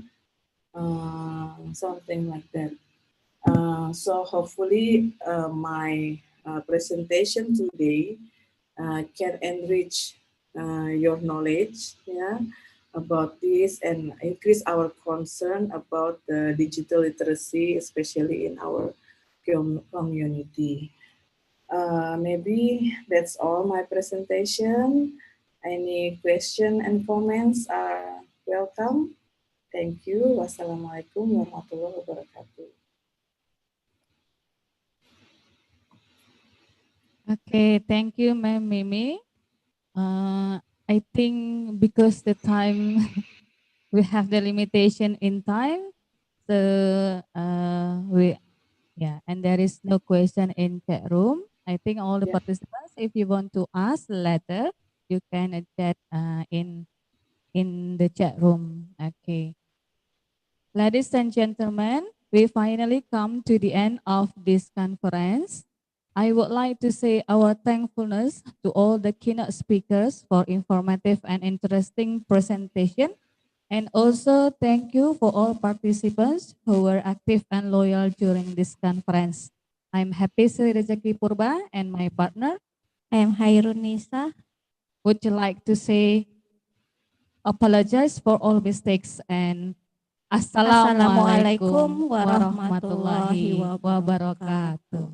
Speaker 6: something like that. So hopefully my presentation today can enrich your knowledge, yeah, about this and increase our concern about the digital literacy, especially in our community. Maybe that's all my presentation. Any question and comments are welcome. Thank you. Wassalamualaikum warahmatullahi wabarakatuh.
Speaker 9: Okay, thank you, Ma'am Mimi. I think because the time we have the limitation in time, so and there is no question in chat room. I think all the participants, if you want to ask later, you can chat in the chat room. Okay. Ladies and gentlemen, we finally come to the end of this conference. I would like to say our thankfulness to all the keynote speakers for informative and interesting presentation. And also thank you for all participants who were active and loyal during this conference. I'm Happy Sri Rezeki Purba and my partner.
Speaker 14: I am Hairunisa.
Speaker 9: Would you like to say apologize for all mistakes and Assalamualaikum warahmatullahi wabarakatuh.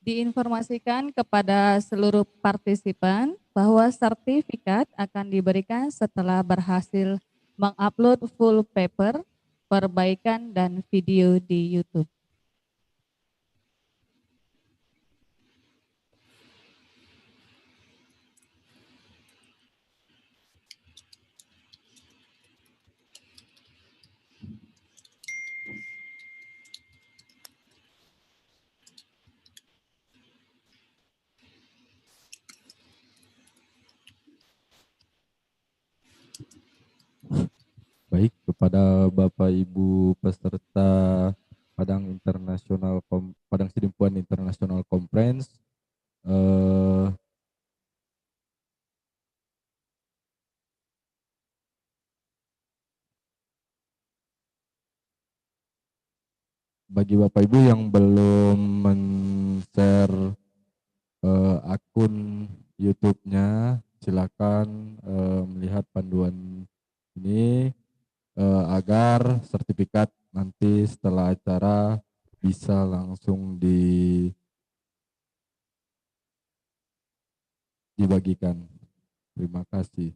Speaker 9: Diinformasikan kepada seluruh partisipan bahwa sertifikat akan diberikan setelah berhasil mengupload full paper, perbaikan, dan video di YouTube.
Speaker 5: Baik, kepada Bapak Ibu peserta Padangsidimpuan International Conference, bagi Bapak Ibu yang belum men-share akun YouTube-nya, silakan melihat panduan ini agar sertifikat nanti setelah acara bisa langsung dibagikan. Terima kasih.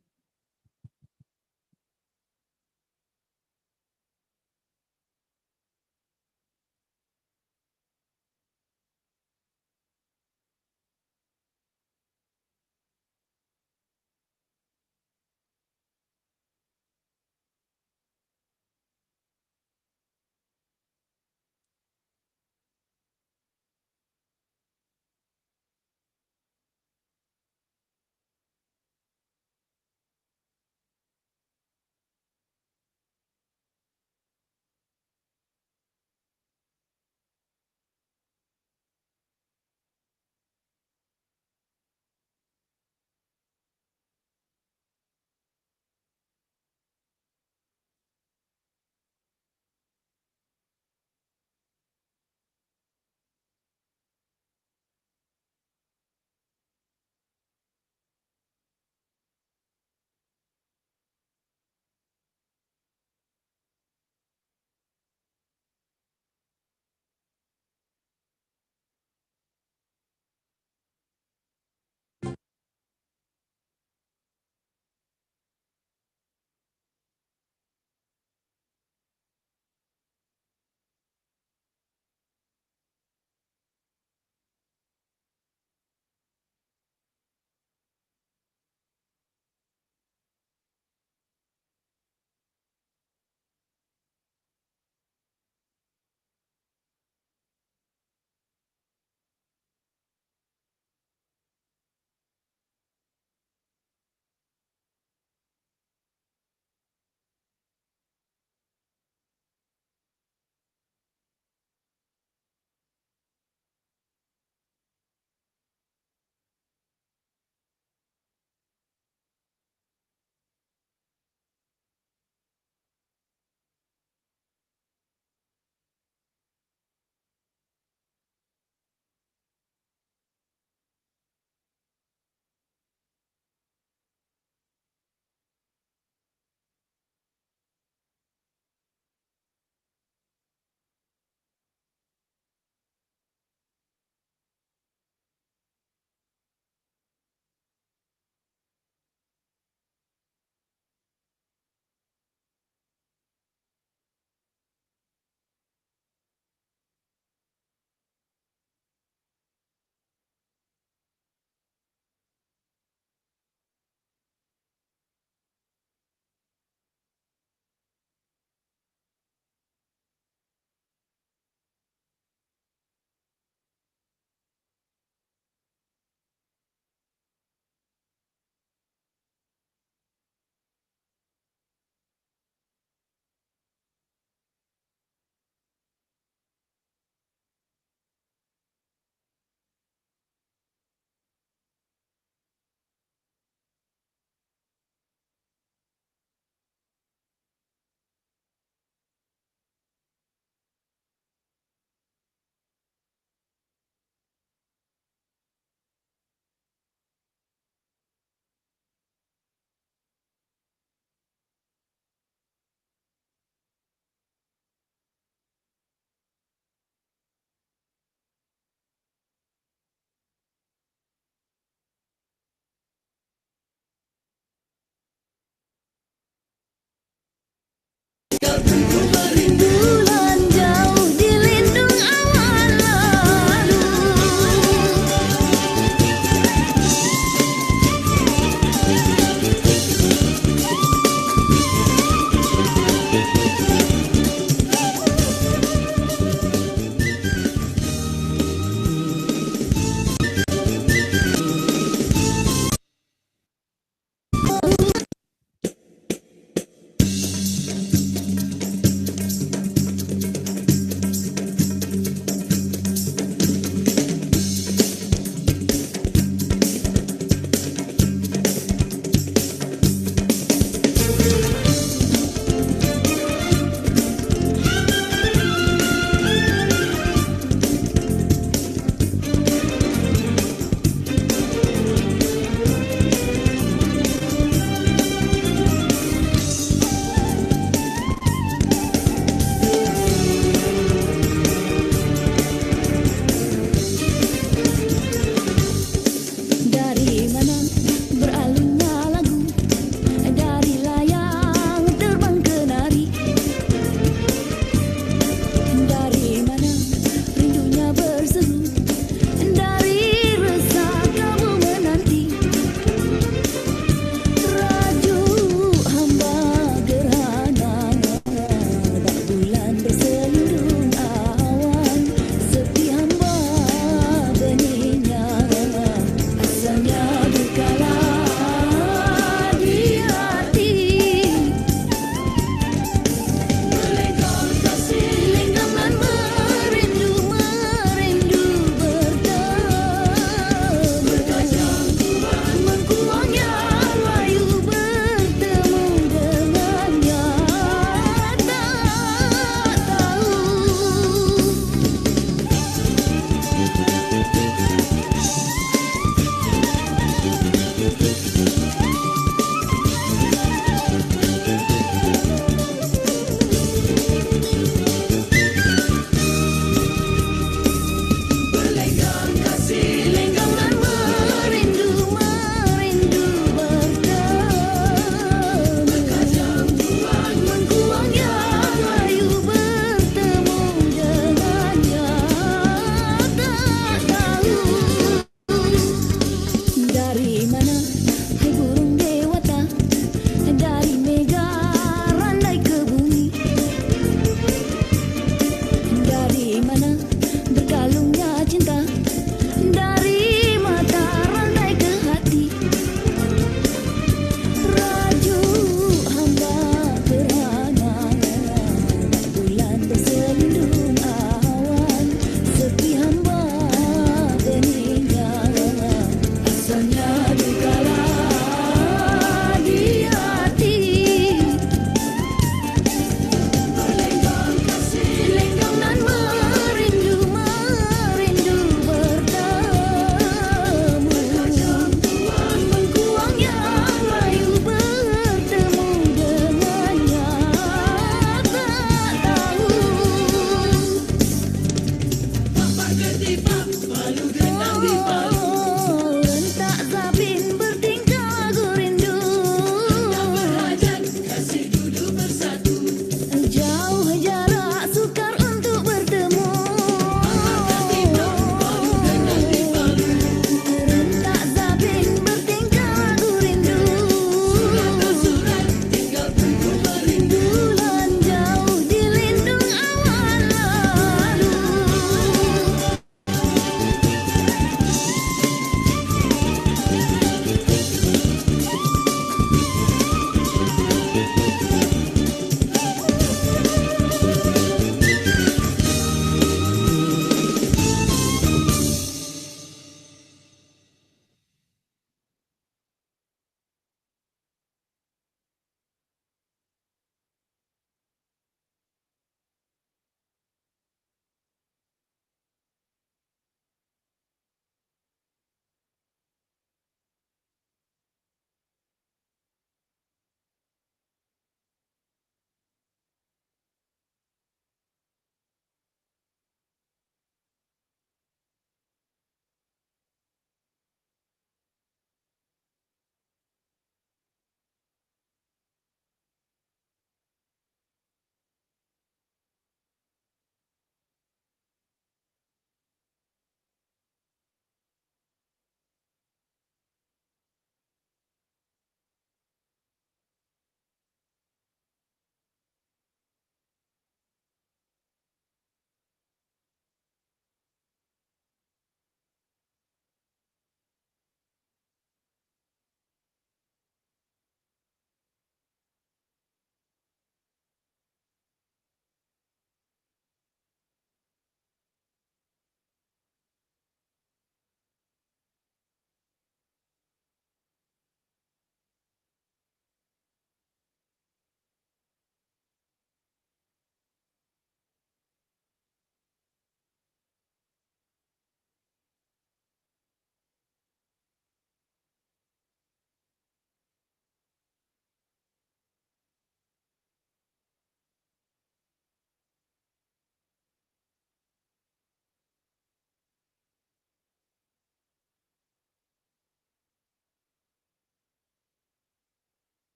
Speaker 1: di mana